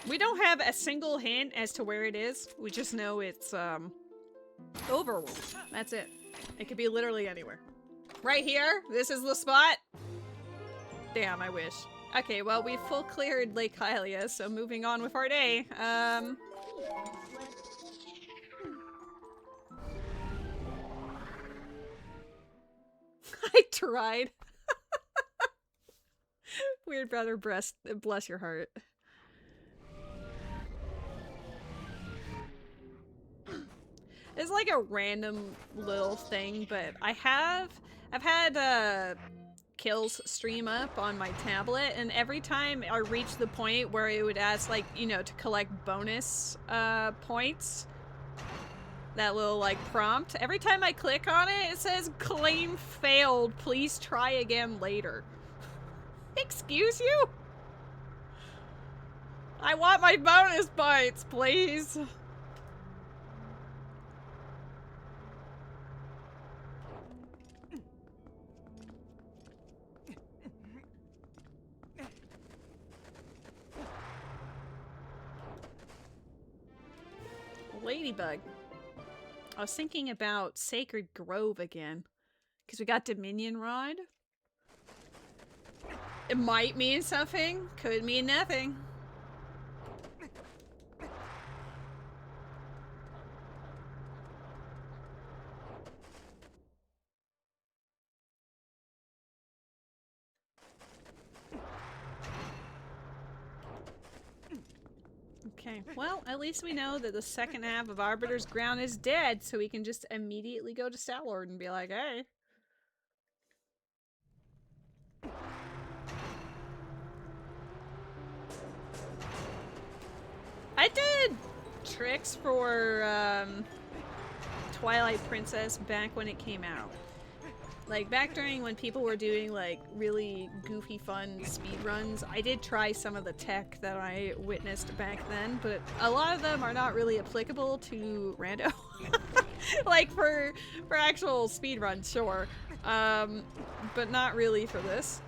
We don't have a single hint as to where it is. We just know it's, overworld. That's it. It could be literally anywhere. Right here? This is the spot? Damn, I wish. Okay, well, we full cleared Lake Hylia, so moving on with our day. I tried. Weird brother, bless your heart. It's like a random little thing, but I've had kills stream up on my tablet, and every time I reach the point where it would ask, like, you know, to collect bonus points, that little like prompt, every time I click on it, it says claim failed, please try again later. Excuse you? I want my bonus points, please. Ladybug. I was thinking about Sacred Grove again, because we got Dominion Rod. It might mean something, could mean nothing. Okay, well, at least we know that the second half of Arbiter's Ground is dead, so we can just immediately go to Stalord and be like, hey. I did tricks for Twilight Princess back when it came out. Like, back during when people were doing, like, really goofy, fun speedruns, I did try some of the tech that I witnessed back then, but a lot of them are not really applicable to rando. Like, for actual speedruns, sure. But not really for this.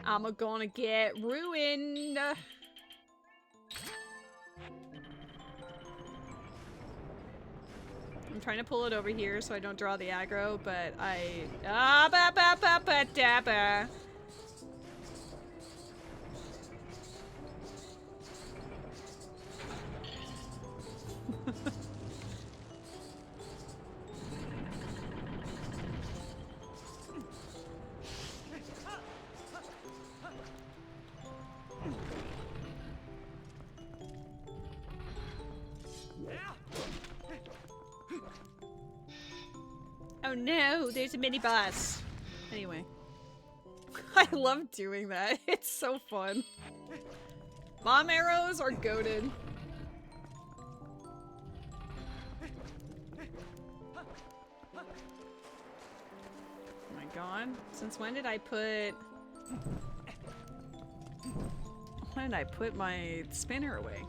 I'm gonna get ruined. I'm trying to pull it over here so I don't draw the aggro, but I... Oh no, there's a mini boss. Anyway. I love doing that. It's so fun. Bomb arrows are goated. Oh my god. Since when did I put... When did I put my spinner away?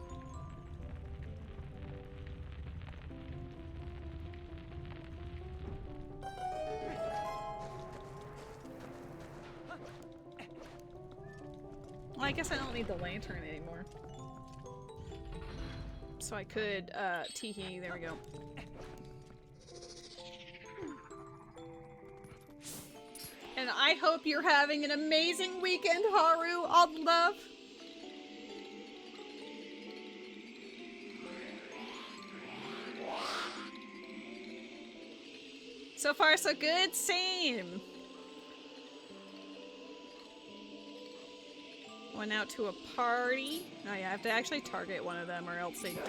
Well, I guess I don't need the lantern anymore. So I could, teehee, there we go. And I hope you're having an amazing weekend, Haru. All the love. So far, so good. Same. Went out to a party. Oh yeah, I have to actually target one of them or else they don't.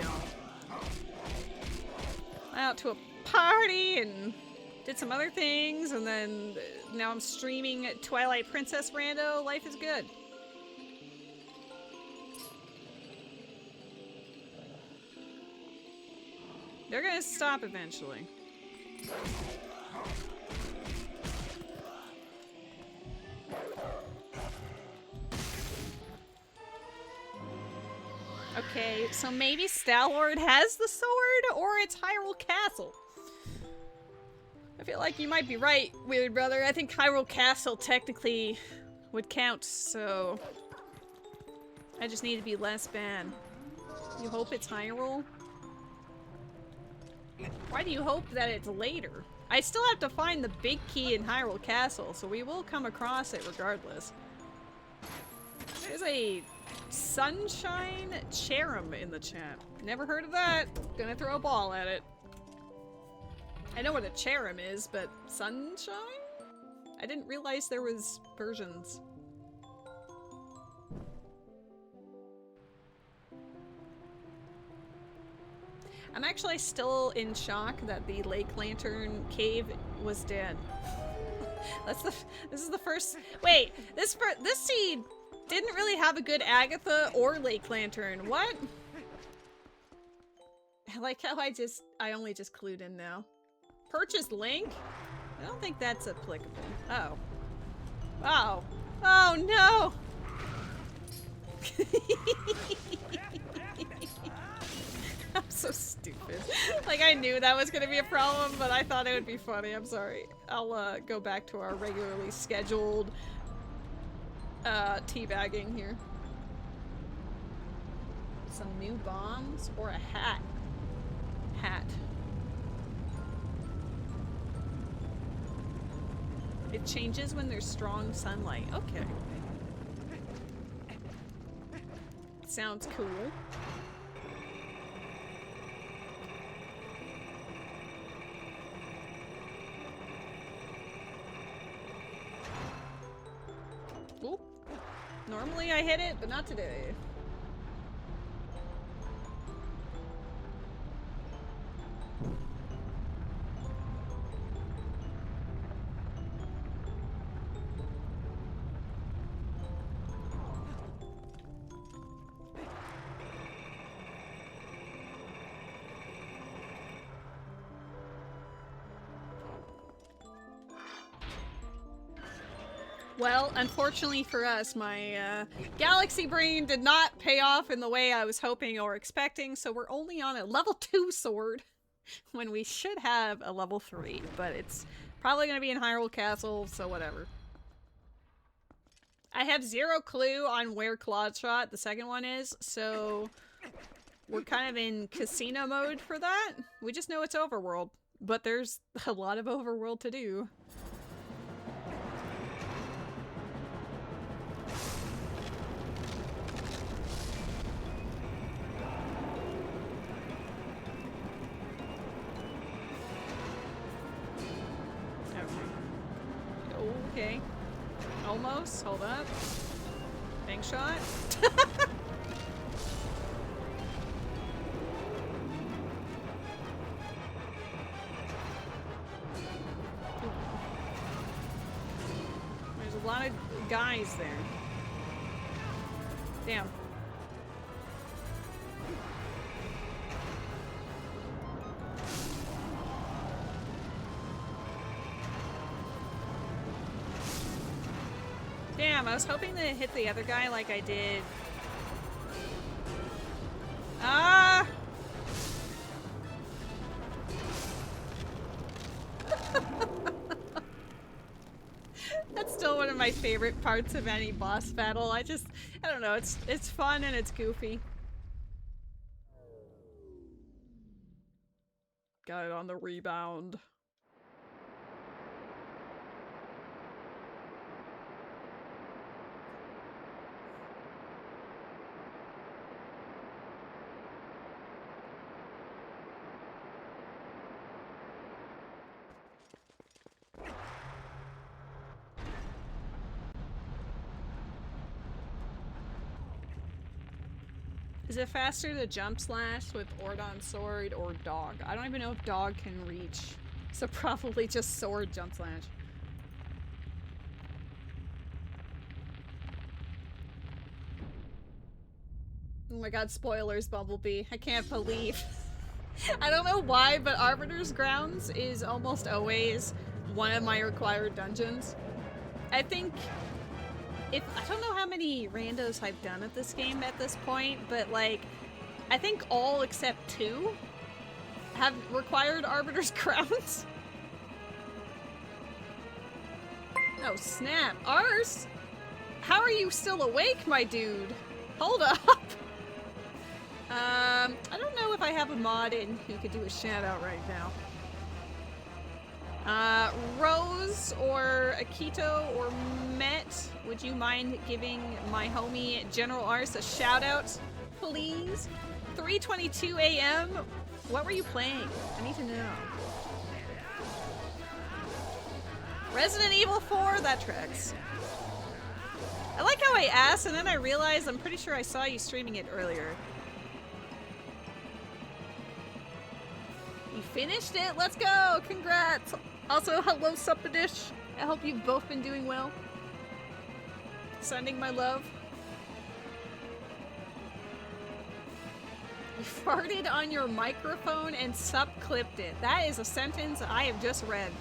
Went out to a party and did some other things, and then now I'm streaming Twilight Princess Rando. Life is good. They're gonna stop eventually. Okay, so maybe Stalwart has the sword, or it's Hyrule Castle. I feel like you might be right, Weird Brother. I think Hyrule Castle technically would count, so... I just need to be less bad. You hope it's Hyrule? Why do you hope that it's later? I still have to find the big key in Hyrule Castle, so we will come across it regardless. There's a Sunshine Cherub in the chat. Never heard of that. Gonna throw a ball at it. I know what a cherub is, but Sunshine? I didn't realize there was versions. I'm actually still in shock that the Lake Lantern cave was dead. This is the first. Wait, this seed didn't really have a good Agatha or Lake Lantern. What? I like how I only just clued in now. Purchase link? I don't think that's applicable. Oh. Oh. Oh no! I'm so stupid. Like, I knew that was gonna be a problem, but I thought it would be funny. I'm sorry. I'll go back to our regularly scheduled teabagging here. Some new bombs or a hat? Hat. It changes when there's strong sunlight. Okay. Sounds cool. Oop. Normally I hit it, but not today. Well, unfortunately for us, my galaxy brain did not pay off in the way I was hoping or expecting, so we're only on a level 2 sword when we should have a level 3, but it's probably going to be in Hyrule Castle, so whatever. I have zero clue on where Claude Shot, the second one, is, so we're kind of in casino mode for that. We just know it's overworld, but there's a lot of overworld to do. Okay. Almost. Hold up. Bank shot. There's a lot of guys there. Damn. Damn, I was hoping to hit the other guy like I did. Ah! That's still one of my favorite parts of any boss battle. I don't know, it's fun and it's goofy. Got it on the rebound. Is it faster to jump slash with Ordon sword or dog? I don't even know if dog can reach. So probably just sword jump slash. Oh my god, spoilers, Bumblebee. I can't believe. I don't know why, but Arbiter's Grounds is almost always one of my required dungeons. I think I don't know how many randos I've done at this game at this point, but like, I think all except 2 have required Arbiter's Grounds. Oh snap. Ars? How are you still awake, my dude? Hold up. I don't know if I have a mod in who could do a shout out right now. Rose or Akito or Met, would you mind giving my homie General Ars a shout out, please? 3:22 a.m. What were you playing? I need to know. Resident Evil 4? That tracks. I like how I asked and then I realized I'm pretty sure I saw you streaming it earlier. You finished it? Let's go! Congrats! Also, hello, Suppadish. I hope you've both been doing well. Sending my love. You farted on your microphone and Sup clipped it. That is a sentence I have just read.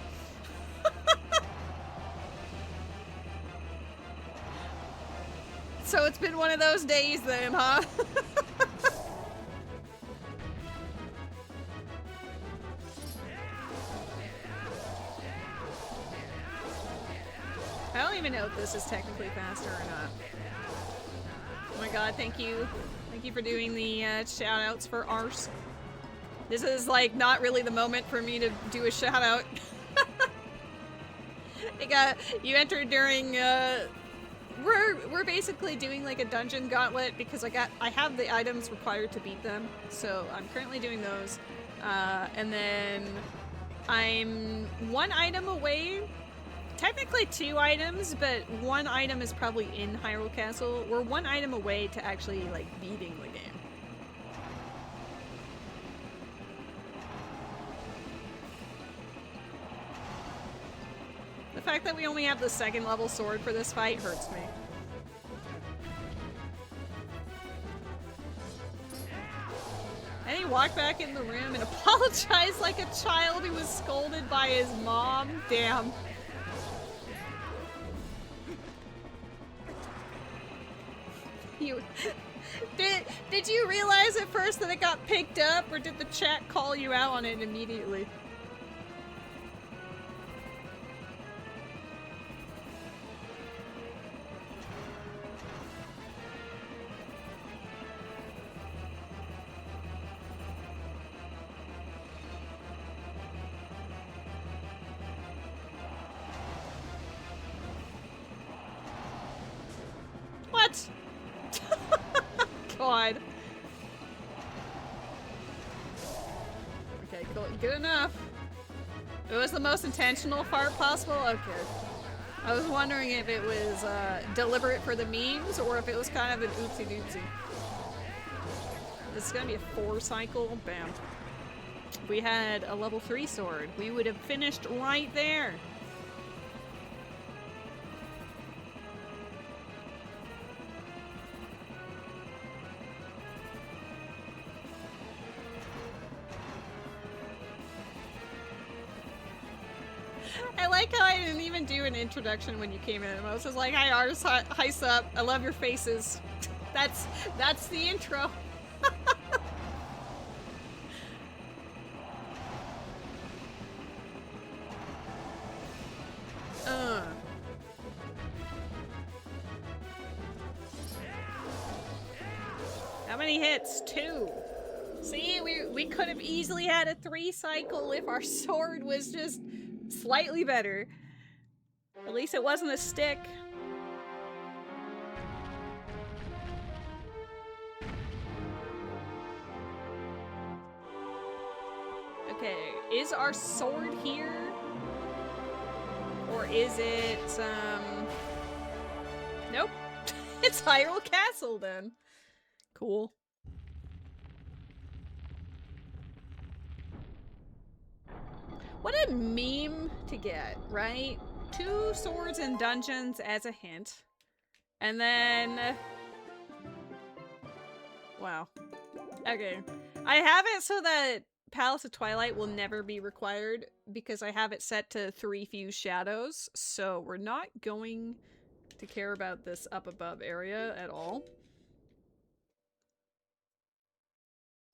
So it's been one of those days then, huh? I don't even know if this is technically faster or not. Oh my god, thank you. Thank you for doing the shout outs for Ars. This is like not really the moment for me to do a shout out. You entered during we're basically doing like a dungeon gauntlet because I have the items required to beat them. So I'm currently doing those. And then I'm 1 item away. Technically 2 items, but 1 item is probably in Hyrule Castle. We're 1 item away to actually, like, beating the game. The fact that we only have the 2nd level sword for this fight hurts me. And he walked back in the room and apologized like a child who was scolded by his mom. Damn. Did you realize at first that it got picked up, or did the chat call you out on it immediately? What? God. Okay, cool. Good enough. It was the most intentional fart possible? Okay. I was wondering if it was deliberate for the memes or if it was kind of an oopsie doopsie. This is gonna be a 4 cycle. Bam. If we had a level 3 sword, we would have finished right there. I like how I didn't even do an introduction when you came in. I was just like, hi artists, hi sup, I love your faces. That's the intro. How many hits? 2. See, we could have easily had a 3 cycle if our sword was just slightly better. At least it wasn't a stick. Okay, is our sword here? Or is it, nope. It's Hyrule Castle then. Cool. What a meme to get, right? 2 swords in dungeons as a hint. And then... Wow. Okay. I have it so that Palace of Twilight will never be required because I have it set to 3 fused shadows, so we're not going to care about this up above area at all.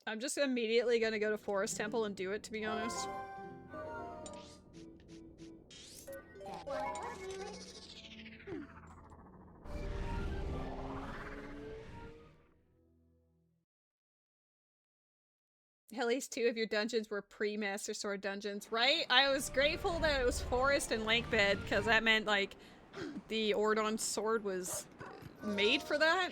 I'm just immediately gonna go to Forest Temple and do it, to be honest. At least 2 of your dungeons were pre-Master Sword dungeons, right? I was grateful that it was Forest and Lakebed, because that meant, like, the Ordon sword was made for that.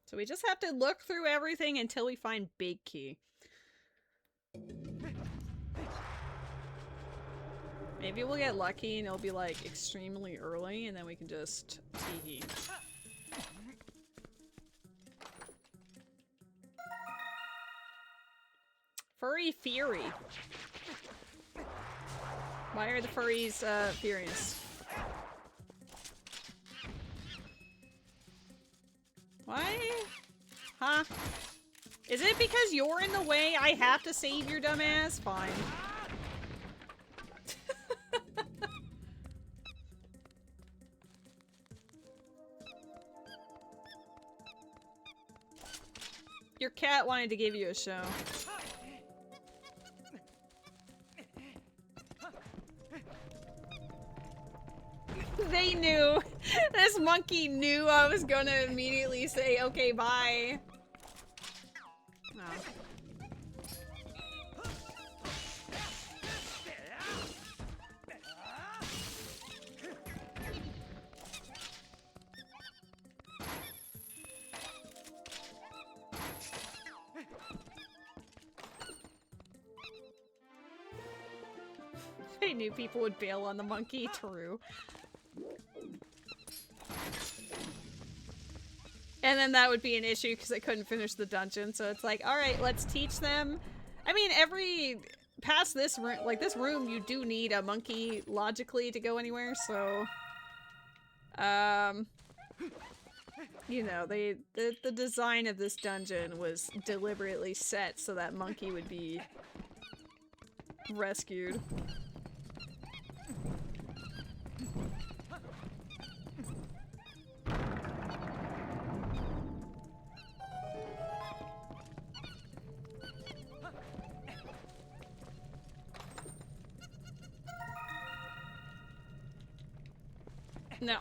So we just have to look through everything until we find Big Key. Maybe we'll get lucky and it'll be like extremely early and then we can just tee-hee. Furry Fury. Why are the furries furious? Why? Huh? Is it because you're in the way I have to save your dumb ass? Fine. Your cat wanted to give you a show. They knew. This monkey knew I was gonna immediately say, okay, bye. Oh. I knew people would bail on the monkey, true. And then that would be an issue because I couldn't finish the dungeon, so it's like, alright, let's teach them. I mean, past this room, like this room, you do need a monkey logically to go anywhere, so... You know, the design of this dungeon was deliberately set so that monkey would be rescued. No.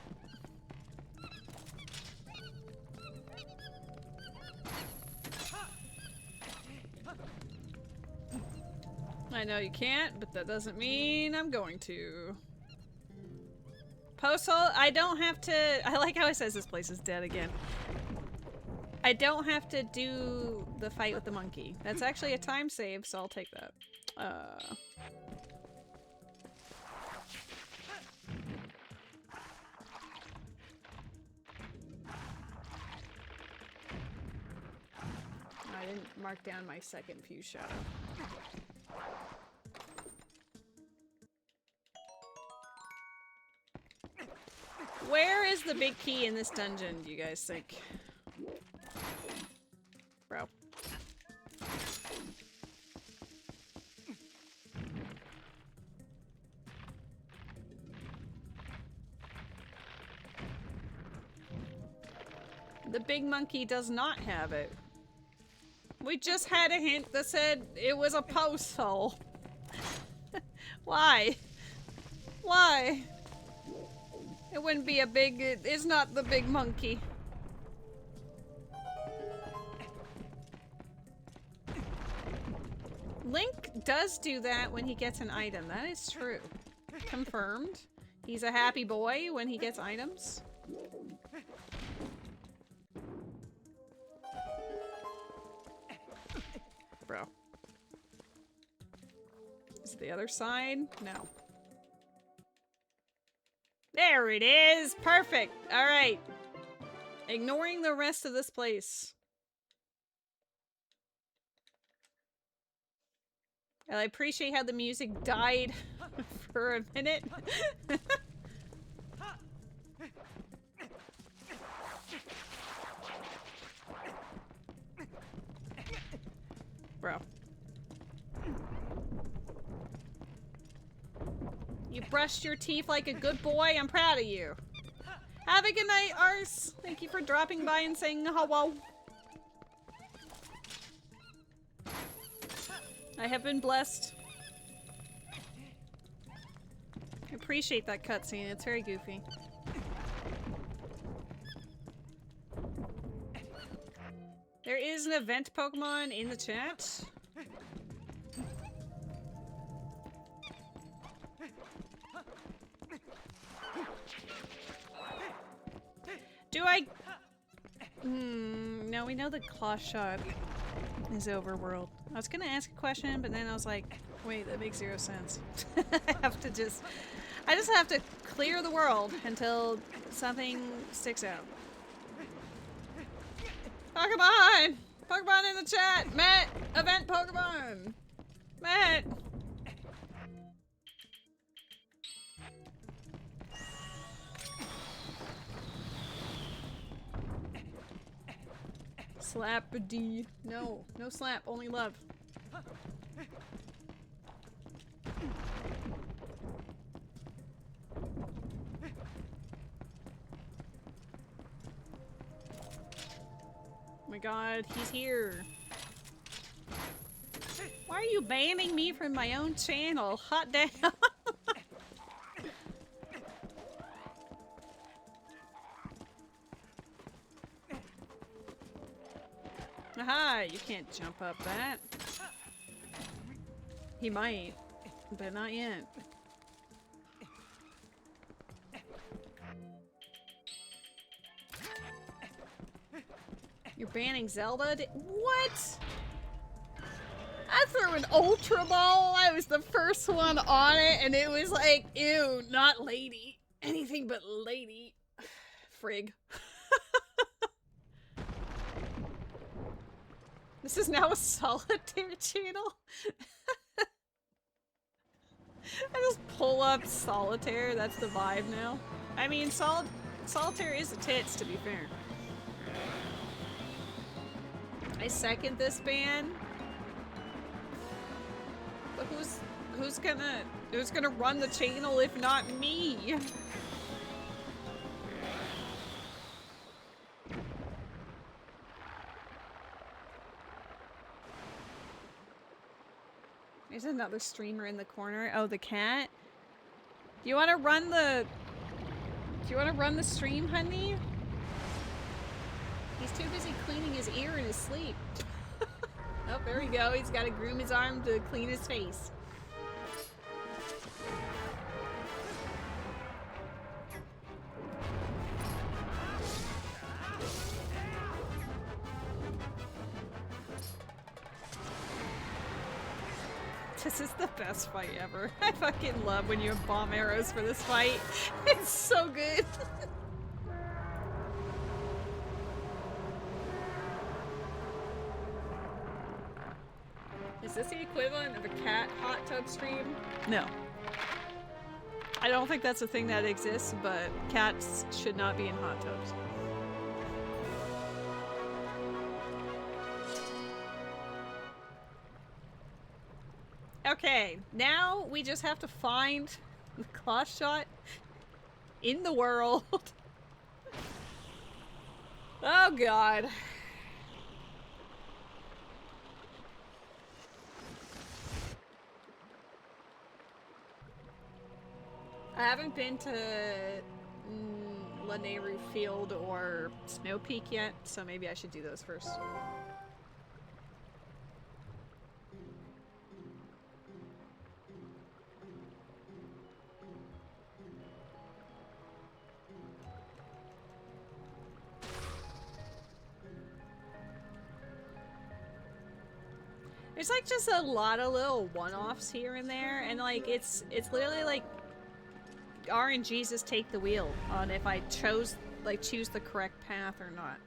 I know you can't, but that doesn't mean I'm going to. Posthole, I don't have to- I like how it says this place is dead again. I don't have to do the fight with the monkey. That's actually a time save, so I'll take that. I didn't mark down my second fuse shadow. Where is the big key in this dungeon, do you guys think? Bro. The big monkey does not have it. We just had a hint that said it was a post hole. Why? Why? It wouldn't be a big... It's not the big monkey. Link does do that when he gets an item. That is true. Confirmed. He's a happy boy when he gets items. Bro. Is it the other side? No. There it is! Perfect! Alright. Ignoring the rest of this place. I appreciate how the music died for a minute. Bro. You brushed your teeth like a good boy. I'm proud of you. Have a good night, Ars. Thank you for dropping by and saying hello. I have been blessed. I appreciate that cutscene. It's very goofy. There is an event Pokemon in the chat. Do I... no, we know the claw shot is overworld. I was gonna ask a question, but then I was like, wait, that makes zero sense. I just have to clear the world until something sticks out. Pokemon! Pokemon in the chat! Matt! Event Pokemon! Matt! Slap a D. No. No slap. Only love. Oh my god, he's here. Why are you banning me from my own channel? Hot damn. Aha, you can't jump up that. He might, but not yet. You're banning Zelda? What? I threw an Ultra Ball. I was the first one on it, and it was like, ew, not lady. Anything but lady. Frig. This is now a solitaire channel? I just pull up solitaire, that's the vibe now. I mean, solitaire is a tits, to be fair. I second this ban. But who's gonna run the channel if not me? There's another streamer in the corner. Oh, the cat? Do you want to run the stream, honey? He's too busy cleaning his ear in his sleep. Oh, there we go. He's got to groom his arm to clean his face. This is the best fight ever. I fucking love when you have bomb arrows for this fight. It's so good. Is this the equivalent of a cat hot tub stream? No. I don't think that's a thing that exists, but cats should not be in hot tubs. Okay, now we just have to find the claw shot in the world. Oh god. I haven't been to Lanayru Field or Snow Peak yet, so maybe I should do those first. There's like just a lot of little one-offs here and there, and like it's literally like RNG's just take the wheel on if I choose the correct path or not.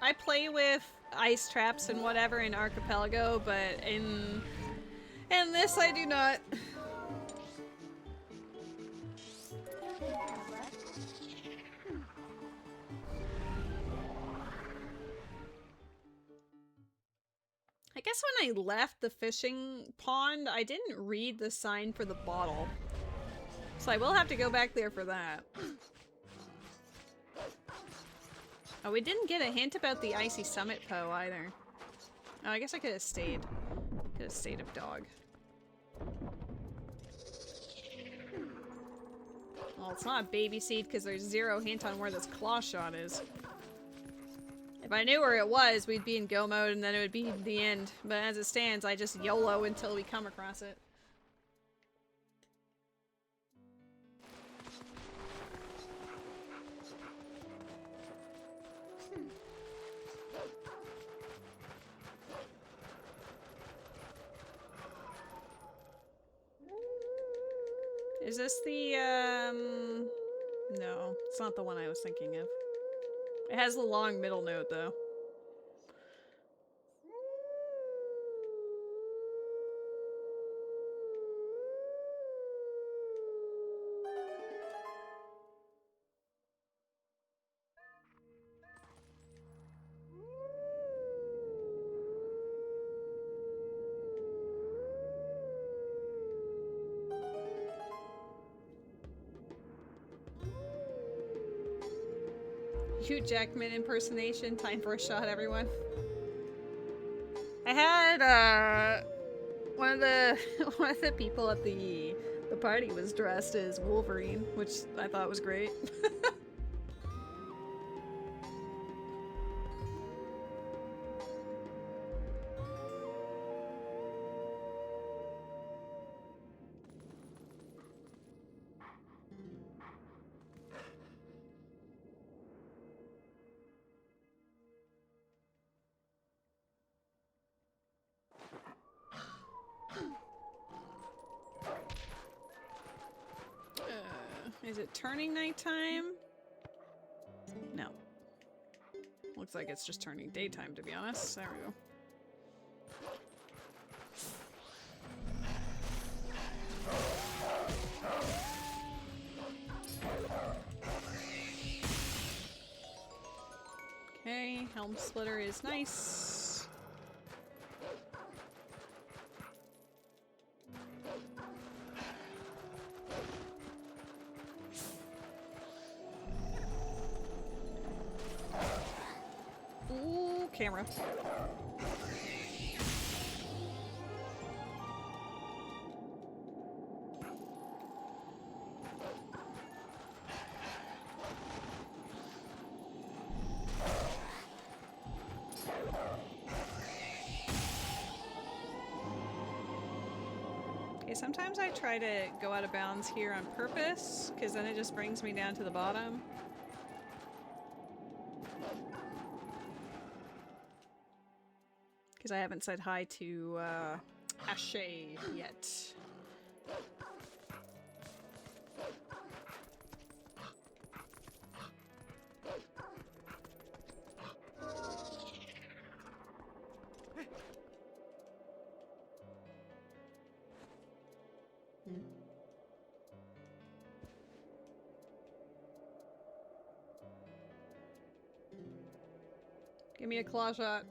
I play with ice traps and whatever in Archipelago, but in this I do not. I guess when I left the fishing pond, I didn't read the sign for the bottle. So I will have to go back there for that. Oh, we didn't get a hint about the Icy Summit Poe either. Oh, I guess I could have stayed. Could have stayed of dog. Well, it's not a baby seed because there's zero hint on where this claw shot is. If I knew where it was, we'd be in go mode and then it would be the end. But as it stands, I just YOLO until we come across it. Is this the, no, it's not the one I was thinking of. It has the long middle note, though. Hugh Jackman impersonation. Time for a shot, everyone. I had one of the people at the party was dressed as Wolverine, which I thought was great. Is it turning nighttime? No. Looks like it's just turning daytime, to be honest. There we go. Okay, Helm Splitter is nice. Ooh, camera. Okay, sometimes I try to go out of bounds here on purpose, because then it just brings me down to the bottom. Because I haven't said hi to Ashe yet. Give me a claw shot.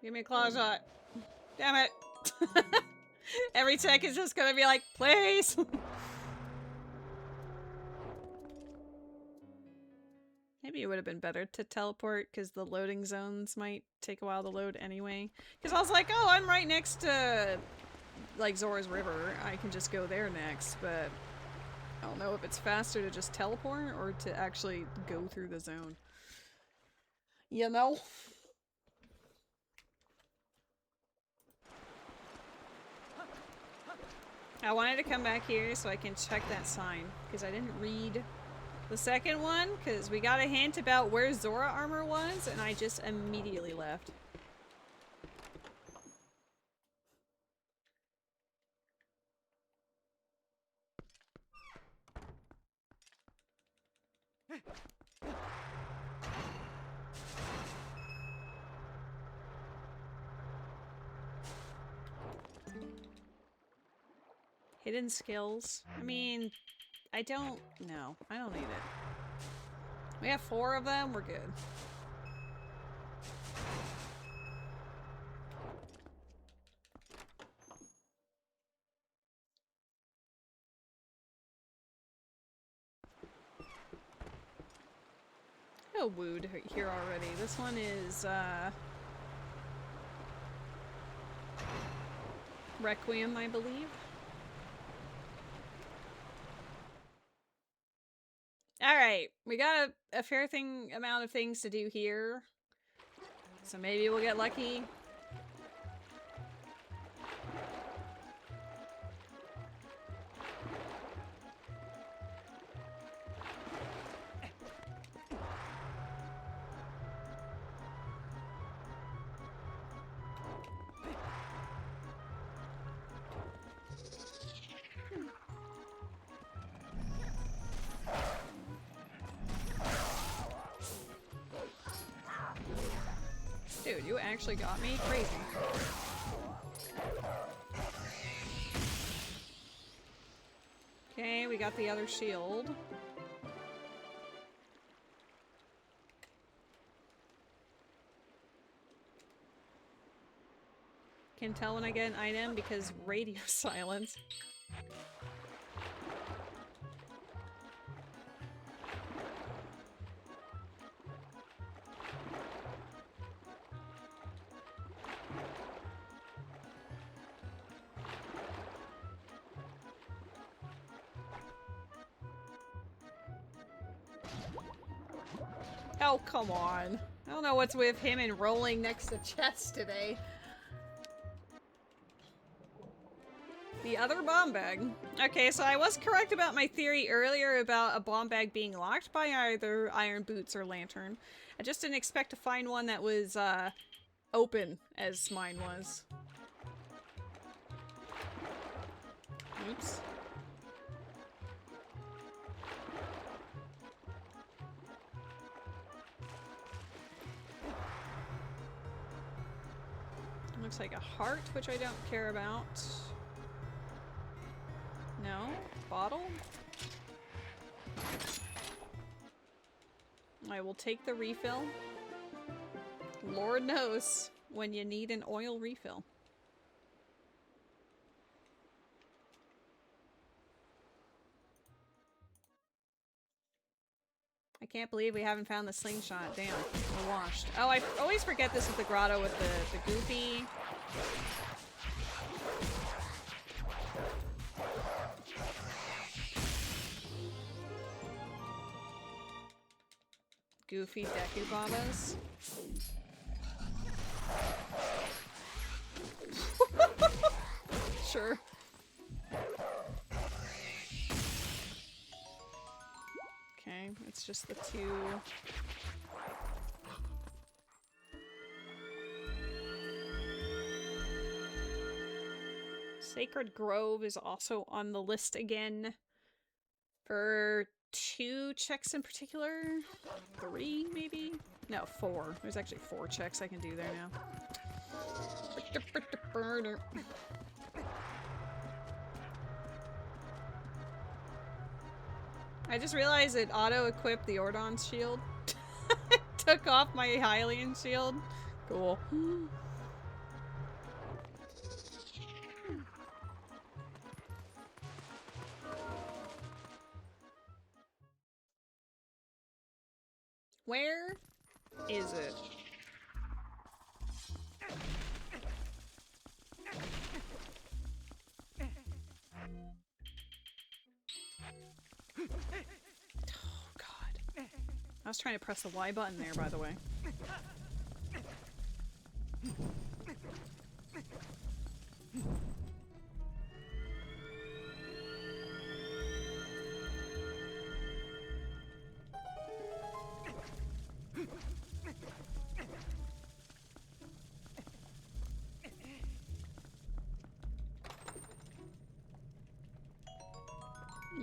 Give me a claw shot. Damn it. Every tech is just gonna be like, please. Maybe it would have been better to teleport because the loading zones might take a while to load anyway. Because I was like, oh, I'm right next to like Zora's River. I can just go there next, but I don't know if it's faster to just teleport or to actually go through the zone. You know? I wanted to come back here so I can check that sign because I didn't read the second one because we got a hint about where Zora armor was and I just immediately left. Hidden skills. I mean, I don't know. I don't need it. We have 4 of them. We're good. Oh, wooed here already. This one is, Requiem, I believe. Alright, we got a fair amount of things to do here. So maybe we'll get lucky. Dude, you actually got me? Crazy. Okay, we got the other shield. Can tell when I get an item because radio silence. Oh, come on. I don't know what's with him and rolling next to chests today. The other bomb bag. Okay, so I was correct about my theory earlier about a bomb bag being locked by either iron boots or lantern. I just didn't expect to find one that was, open as mine was. Oops. Looks like a heart, which I don't care about. No? Bottle? I will take the refill. Lord knows when you need an oil refill. I can't believe we haven't found the slingshot. Damn, we're washed. Oh, I always forget this with the grotto with the goofy. Goofy Deku Babas. Sure. Okay, it's just the 2. Sacred Grove is also on the list again for 2 checks in particular. 3, maybe? No, 4. There's actually 4 checks I can do there now. I just realized it auto-equipped the Ordon's shield. It took off my Hylian shield. Cool. Where is it? Oh, God. I was trying to press the Y button there, by the way.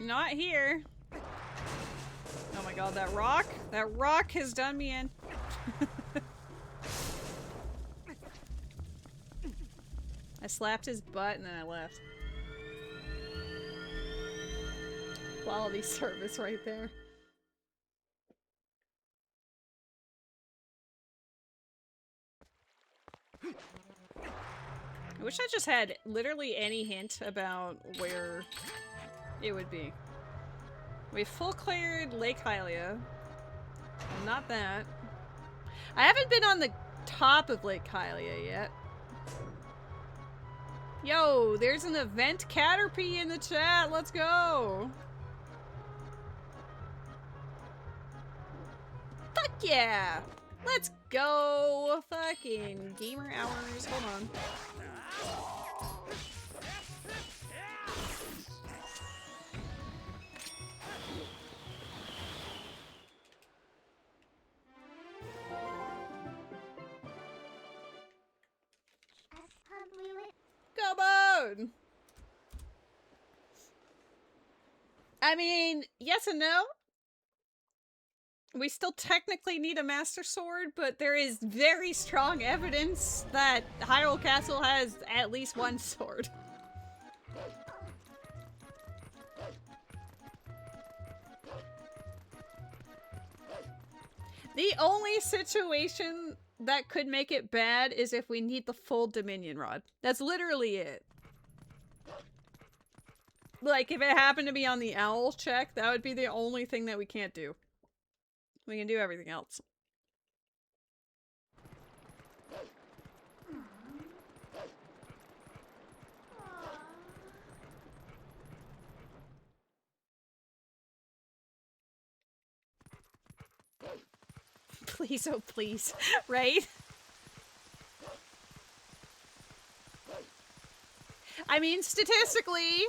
Not here. Oh my god, that rock? That rock has done me in. I slapped his butt and then I left. Quality service right there. I wish I just had literally any hint about where it would be. We full cleared Lake Hylia. Well, not that. I haven't been on the top of Lake Hylia yet. Yo, there's an event Caterpie in the chat. Let's go. Fuck yeah. Let's go. Fucking gamer hours. Hold on. Go mode! I mean, yes and no. We still technically need a Master Sword, but there is very strong evidence that Hyrule Castle has at least one sword. The only situation that could make it bad is if we need the full Dominion Rod. That's literally it. Like, if it happened to be on the Owl check, that would be the only thing that we can't do. We can do everything else. Please, oh please, right? I mean, statistically,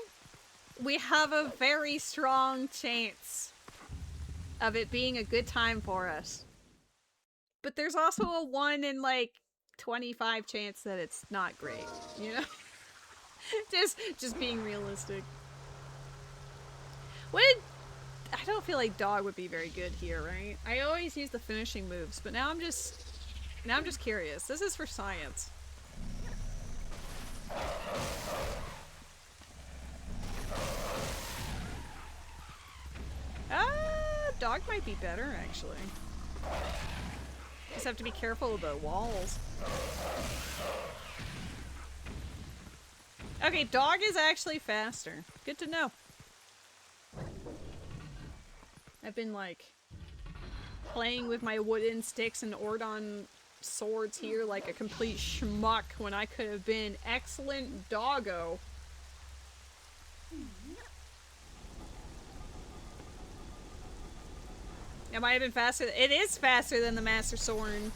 we have a very strong chance of it being a good time for us. But there's also a 1 in, like, 25 chance that it's not great, you know? just being realistic. I don't feel like dog would be very good here, right? I always use the finishing moves, but now I'm just curious. This is for science. Dog might be better, actually. Just have to be careful of the walls. Okay, dog is actually faster. Good to know. I've been, like, playing with my wooden sticks and Ordon swords here like a complete schmuck when I could have been excellent doggo. It might have been faster. It is faster than the Master Sword.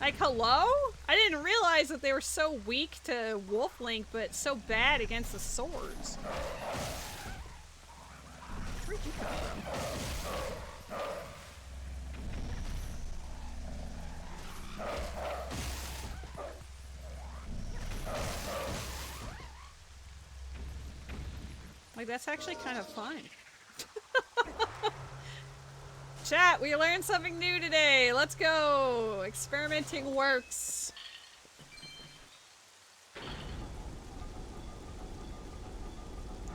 Like, hello? I didn't realize that they were so weak to Wolf Link, but so bad against the swords. Where'd you come from? Like, that's actually kind of fun. Chat, we learned something new today. Let's go. Experimenting works.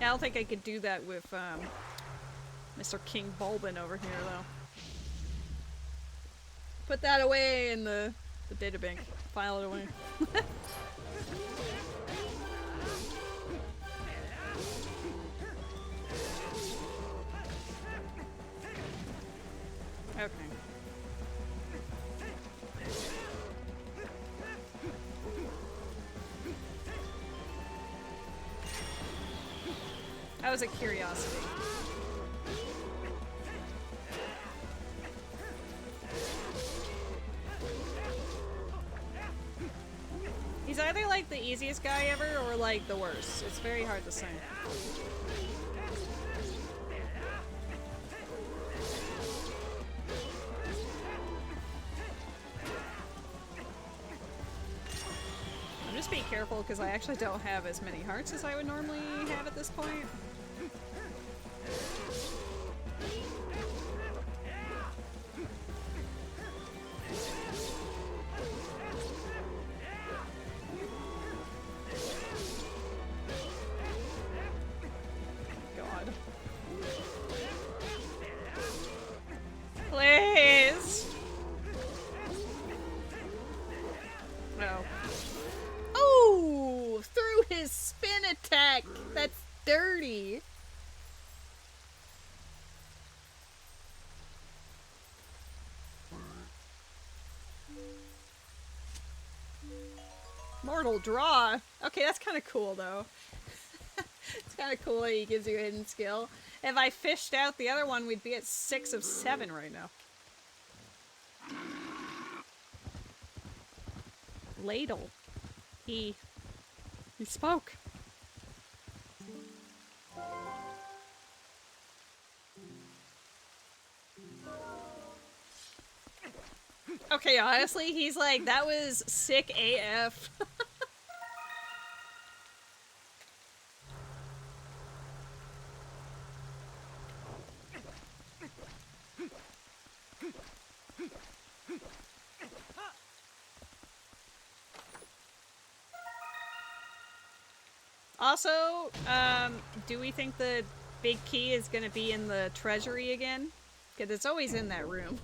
I don't think I could do that with Mr. King Bulbin over here, though. Put that away in the data bank. File it away. Okay. That was a curiosity. He's either like the easiest guy ever or like the worst. It's very hard to say. Just be careful because I actually don't have as many hearts as I would normally have at this point. God. Please! No. Oh! Through his spin attack! That's dirty! Mortal Draw! Okay, that's kind of cool though. It's kind of cool that he gives you a hidden skill. If I fished out the other one, we'd be at 6 of 7 right now. Ladle. He spoke. Okay, honestly, he's like, that was sick AF. Also, do we think the big key is gonna be in the treasury again? Because it's always in that room.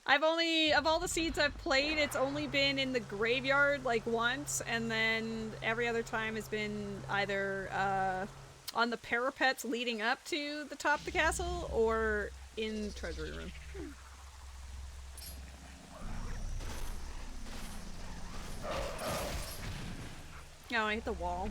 I've only, of all the seeds I've played, it's only been in the graveyard like once, and then every other time has been either on the parapets leading up to the top of the castle, or in treasury room. No, I hit the wall.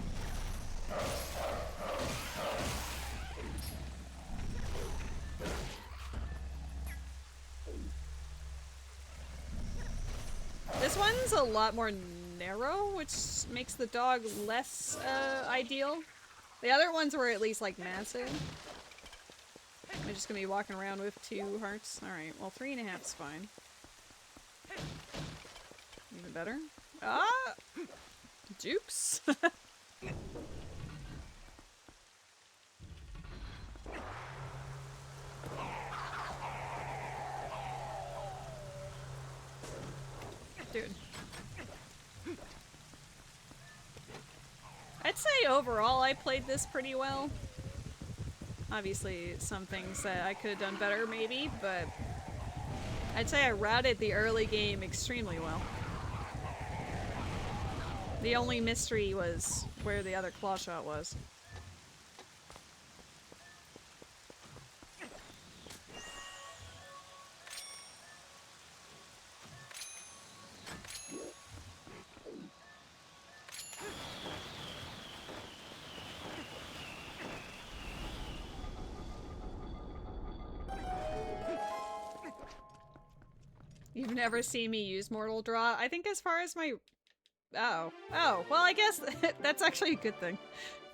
This one's a lot more narrow, which makes the dog less ideal. The other ones were at least like massive. I'm just gonna be walking around with 2 hearts. Alright, well 3.5 is fine. Even better. Ah! Jukes! Dude. I'd say overall I played this pretty well. Obviously some things that I could have done better maybe, but I'd say I routed the early game extremely well. The only mystery was where the other claw shot was. You've never seen me use Mortal Draw? I think as far as my... Oh. Oh, well I guess that's actually a good thing.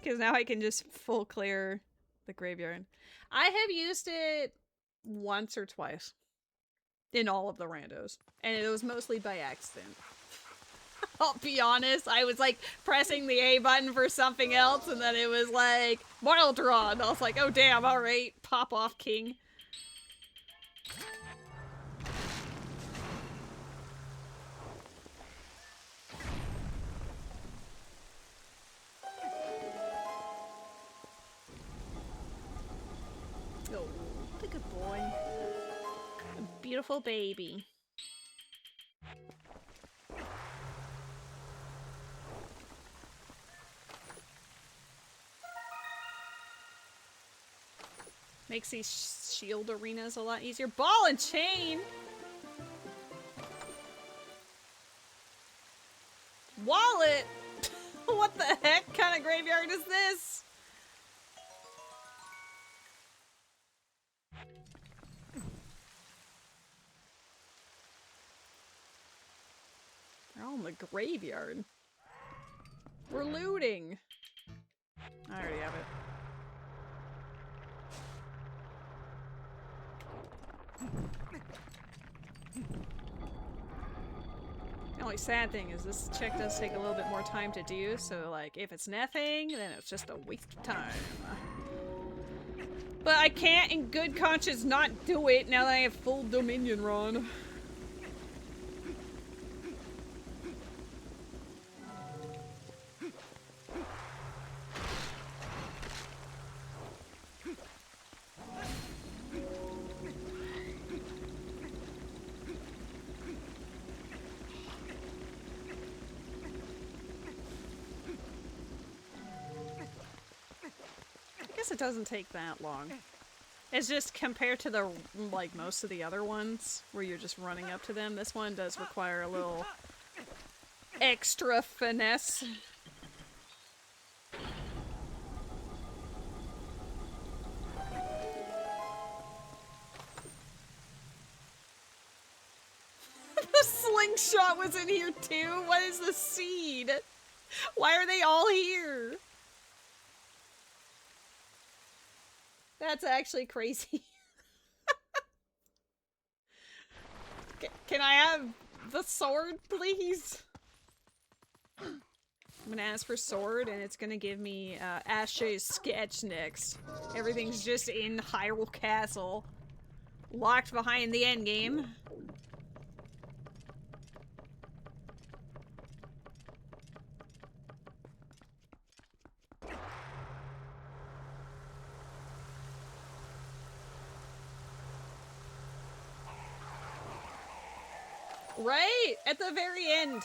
Because now I can just full clear the graveyard. I have used it once or twice. In all of the randos. And it was mostly by accident. I'll be honest, I was like pressing the A button for something else and then it was like, Mortal Draw! And I was like, oh damn, alright, pop off king. Good boy. A beautiful baby. Makes these shield arenas a lot easier. Ball and chain! Wallet! What the heck kind of graveyard is this? They're all in the graveyard. We're looting. I already have it. The only sad thing is this check does take a little bit more time to do, so like if it's nothing, then it's just a waste of time. But I can't in good conscience not do it now that I have full Dominion run. It doesn't take that long. It's just compared to the, like, most of the other ones where you're just running up to them, this one does require a little extra finesse. The slingshot was in here too? What is the seed? Why are they all here? That's actually crazy. Can I have the sword, please? I'm gonna ask for sword, and it's gonna give me Ashay's sketch next. Everything's just in Hyrule Castle. Locked behind the endgame. Right! At the very end!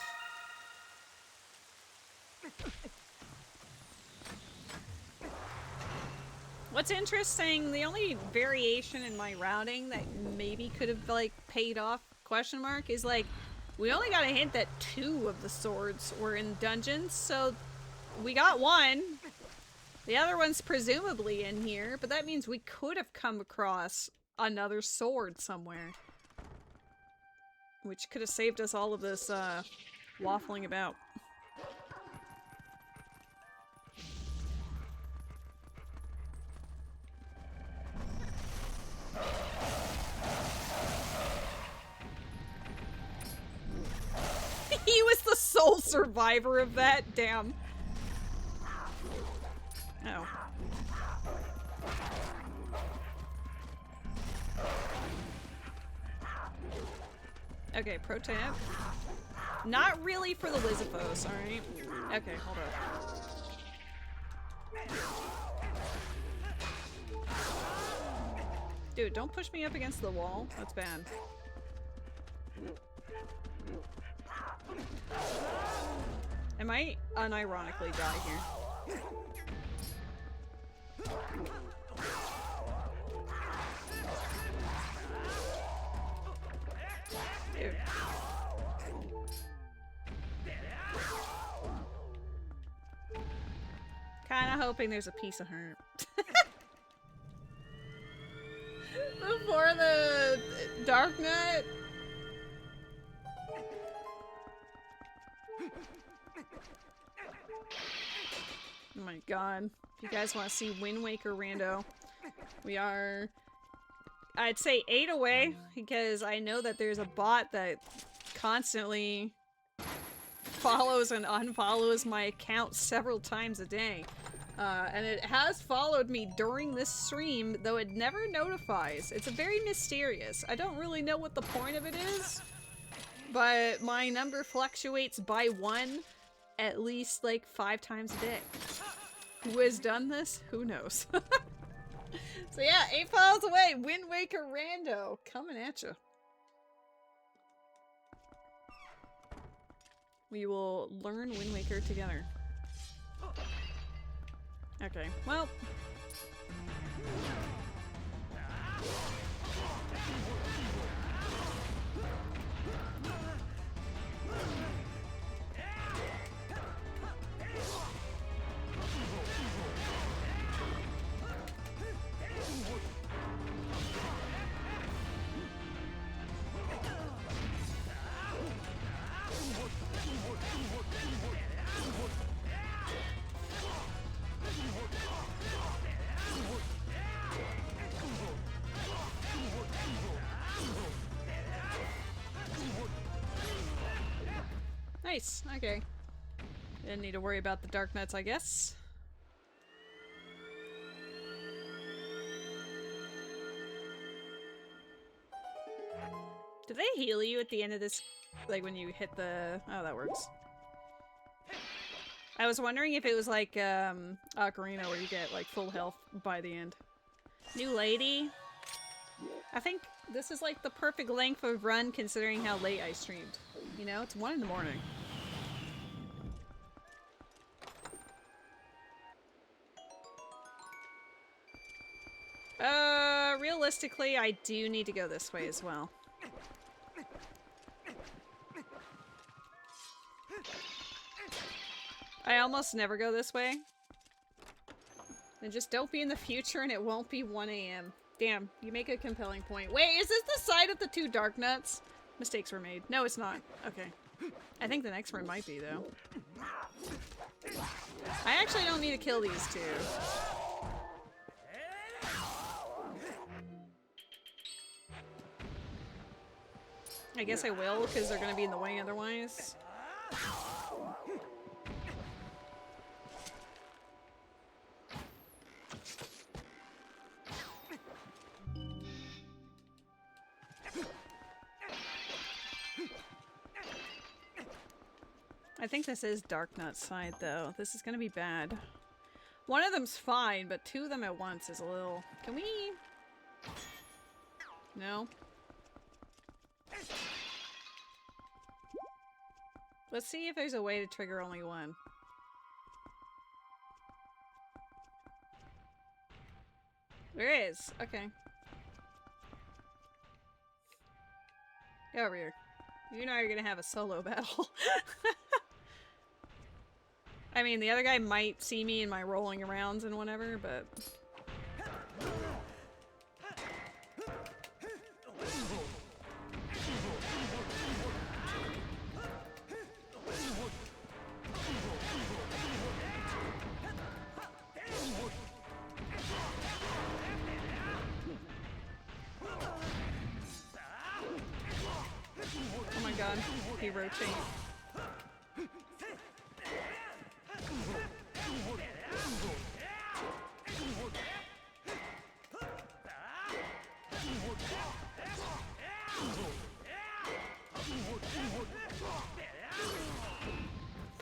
What's interesting, the only variation in my routing that maybe could have, like, paid off, question mark, is, like, we only got a hint that 2 of the swords were in dungeons, so we got one. The other one's presumably in here, but that means we could have come across another sword somewhere. Which could have saved us all of this, waffling about. He was the sole survivor of that? Damn. Oh. Okay, pro tip. Not really for the Lizifos, alright? Okay, hold up. Dude, don't push me up against the wall. That's bad. I might unironically die here. Dude. Kinda hoping there's a piece of her. Before the Dark Knight? Oh my god. If you guys want to see Wind Waker Rando, we are, I'd say 8 away, because I know that there's a bot that constantly follows and unfollows my account several times a day. And it has followed me during this stream, though it never notifies. It's very mysterious. I don't really know what the point of it is, but my number fluctuates by 1 at least like 5 times a day. Who has done this? Who knows? So yeah, 8 files away. Wind Waker Rando coming at you. We will learn Wind Waker together. Okay, well. Nice, okay. Didn't need to worry about the dark nuts, I guess. Do they heal you at the end of this? Like when you hit the... Oh, that works. I was wondering if it was like Ocarina where you get like full health by the end. New lady? I think this is like the perfect length of run considering how late I streamed. You know, it's 1 in the morning. Realistically, I do need to go this way as well. I almost never go this way. Then just don't be in the future and it won't be 1 AM. Damn, you make a compelling point. Wait, is this the side of the 2 dark nuts? Mistakes were made. No, it's not. Okay. I think the next one might be, though. I actually don't need to kill these 2. I guess I will, because they're going to be in the way otherwise. I think this is Darknut's side, though. This is gonna be bad. One of them's fine, but 2 of them at once is a little... Can we... No? Let's see if there's a way to trigger only 1. There is. Okay. Get over here. You and I are gonna have a solo battle. I mean, the other guy might see me in my rolling arounds and whatever, but... Oh my god, he rotates.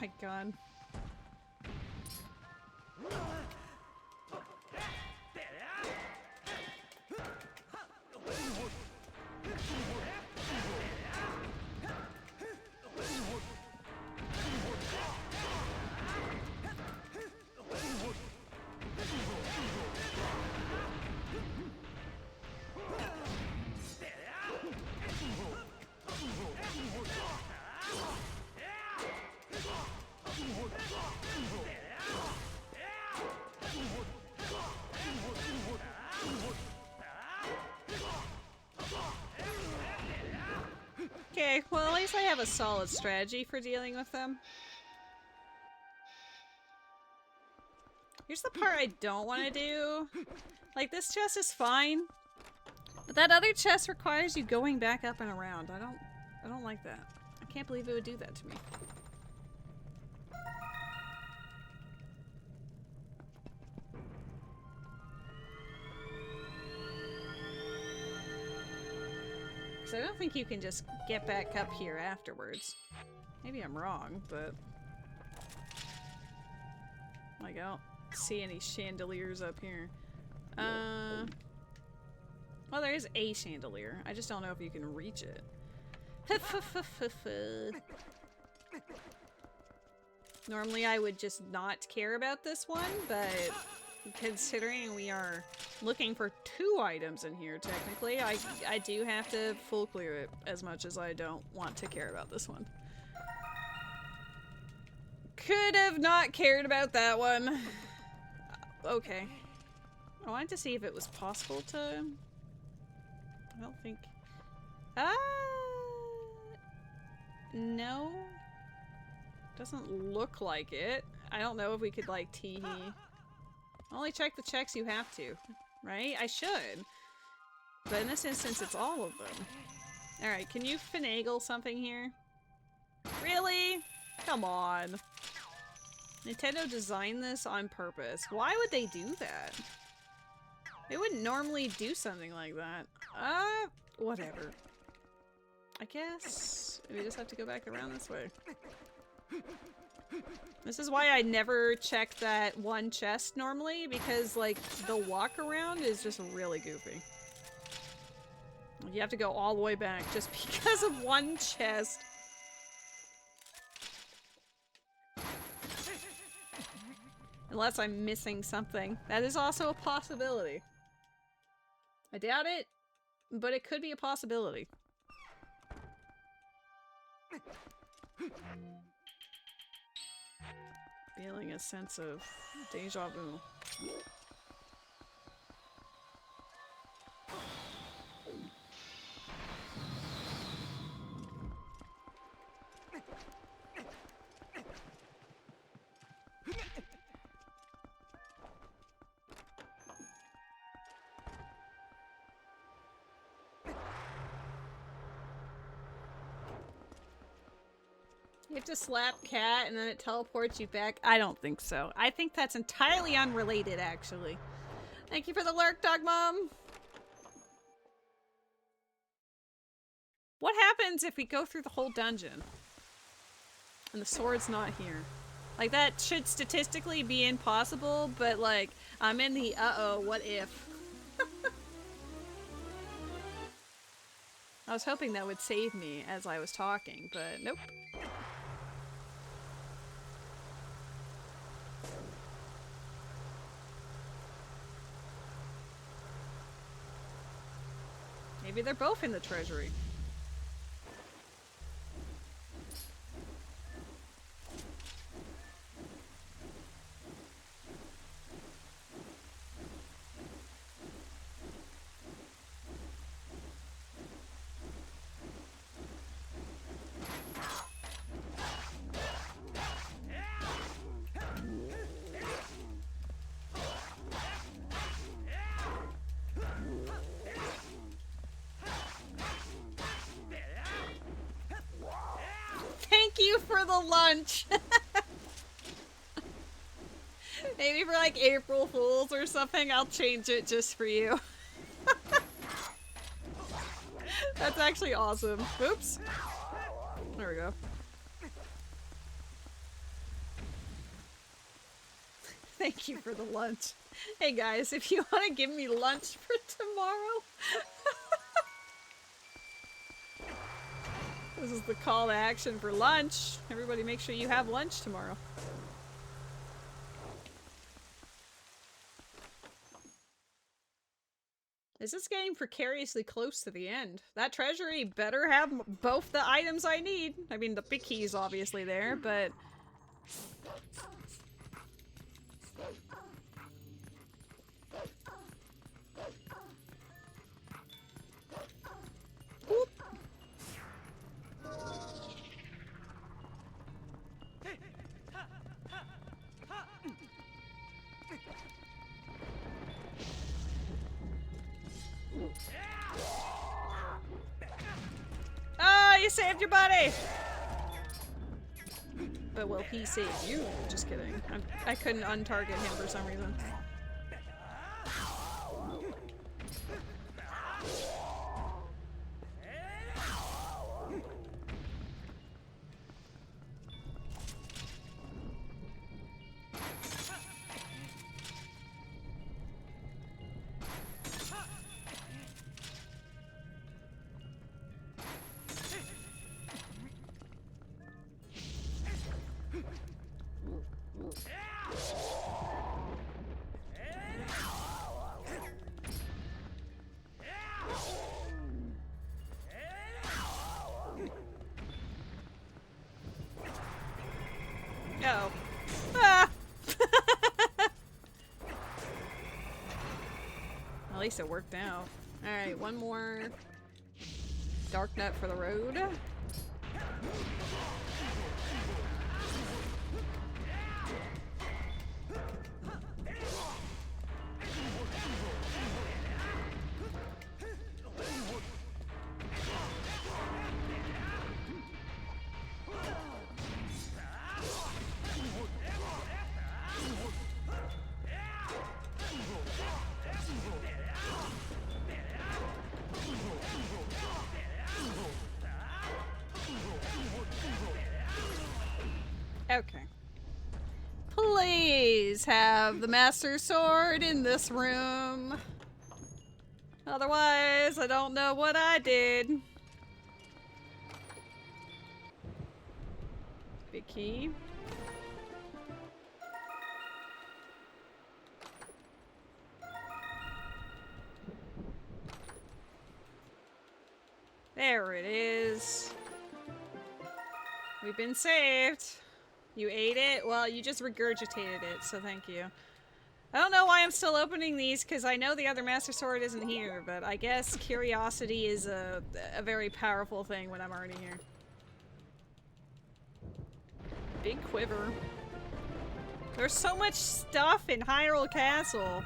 My god. Okay, well at least I have a solid strategy for dealing with them. Here's the part I don't want to do. Like, this chest is fine, but that other chest requires you going back up and around. I don't like that. I can't believe it would do that to me. So I don't think you can just get back up here afterwards. Maybe I'm wrong, but... Like, I don't see any chandeliers up here. Well, there is a chandelier. I just don't know if you can reach it. Normally I would just not care about this one, but considering we are looking for 2 items in here, technically, I do have to full clear it as much as I don't want to care about this one. Could have not cared about that one. Okay. I wanted to see if it was possible to... I don't think... No. Doesn't look like it. I don't know if we could, like, tee-hee. Only check the checks you have to, right? I should. But in this instance, it's all of them. Alright, can you finagle something here? Really? Come on. Nintendo designed this on purpose. Why would they do that? They wouldn't normally do something like that. Whatever. I guess we just have to go back around this way. This is why I never check that one chest normally, because, like, the walk around is just really goofy. You have to go all the way back just because of one chest. Unless I'm missing something. That is also a possibility. I doubt it, but it could be a possibility. Feeling a sense of deja vu. You have to slap cat and then it teleports you back? I don't think so. I think that's entirely unrelated, actually. Thank you for the lurk, Dog Mom! What happens if we go through the whole dungeon? And the sword's not here? Like, that should statistically be impossible, but, like, I'm in the uh-oh, what if? I was hoping that would save me as I was talking, but nope. Maybe they're both in the treasury. Thank you for the lunch! Maybe for like April Fools or something, I'll change it just for you. That's actually awesome. Oops. There we go. Thank you for the lunch. Hey guys, if you want to give me lunch for tomorrow... This is the call to action for lunch. Everybody make sure you have lunch tomorrow. This is getting precariously close to the end. That treasury better have both the items I need. I mean, the big key is obviously there, but... Oop. Oh, you saved your buddy! But will he save you? Just kidding. I couldn't untarget him for some reason. Uh-oh. Ah! At least it worked out. Alright, one more dark nut for the road. Okay. Please have the Master Sword in this room. Otherwise, I don't know what I did. Big key. There it is. We've been saved. You ate it? Well, you just regurgitated it, so thank you. I don't know why I'm still opening these, because I know the other Master Sword isn't here, but I guess curiosity is a very powerful thing when I'm already here. Big quiver. There's so much stuff in Hyrule Castle.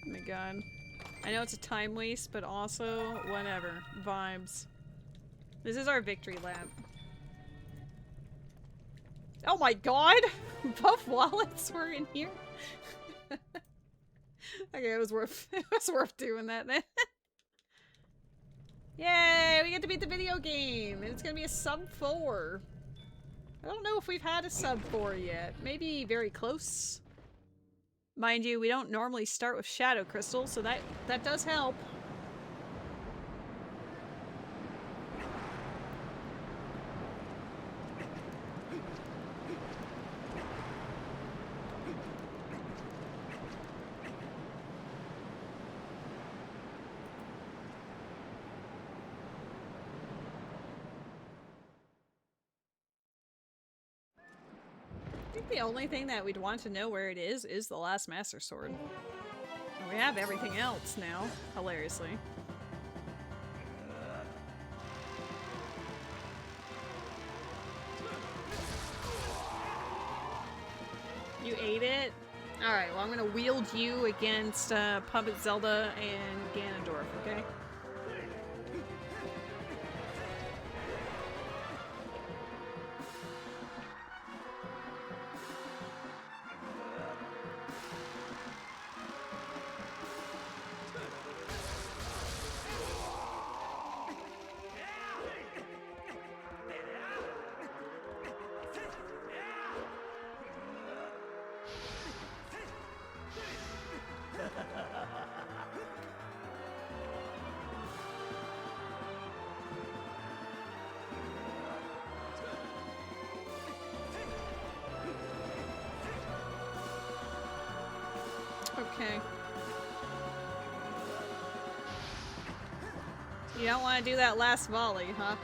Oh my god. I know it's a time waste, but also, whatever. Vibes. This is our victory lap. Oh my god! Both wallets were in here? Okay, it was worth doing that then. Yay! We get to beat the video game! And it's gonna be a sub 4. I don't know if we've had a sub 4 yet. Maybe very close. Mind you, we don't normally start with Shadow Crystal, so that does help. I think the only thing that we'd want to know where it is the last Master Sword. We have everything else now, hilariously. You ate it? Alright, well I'm gonna wield you against Puppet Zelda and Ganondorf, okay? Okay. You don't want to do that last volley, huh?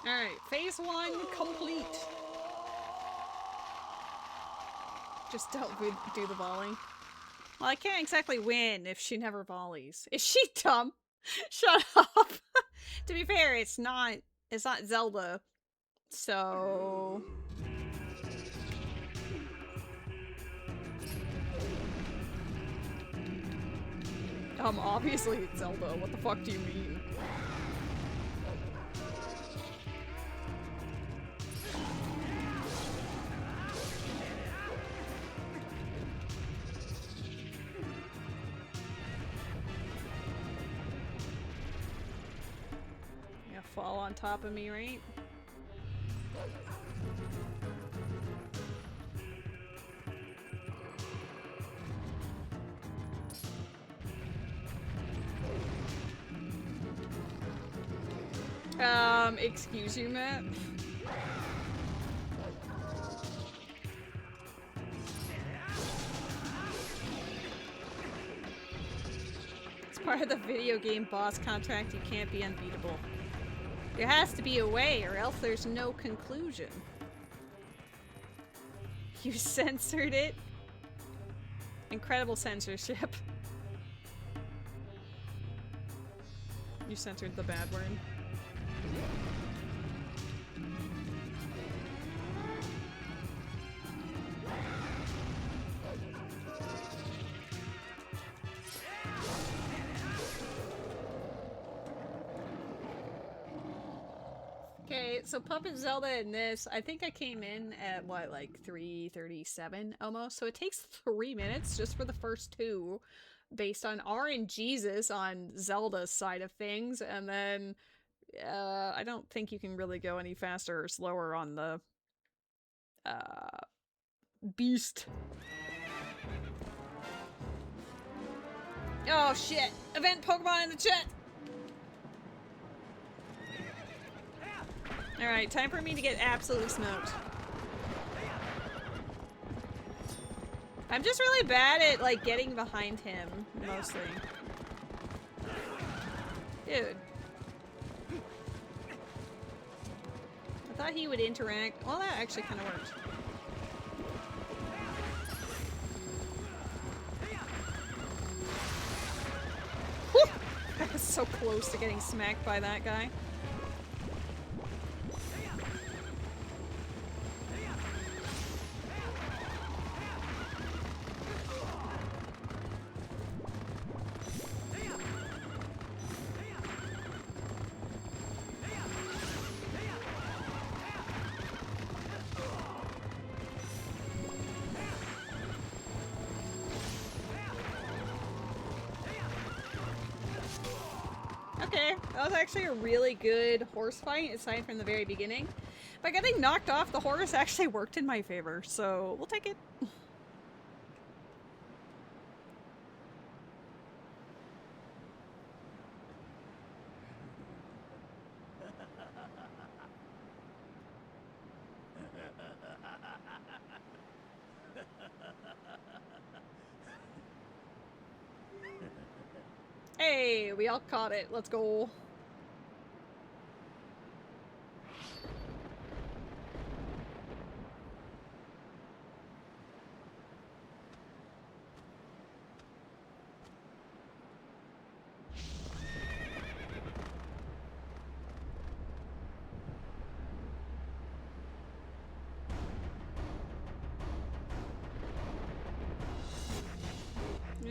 Alright, phase 1 complete. Just don't do the volley. Well, I can't exactly win if she never volleys. Is she dumb? Shut up. To be fair, it's not Zelda. So obviously it's Zelda. What the fuck do you mean? Fall on top of me, right? Excuse you, Matt? It's part of the video game boss contract, you can't be unbeatable. There has to be a way, or else there's no conclusion. You censored it? Incredible censorship. You censored the bad word. Okay, so Puppet Zelda in this, I think I came in at, what, like 3:37 almost? So it takes 3 minutes just for the first two, based on RNGesus on Zelda's side of things, and then I don't think you can really go any faster or slower on the Beast. Oh shit! Event Pokemon in the chat! Alright, time for me to get absolutely smoked. I'm just really bad at, like, getting behind him, mostly. Dude. I thought he would interact. Well, that actually kind of worked. Whew! I was so close to getting smacked by that guy. Okay, that was actually a really good horse fight, aside from the very beginning. But getting knocked off the horse actually worked in my favor, so we'll take it. Hey, we all caught it. Let's go.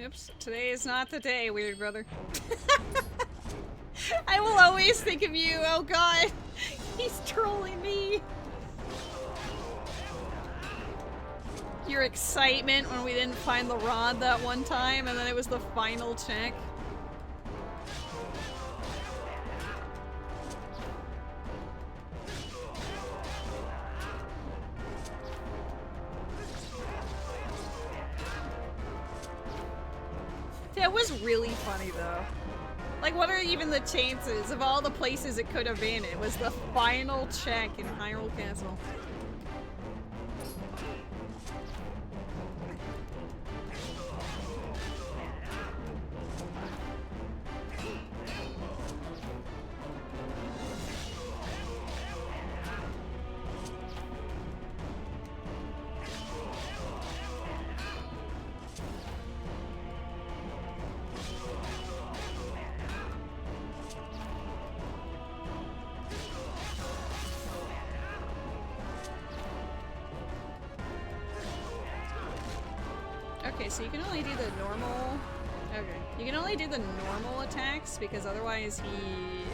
Oops, today is not the day, weird brother. I will always think of you, oh god. He's trolling me. Your excitement when we didn't find the rod that one time, and then it was the final check. That was really funny though. Like, what are even the chances of all the places it could have been? It was the final check in Hyrule Castle. Okay, so you can only do the normal... Okay. You can only do the normal attacks, because otherwise he,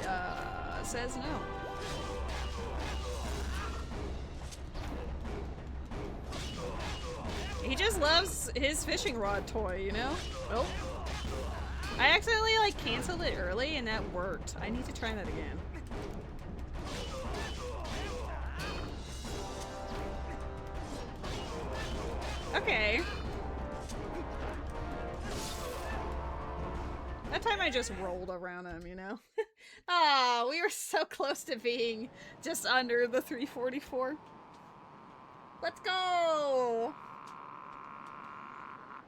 says no. He just loves his fishing rod toy, you know? Oh. I accidentally, like, canceled it early, and that worked. I need to try that again. Okay. That time I just rolled around him, you know? Ah, we were so close to being just under the 344. Let's go!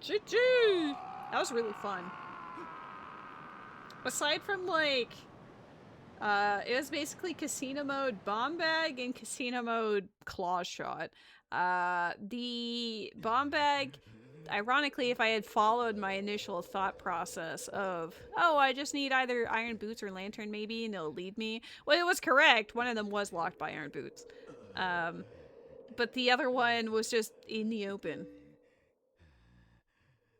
GG! That was really fun. Aside from, like, it was basically casino mode bomb bag and casino mode claw shot. The bomb bag, ironically, if I had followed my initial thought process of, oh, I just need either iron boots or lantern maybe, and it'll lead me. Well, it was correct. One of them was locked by iron boots. But the other one was just in the open.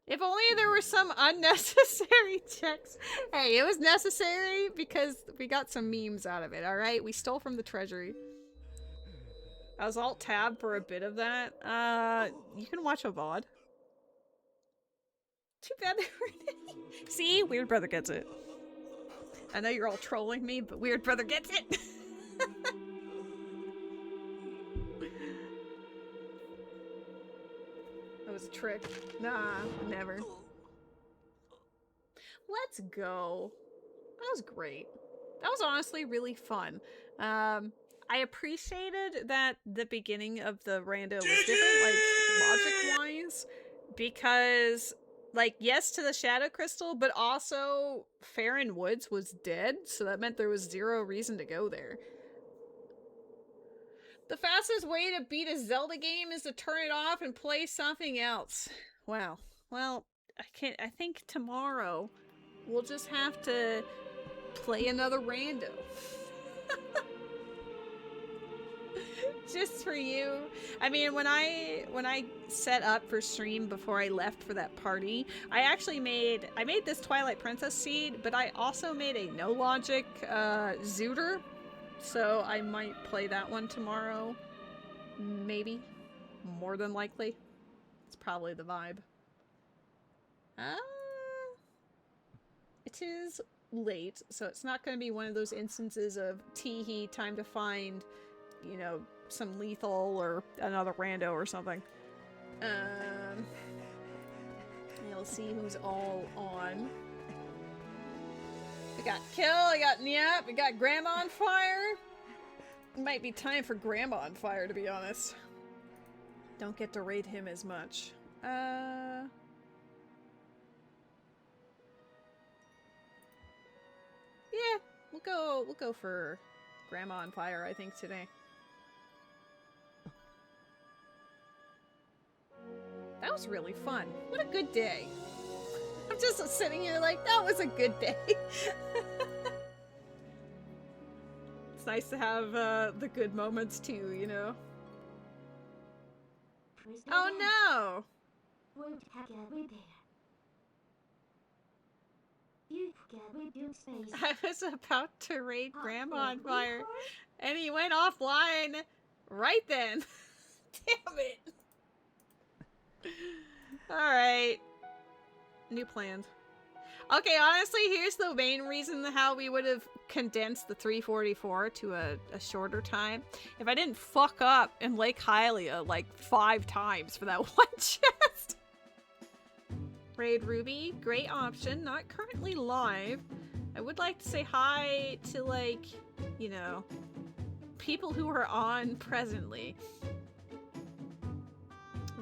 If only there were some unnecessary checks. Hey, it was necessary because we got some memes out of it, alright? We stole from the treasury. I was alt-tab for a bit of that. You can watch a VOD. Too bad they were... See? Weird Brother gets it. I know you're all trolling me, but Weird Brother gets it! That was a trick. Nah, never. Let's go. That was great. That was honestly really fun. I appreciated that the beginning of the rando was different, like, logic-wise, because, like, yes to the Shadow Crystal, but also Farron Woods was dead, so that meant there was zero reason to go there. The fastest way to beat a Zelda game is to turn it off and play something else. Wow. Well, I think tomorrow we'll just have to play another rando. Just for you. I mean, when I set up for stream before I left for that party, I actually made this Twilight Princess seed, but I also made a no logic Zooter. So I might play that one tomorrow. Maybe. More than likely. It's probably the vibe. It is late, so it's not going to be one of those instances of tee-hee, time to find, you know, some lethal or another rando or something. You'll see who's all on. We got Kill, I got Nyap, we got Grandma on Fire. It might be time for Grandma on Fire, to be honest. Don't get to raid him as much. Yeah, we'll go for Grandma on Fire, I think, today. That was really fun. What a good day. I'm just sitting here like, that was a good day. It's nice to have the good moments too, you know? Oh no! I was about to raid Grandma on Fire, and he went offline right then. Damn it! Alright. New plans. Okay, honestly, here's the main reason how we would have condensed the 344 to a shorter time. If I didn't fuck up in Lake Hylia like 5 times for that one chest. Raid Ruby, great option. Not currently live. I would like to say hi to, like, you know, people who are on presently.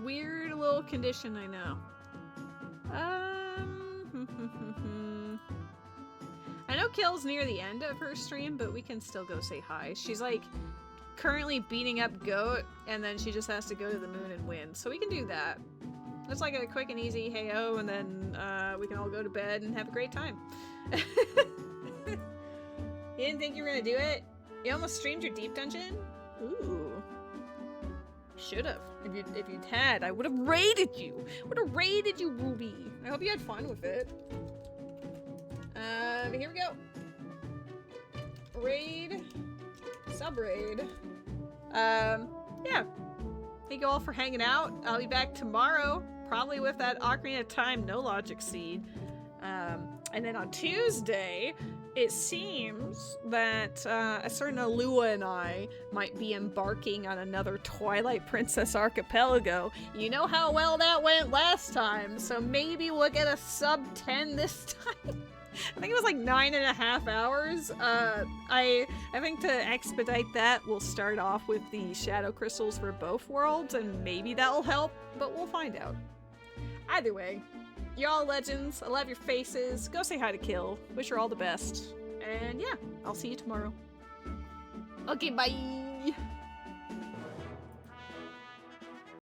Weird little condition, I know. I know Kill's near the end of her stream, but we can still go say hi. She's like currently beating up Goat, and then she just has to go to the moon and win. So we can do that. It's like a quick and easy hey-oh, and then we can all go to bed and have a great time. You didn't think you were gonna do it? You almost streamed your deep dungeon? Ooh. Should've. If you'd had, I would've raided you! Ruby! I hope you had fun with it. Here we go. Raid. Sub-raid. Yeah. Thank you all for hanging out. I'll be back tomorrow, probably with that Ocarina of Time no logic seed. And then on Tuesday, it seems that a certain Alua and I might be embarking on another Twilight Princess archipelago. You know how well that went last time, so maybe we'll get a sub 10 this time. I think it was like 9.5 hours. I think to expedite that, we'll start off with the shadow crystals for both worlds, and maybe that'll help, but we'll find out. Either way, y'all legends, I love your faces. Go say hi to Kill. Wish her all the best. And yeah, I'll see you tomorrow. Okay, bye!